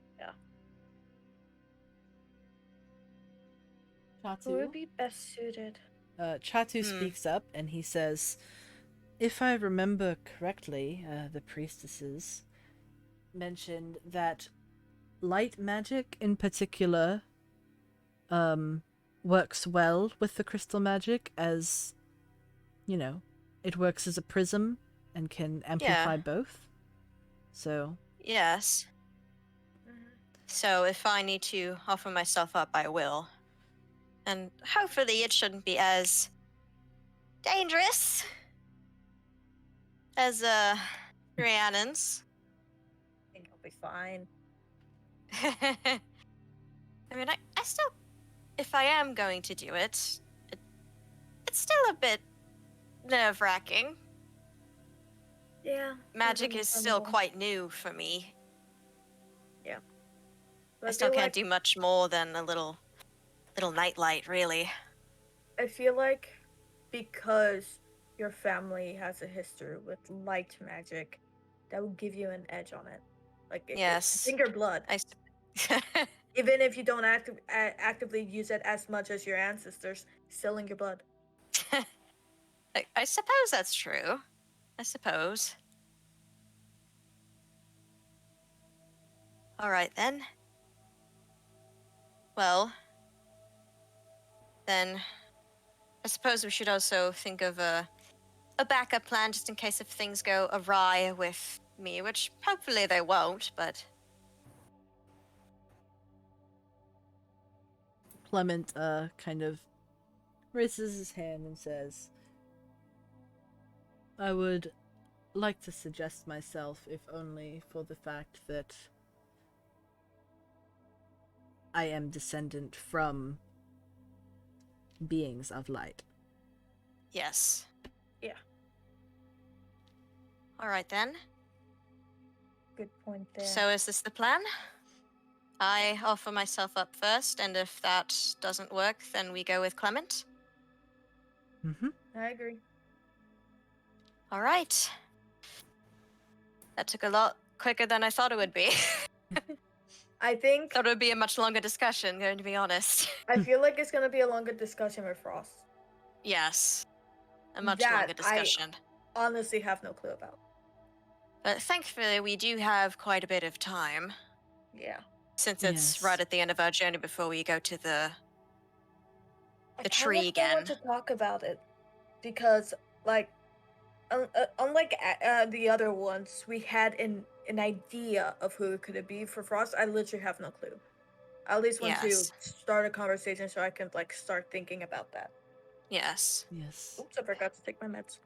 Who Chatu? would be best suited? Chatu speaks up and he says, if I remember correctly, the priestesses mentioned that light magic in particular works well with the crystal magic, as, you know, it works as a prism and can amplify both. So, Yes. So if I need to offer myself up, I will. And hopefully it shouldn't be as dangerous as Rhiannon's. I think I'll be fine. I mean, I still, if I am going to do it, it's still a bit nerve-wracking. Yeah. Magic is still quite new for me. I I still feel can't like, do much more than a little nightlight, really. I feel like because your family has a history with light magic, that will give you an edge on it. Like it's Yes. in your blood. I. Even if you don't actively use it as much as your ancestors, still in your blood. I suppose that's true. I suppose. All right then. Well, then I suppose we should also think of a backup plan just in case if things go awry with me, which hopefully they won't, but Clement kind of raises his hand and says, I would like to suggest myself, if only for the fact that I am descendant from beings of light. yes. Yeah. All right then. Good point there. So is this the plan? I offer myself up first, and if that doesn't work, then we go with Clement. Mm-hmm. I agree. All right. That took a lot quicker than I thought it would be. I think Thought it would be a much longer discussion, going to be honest. I feel like it's gonna be a longer discussion with Frost. Yes. A much That longer discussion. Honestly, have no clue about. But thankfully, we do have quite a bit of time, Yeah. since it's Yes. right at the end of our journey before we go to the I The kinda tree still want again. to talk about it because, like, unlike the other ones, we had an idea of who it could be. For Frost, I literally have no clue. I at least want Yes. to start a conversation so I can like start thinking about that. Yes. Yes. Oops, I forgot to take my meds.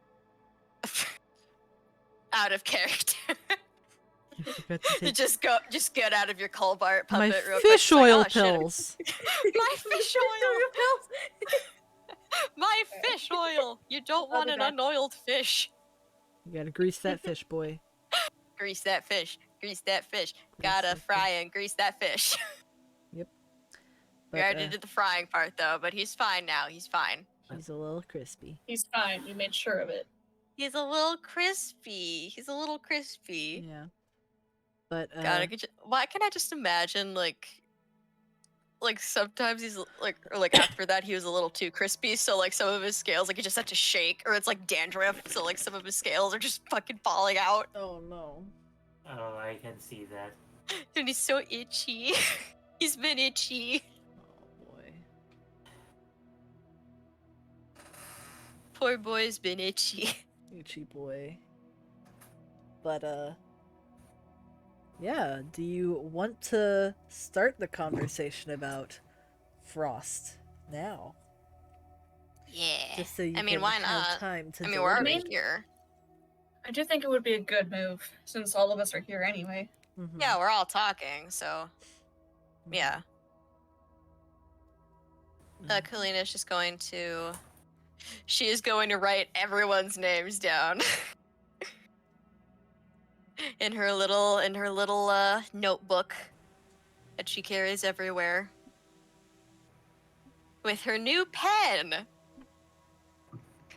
Out of character. I forgot to You take just get out of your Colbart my puppet real quick. fish It's like, oil "Oh, shit, pills. My fish oil! My fish oil! You don't I'll want be an back. unoiled fish. You gotta grease that fish, boy. Grease that fish. Grease that fish. Grease Gotta that fry and grease that fish. Yep. We But already did the frying part though, but he's fine now. He's fine. he's a little crispy. He's fine. We made sure of it. He's a little crispy. He's a little crispy. Yeah. But God, why can I just imagine like sometimes he's like, or like after that he was a little too crispy, so like some of his scales like he just had to shake, or it's like dandruff, so like some of his scales are just fucking falling out, oh no. Oh, I can see that. and he's so itchy. He's been itchy. Oh boy. Poor boy's been itchy. Itchy boy. But yeah, do you want to start the conversation about Frost now? Yeah. Just so you I mean, can why have not? time to I mean, we're already deliberate. here. I do think it would be a good move since all of us are here anyway. Mhm. Yeah, we're all talking, so yeah. Kalina's just going to. She is going to write everyone's names down in her little notebook that she carries everywhere with her new pen.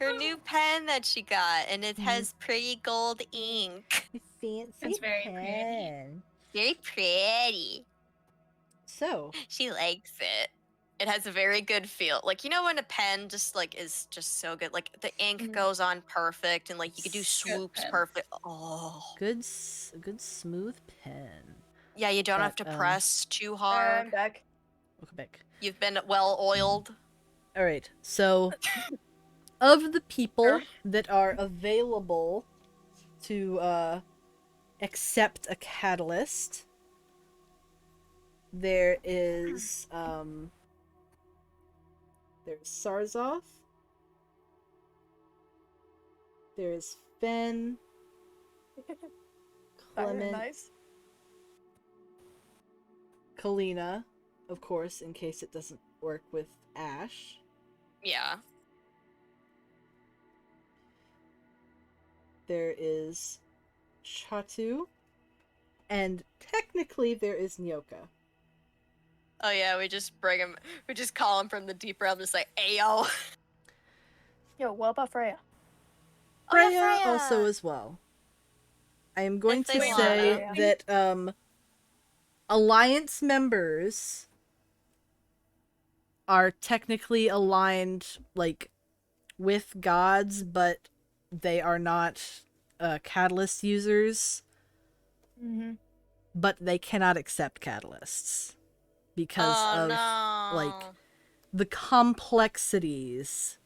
Her new pen that she got, and it has pretty gold ink. Fancy It's very pretty. pen. Very pretty. So, She likes it. It has a very good feel. Like, you know when a pen just like is just so good. Like the ink Mhm. goes on perfect and like you can do Good swoops pen. perfect. Oh. good smooth pen. Yeah, you don't have But, to press too hard. I'm back. Welcome back. You've been well oiled. All right. So, of the people Sure. that are available to accept a catalyst, there is there's Sarzoth. There's Fen, Very Clement, nice. Kalina, of course, in case it doesn't work with Ash. Yeah. There is Chatu, and technically there is Nyoka. Oh yeah, we just bring him. We just call him from the deep realm, just like, "Ayo." Yo, what about Freya? Oh, yeah, Freya Freya. also as well. I am going If to they say wanna. that Alliance members are technically aligned like with gods, but they are not catalyst users, Mm-hmm. but they cannot accept catalysts because Oh of no. like the complexities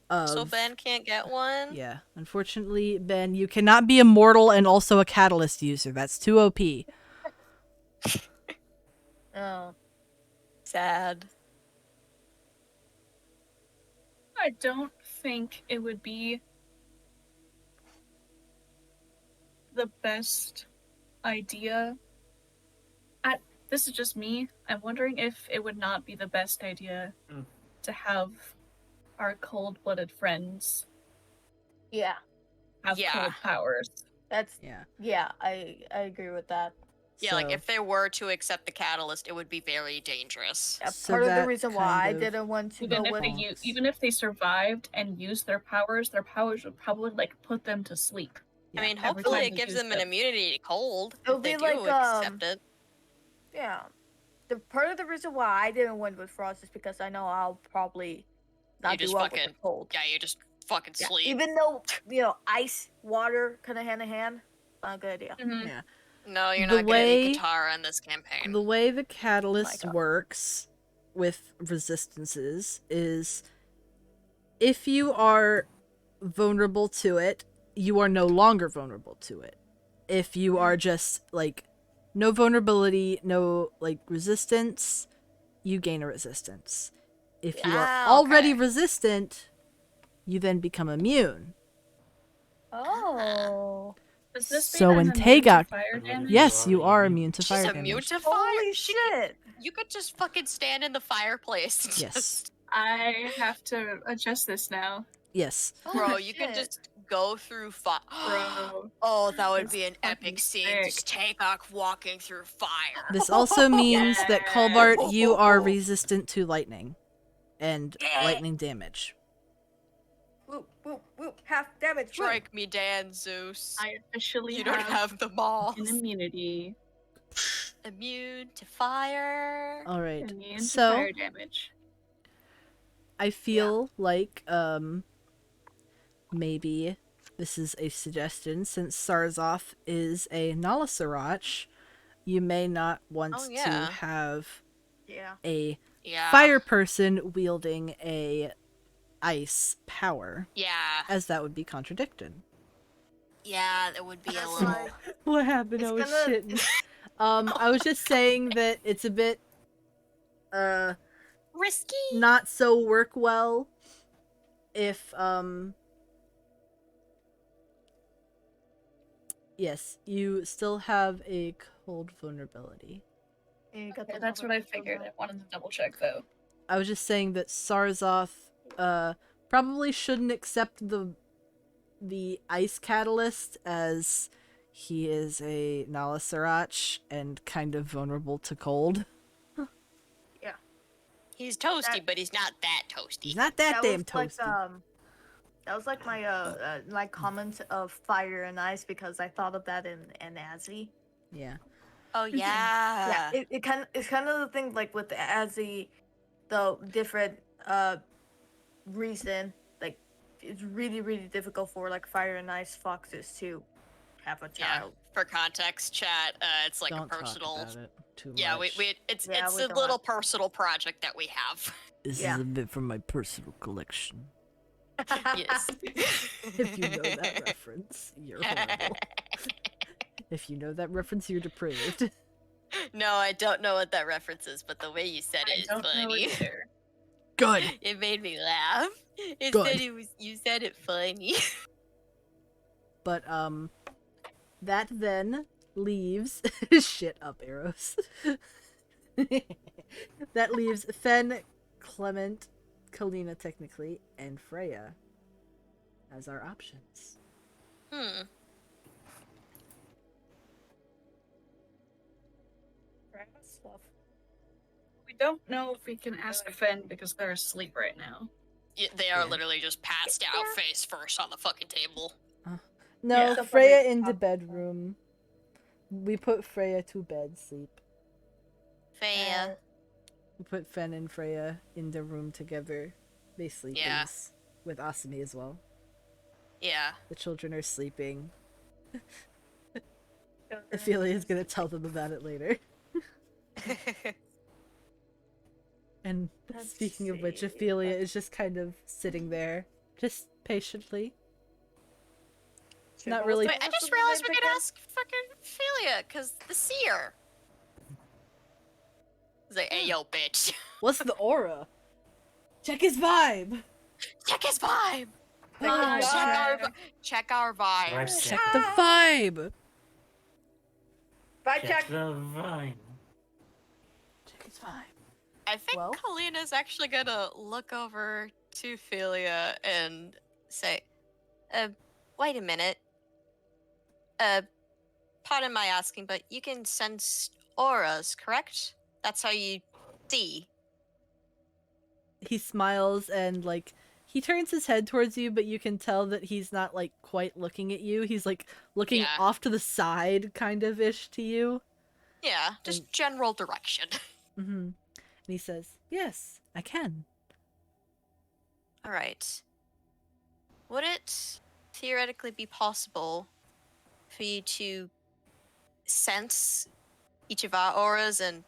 of So Ben can't get one. Yeah, unfortunately, Ben, you cannot be immortal and also a catalyst user. That's too OP. Oh. Sad. I don't think it would be the best idea. This is just me. I'm wondering if it would not be the best idea Mm. to have our cold-blooded friends Yeah, have Yeah. cold powers. that's Yeah. I agree with that. Yeah, like So- if they were to accept the catalyst, it would be very dangerous. Yeah, So part of the that reason why I kind of- didn't want to go with Even if they survived and used their powers would probably like put them to sleep. Yeah. I mean, Every hopefully time it they gives use them an them. immunity to cold It'll if they be do like, accept it. yeah. The part of the reason why I didn't went with Frost is because I know I'll probably not do just well with fucking- the cold. Yeah, you just fucking Yeah, sleep. even though ice, water, kind of hand in hand. Not a good idea. Mhm. Yeah. No, you're The not gonna way- be Katara in this campaign. The way the catalyst God. works with resistances is if you are vulnerable to it, you are no longer vulnerable to it. If you are just like no vulnerability, no like resistance, you gain a resistance. If you are Ah, already okay. resistant, you then become immune. Oh. Does this So mean in I'm immune to Tagok- fire damage? Yes, you are immune. immune to She's fire immune damage. to fire. Holy She shit! You could just fucking stand in the fireplace. And Yes. just- I have to adjust this now, Yes. Bro, Holy you could shit. just go through fire. bro. Oh, that would That's be an fucking epic scene. sick. Just Tagok walking through fire. This also means that Colbart, you are Oh. resistant to lightning and Yeah. lightning damage. Whoop, whoop, whoop. Half damage. whoop. Strike me, Dan Zeus. I officially You don't have the balls. an immunity. Immune to fire. All right. Immune to So fire damage. I feel like maybe this is a suggestion since Sarzoth is a Nalasarach, you may not want Oh, yeah. to have Yeah. a Yeah. fire person wielding a ice power, Yeah. as that would be contradicted. Yeah, that would be a That's little. why- What happened? It's I was gonna- shitting. I was just saying that it's a bit Risky. not so work well if yes, you still have a cold vulnerability. Yeah, you got Okay, the that's what I mother- figured. I wanted to double check though. I was just saying that Sarzoth probably shouldn't accept the ice catalyst as he is a Nalasarach and kind of vulnerable to cold. He's toasty, That- but he's not that toasty. He's not that damn was like, toasty. that was like my comment of fire and ice because I thought of that in Azzy. Yeah. Oh yeah. Yeah, it's kind of the thing like with the Azzy, the different reason like it's really difficult for like fire and ice foxes to have a Yeah. child. For context, chat, it's like Don't a personal. talk about it too Yeah, much. it's Yeah, it's we a don't little have- personal project that we have. This Yeah. is a bit from my personal collection. Yes. If you know that reference, you're horrible. If you know that reference, you're depraved. No, I don't know what that reference is, but the way you said I it is don't know funny. either. Good. It made me laugh. It Good. said you said it funny. But that then leaves shit up arrows. That leaves Fen, Clement, Kalina technically, and Freya as our options. Hmm. Stuff. We don't know if we can ask Fen because they're asleep right now. Yeah, they are Yeah. literally just passed out face first on the fucking table. No, Yeah. Freya Somebody in the talk- bedroom. We put Freya to bed, sleep. Freya. We put Fen and Freya in the room together. They sleep Yeah. with Asami as well. Yeah. The children are sleeping. Ophelia is gonna tell them about it later. And Let's speaking of which, see. Ophelia is just kind of sitting there, just patiently. Not really- Wait, I just realized we could ask fucking Ophelia, cause the seer. He's like, hey yo, bitch. What's the aura? Check his vibe! Check his vibe. Vibe Check our vibe. Vibe Check the vibe! Bye, Check check. the vine. Check his vibe. I think Well? Kalina's actually gonna look over to Ophelia and say, wait a minute. Pardon my asking, but you can sense auras, correct? That's how you see. He smiles and, like, he turns his head towards you, but you can tell that he's not, like, quite looking at you. He's, like, looking Yeah. off to the side, kind of ish to you. Yeah, just general direction. Mm-hmm. And he says, yes, I can. Alright. Would it theoretically be possible for you to sense each of our auras and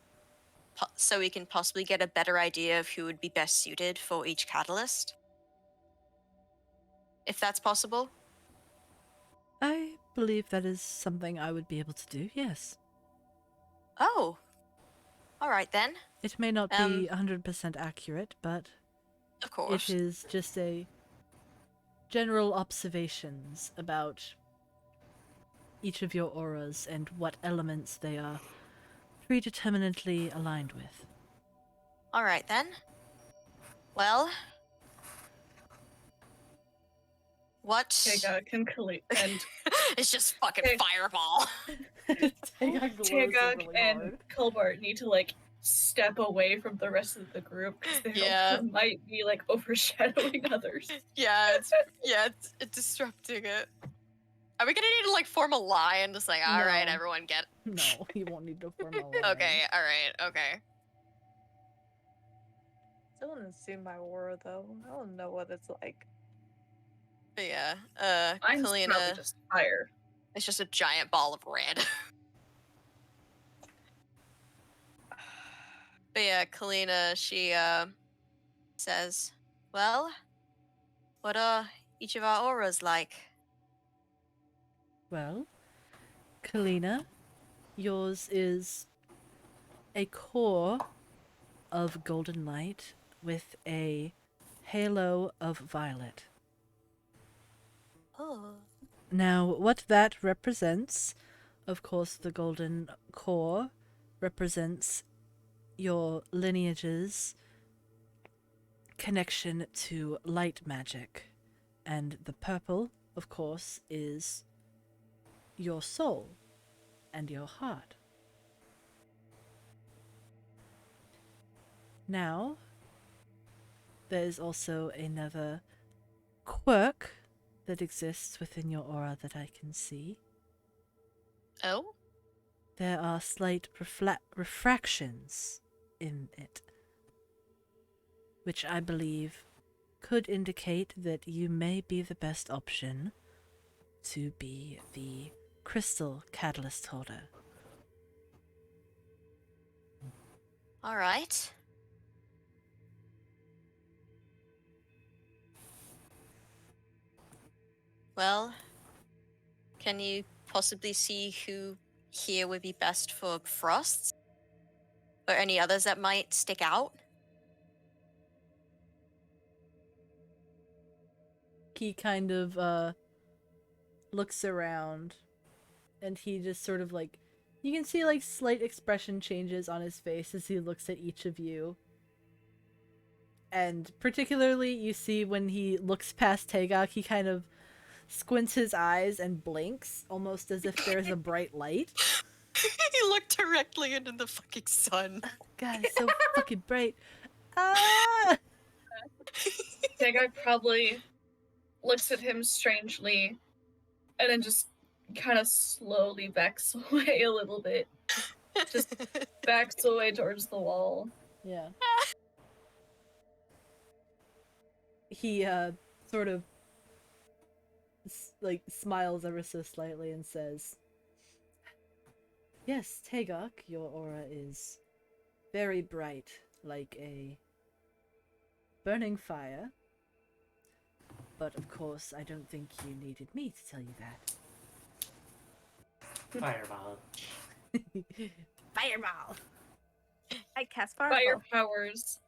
so we can possibly get a better idea of who would be best suited for each catalyst? If that's possible? I believe that is something I would be able to do, yes. Oh. Alright then. It may not be 100% accurate, but Of course. it is just a general observations about each of your auras and what elements they are predeterminately aligned with. Alright then. Well. What? Tagok and and It's just fucking Hey. fireball. Tagok and Colbart need to like step away from the rest of the group because they Yeah. might be like overshadowing others. Yeah, it's disrupting it. Are we gonna need to like form a line? Just like, all right, No. everyone get. No, you won't need to form a line. Okay, all right, okay. I want to see my aura though. I don't know what it's like. But yeah, Mine's probably Kalina, just fire. it's just a giant ball of red. But yeah, Kalina, she says, well, what are each of our auras like? Well, Kalina, yours is a core of golden light with a halo of violet. Oh. Now, what that represents, of course, the golden core represents your lineage's connection to light magic. And the purple, of course, is your soul and your heart. Now, there is also another quirk that exists within your aura that I can see. Oh? There are slight refractions in it, which I believe could indicate that you may be the best option to be the crystal catalyst holder. All right. Well, can you possibly see who here would be best for Frosts? Or any others that might stick out? He kind of looks around and he just sort of like You can see like slight expression changes on his face as he looks at each of you. And particularly you see when he looks past Tagok, he kind of squints his eyes and blinks, almost as if there's a bright light. He looked directly into the fucking sun. God, it's so fucking bright. Ah! That guy probably looks at him strangely and then just kind of slowly backs away a little bit. Just backs away towards the wall. Yeah. He sort of like smiles ever so slightly and says, "Yes, Tagok, your aura is very bright, like a burning fire. But of course, I don't think you needed me to tell you that." Fireball. Fireball! I cast Fire fireball. powers.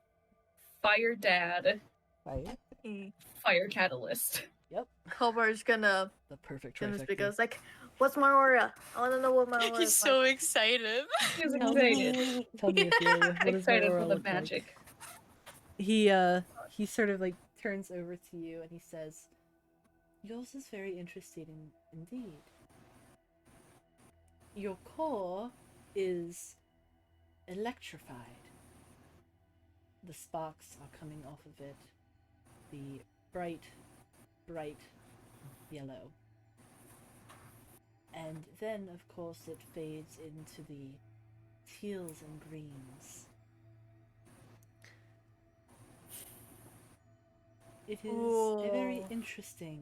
Fire dad. Fire? Fire catalyst. Yep. Cobra's gonna The perfect speak. trifecta. It's like, what's my aura? I wanna know what my aura He's is so excited. He's Tell excited. me, tell me, Ophelia, what does my Excited aura for the look like? magic. He sort of like turns over to you and he says, "Yours is very interesting indeed. Your core is electrified. The sparks are coming off of it. The bright, bright yellow. And then, of course, it fades into the teals and greens. It is a very Ooh. interesting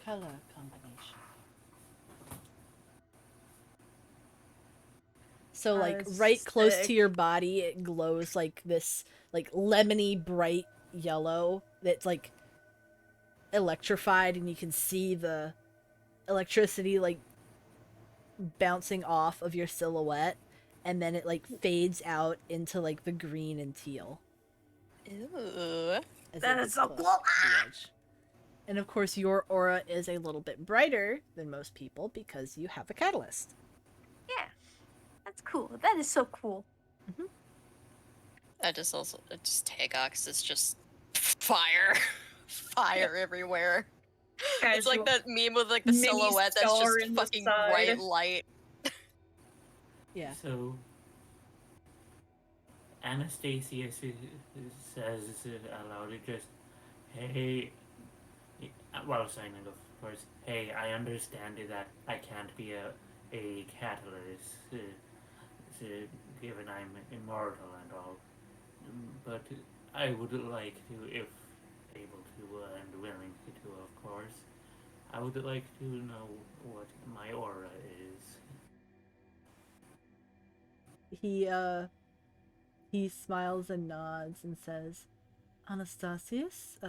color combination. So, like, That's right close to sick. your body, it glows like this, like, lemony bright yellow that's, like, electrified, and you can see the electricity, like, bouncing off of your silhouette, and then it, like, fades out into, like, the green and teal. Ew. As That it is gets so close cool. to the edge. And of course, your aura is a little bit brighter than most people because you have a catalyst. Yeah, that's cool. That is so cool. I just also just Tagox is just fire, fire everywhere. It's like that meme with like the Mini silhouette that's star just in the fucking side. bright light. Yeah. So, Anastasia says aloud, just, hey, while signing off, of course, hey, I understand that I can't be a catalyst, given I'm immortal and all, but I would like to, if able to and willing to, of course, I would like to know what my aura is. He smiles and nods and says, "Anastasius,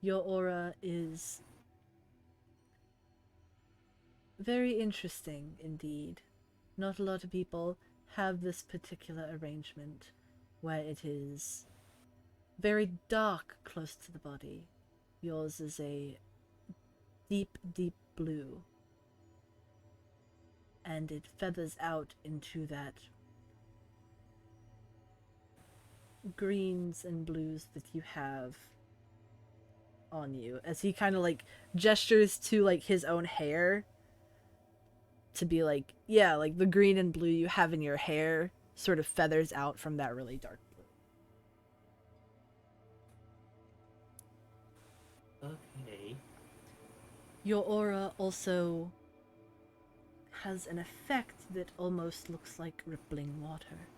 your aura is very interesting indeed. Not a lot of people have this particular arrangement where it is very dark close to the body. Yours is a deep, deep blue. And it feathers out into that greens and blues that you have on you." As he kind of like gestures to like his own hair to be like, yeah, like the green and blue you have in your hair sort of feathers out from that really dark blue. Okay. Your aura also has an effect that almost looks like rippling water.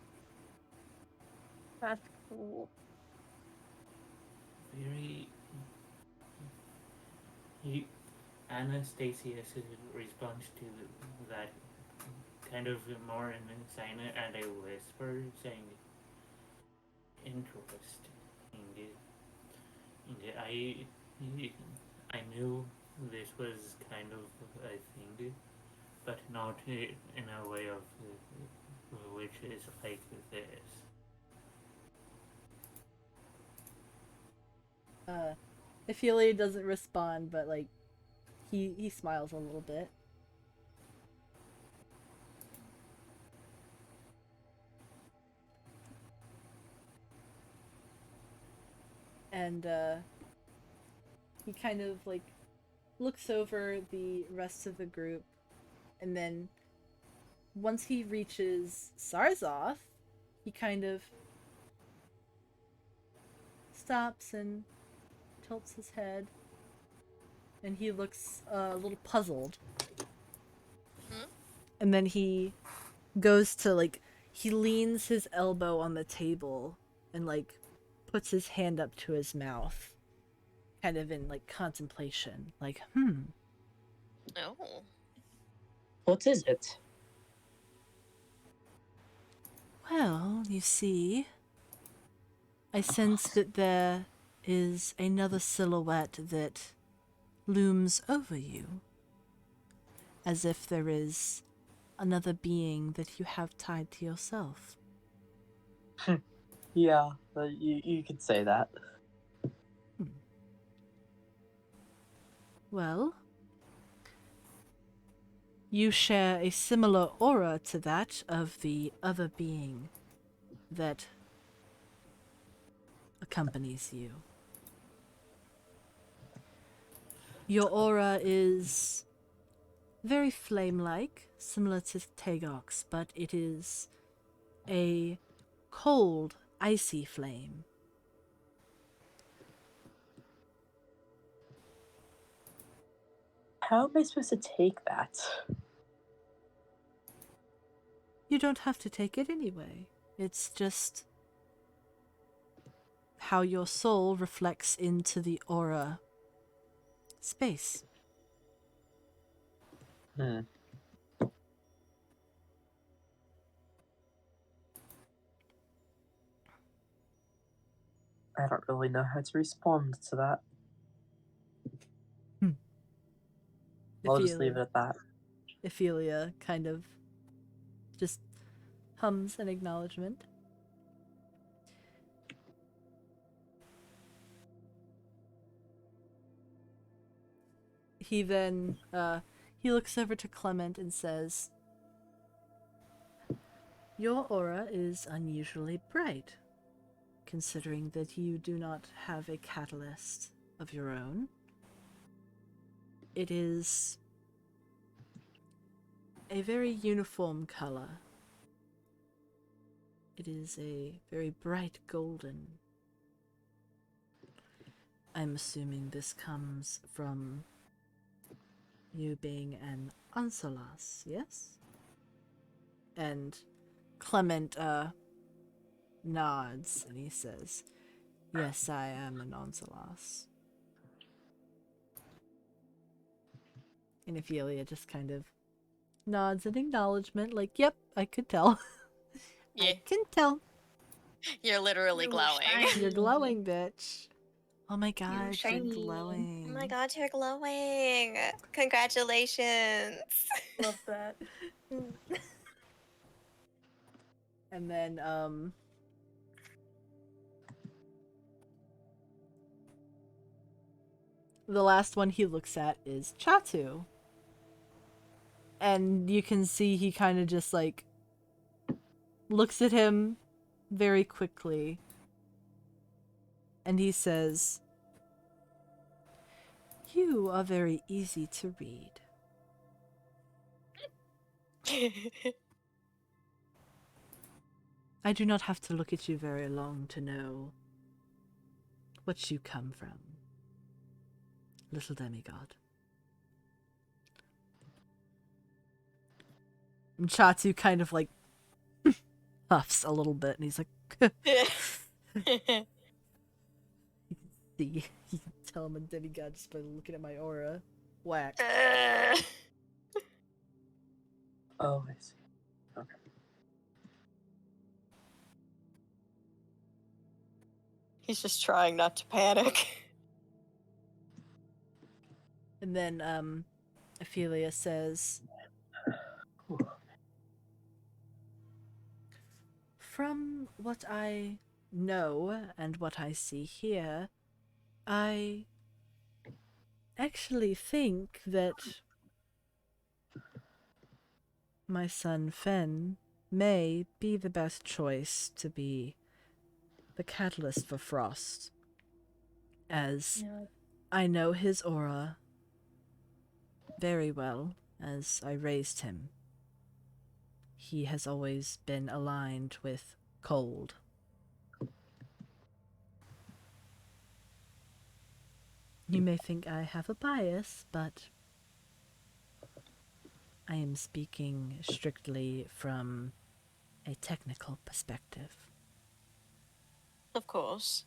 That's cool. Very. Anastasia's response to that kind of more in a sign and a whisper, saying, interesting. I knew this was kind of a thing, but not in a way of which is like this. Ophelia doesn't respond, but like he smiles a little bit. And he kind of like looks over the rest of the group, and then once he reaches Sarzoth, he kind of stops and tilts his head, and he looks a little puzzled. And then he goes to, like, he leans his elbow on the table and, like, puts his hand up to his mouth, kind of in, like, contemplation. Like, Oh. What is it? Well, you see, I sense that there is another silhouette that looms over you, as if there is another being that you have tied to yourself. Yeah, you could say that. Well, you share a similar aura to that of the other being that accompanies you. Your aura is very flame-like, similar to Tagok's, but it is a cold, icy flame. How am I supposed to take that? You don't have to take it anyway. It's just how your soul reflects into the aura space. Hmm. I don't really know how to respond to that. I'll just leave it at that. Ophelia kind of just hums an acknowledgement. He then, he looks over to Clement and says, "Your aura is unusually bright, considering that you do not have a catalyst of your own. It is a very uniform color. It is a very bright golden. I'm assuming this comes from you being an Onsolas, yes?" And Clement nods and he says, "Yes, I am an Onsolas." And Ophelia just kind of nods in acknowledgement, like, "Yep, I could tell." Yeah. I can tell. You're literally You glowing. shine. You're glowing, bitch. Oh my god, you're shiny. glowing. Oh my god, you're glowing. Congratulations. Love that. And then, the last one he looks at is Chatu. And you can see he kind of just, like, looks at him very quickly. And he says, "You are very easy to read. I do not have to look at you very long to know what you come from, little demigod." And Chatu kind of, like, puffs a little bit, and he's like, "See, you can tell I'm a demigod just by looking at my aura. Whack." Oh, I see. Okay. He's just trying not to panic. And then, Ophelia says, "From what I know and what I see here, I actually think that my son Fen may be the best choice to be the catalyst for Frost. as Yeah. I know his aura very well, as I raised him. He has always been aligned with cold. You may think I have a bias, but I am speaking strictly from a technical perspective. Of course.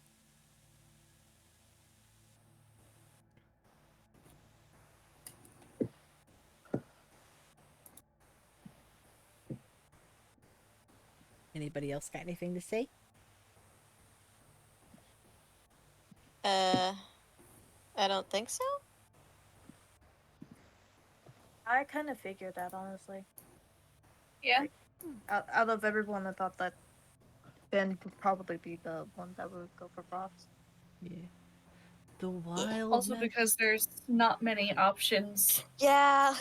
Anybody else got anything to say? I don't think so. I kind of figured that, honestly. Yeah. Out of everyone, I thought that Ben would probably be the one that would go for Frost. Yeah. The wild Also because there's not many options Yeah.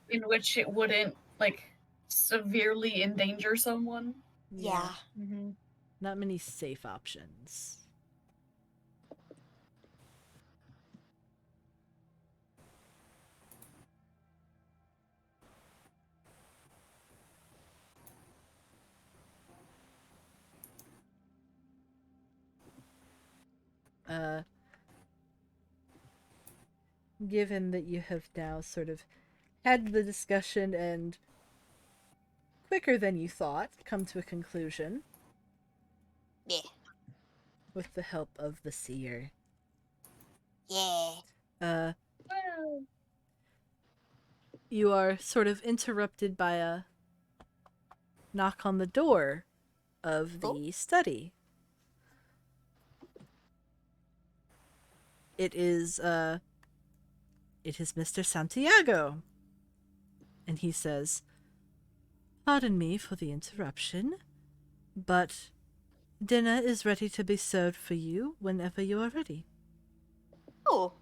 in which it wouldn't like severely endanger someone. Yeah. Mm-hmm. Not many safe options. Given that you have now sort of had the discussion and quicker than you thought come to a conclusion Yeah. with the help of the seer. Yeah. Well, You are sort of interrupted by a knock on the door of the study. It is Mr. Santiago. And he says, "Pardon me for the interruption, but dinner is ready to be served for you whenever you are ready." Oh.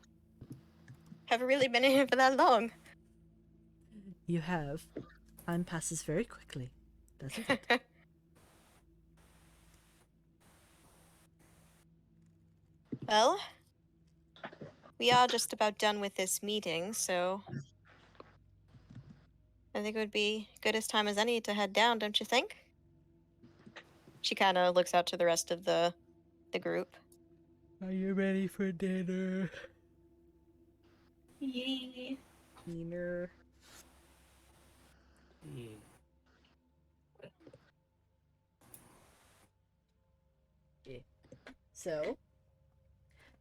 Haven't really been in here for that long. You have. Time passes very quickly, doesn't it? Well, we are just about done with this meeting, so I think it would be good as time as any to head down, don't you think? She kind of looks out to the rest of the group. Are you ready for dinner? yeah. Dinner. Yeah. So,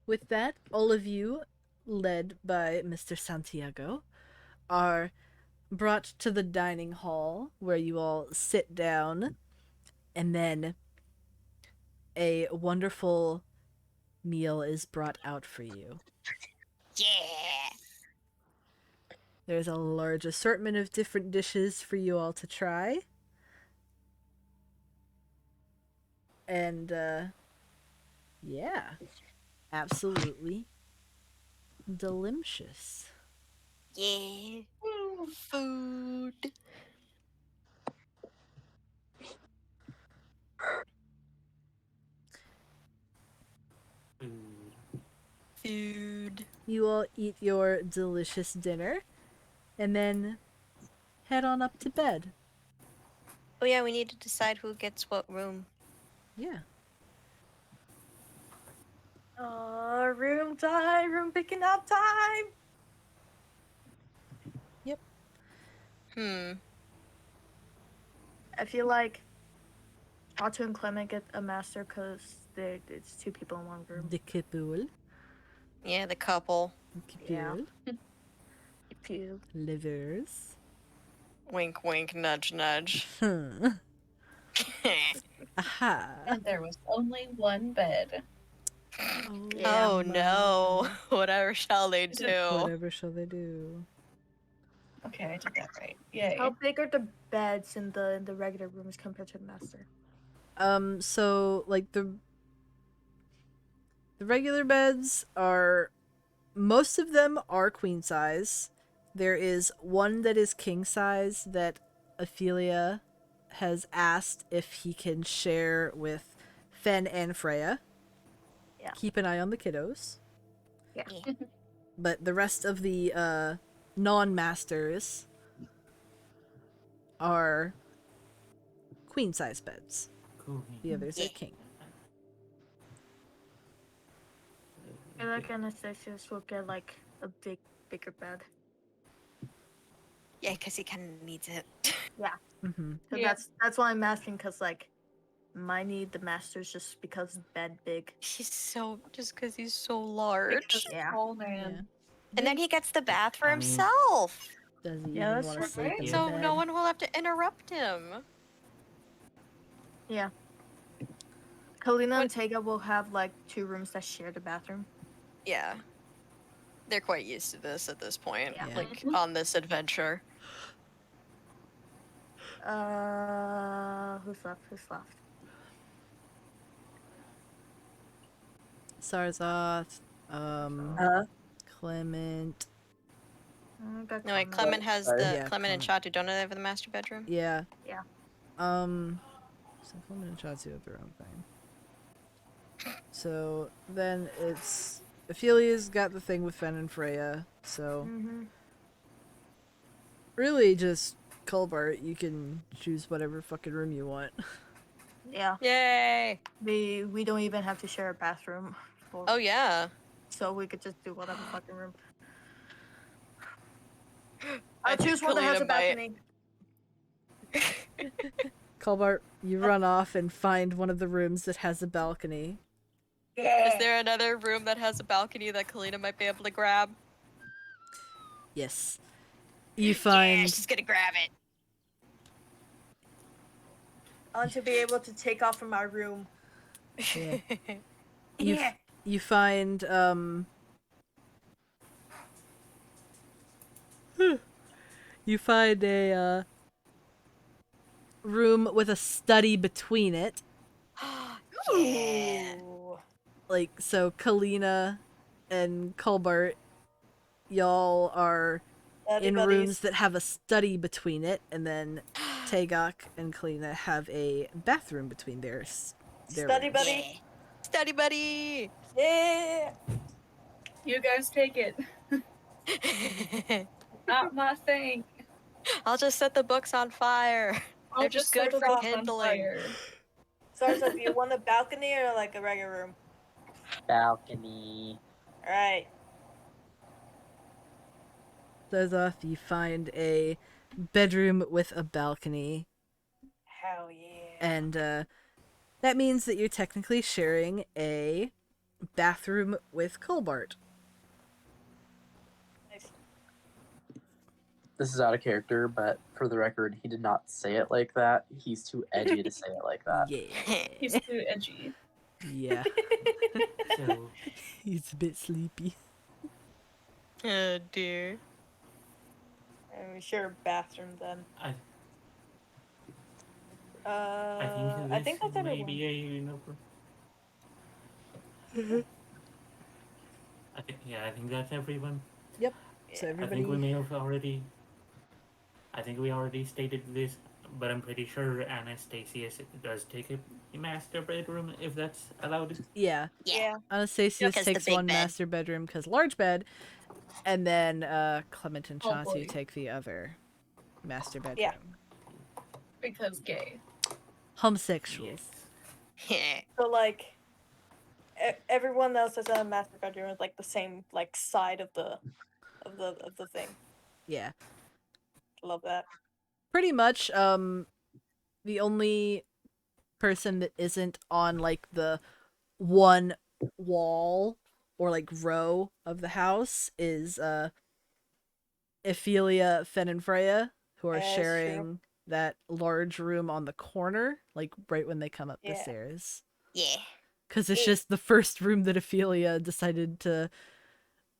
with that, all of you, led by Mr. Santiago, are brought to the dining hall where you all sit down, and then a wonderful meal is brought out for you. Yeah. There's a large assortment of different dishes for you all to try. And, yeah, absolutely delicious. Yeah. Food. Food. Food. You all eat your delicious dinner, and then head on up to bed. Oh yeah, we need to decide who gets what room. Yeah. Room time, room picking up time. Hmm. I feel like Otto and Clement get a master because it's two people in one room. The kipul. Yeah, the couple. Yeah. Kipul. Pew. Livers. Wink, wink, nudge, nudge. Aha. And there was only one bed. Yeah. Oh no. Whatever shall they Is it- do? Whatever shall they do? Okay, I did that right. Yay. How big are the beds in the regular rooms compared to the master? So like the regular beds are, most of them are queen size. There is one that is king size that Ophelia has asked if he can share with Fen and Freya. Yeah. Keep an eye on the kiddos. But the rest of the non-masters are queen-size beds. Cool. The others Yeah. are king. I feel like Anastasius will get like a bigger bed. Yeah, because he kind of needs it. Mm-hmm. So Yeah. that's why I'm asking, because like might need the masters just because bed big. He's so just because he's so large, Yeah. Oh man. and then he gets the bath for I mean- himself, Does he Yeah, even that's want to right. sleep in the so bed? no one will have to interrupt him. Yeah. Kalina and What- Tega will have like 2 rooms that share the bathroom. Yeah, they're quite used to this at this point, Yeah. like on this adventure. Who's left? Who's left? Sarzoth, Huh? Clement. Got No, wait, Clement. Clement has Sorry. the Yeah, Clement and Chatu. Don't they have the master bedroom? Yeah. Yeah. So Clement and Chatsu have their own thing. So then it's Ophelia's got the thing with Fen and Freya. So Mm-hmm. really, just Colbart, you can choose whatever fucking room you want. Yeah. Yay! We don't even have to share a bathroom. Oh yeah. So we could just do whatever fucking room. I I think choose one that has a Kalina might- balcony. Colbart, you run off and find one of the rooms that has a balcony. Is there another room that has a balcony that Kalina might be able to grab? Yes. You Yeah, find she's gonna grab it. I want to be able to take off from my room. Yeah. you find you find a room with a study between it. Yeah. Ooh. Like, so Kalina and Colbart, y'all are in rooms that have a study between it, and then Tagok and Kalina have a bathroom between their Study rooms. buddy. Yeah. Study buddy. Yeah. You guys take it. Not my thing. I'll just set the books on fire. I'll They're just set good the for books on kindling. fire. So do you want a balcony or like a regular room? Balcony. Alright. Zarzoth, you find a bedroom with a balcony, Hell yeah. and that means that you're technically sharing a bathroom with Colbart. Nice. This is out of character, but for the record, he did not say it like that. He's too edgy to say it like that. He's Yeah. too edgy. Yeah. So, He's a bit sleepy. Oh dear. And we share a bathroom then. I think I think this that's may everyone. be a I think that's everyone. So I everybody. think we may have already. I think we already stated this, but I'm pretty sure Anastasius does take a master bedroom if that's allowed. Yeah. Yeah. Anastasius Because the takes big one bed. master bedroom because large bed, and then Clement and Oh, Chatu boy. take the other master bedroom. Yeah. Because gay. Homosexuals. Yeah. So like everyone else has a master bedroom is like the same like side of the thing. Yeah. Love that. Pretty much. The only person that isn't on like the one wall or like row of the house is Ophelia, Fen, and Freya, who are Yeah, that's sharing that large room on the corner, like right when they come up the Yeah. stairs. Yeah. Because it's It- just the first room that Ophelia decided to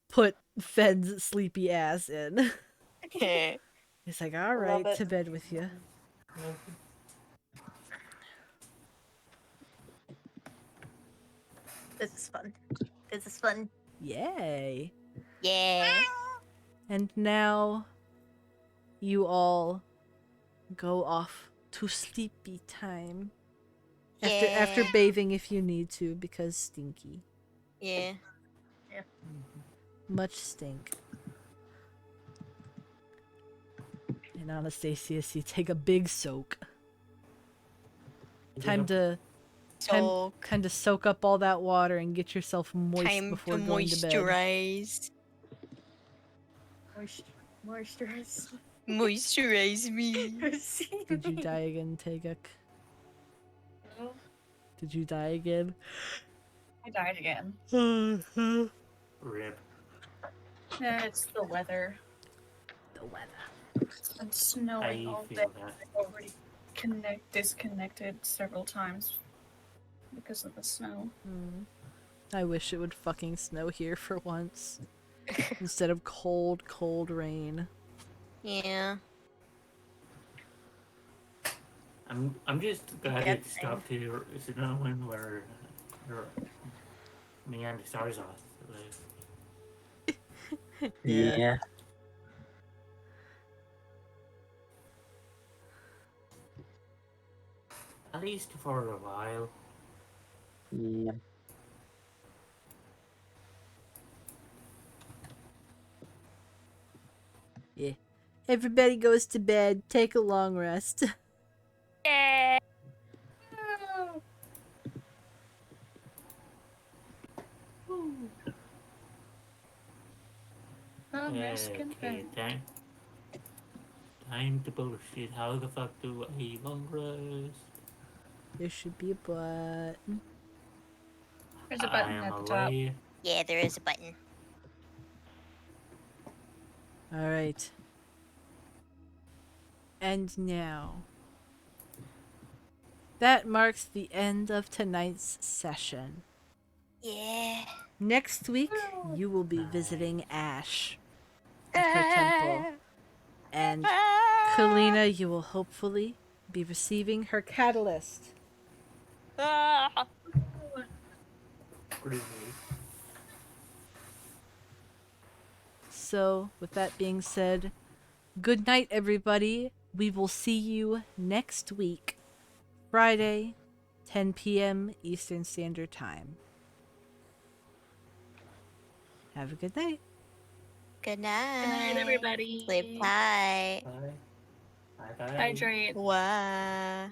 put Fen's sleepy ass in. It's like, all right, it. to bed with you. This is fun. This is fun. Yay. Yeah. And now you all go off to sleepy time. After Yeah. bathing if you need to, because stinky. Yeah. Much stink. And Anastasius, you take a big soak. Time to soak up all that water and get yourself moist Time before to going to bed. moisturize. Moisturize. Moisturize me. Did you die again, Teguk? No, Did you die again? I died again. Rip. Yeah, it's the weather. The weather. It's been snowing I all day. feel that. I've already disconnected several times because of the snow. I wish it would fucking snow here for once. Instead of cold, cold rain. Yeah. I'm just glad Good it stopped here snowing where me and Starzoth live. Yeah. At least for a while. Yeah. Yeah. Everybody goes to bed. Take a long rest. Oh, Mexican Okay, time to bullshit. How the fuck do I long rest? There should be a button. There's a I button am at the top. away. Yeah, there is a button. Alright. And now. That marks the end of tonight's session. Yeah. Next week, you will be visiting Ash at her temple. And Kalina, you will hopefully be receiving her catalyst. Crazy. So, with that being said, good night, everybody. We will see you next week, Friday, 10 p.m. Eastern Standard Time. Have a good night. Good night. Good night, everybody. Sleep tight. Bye. Bye. Hydrate. Wow.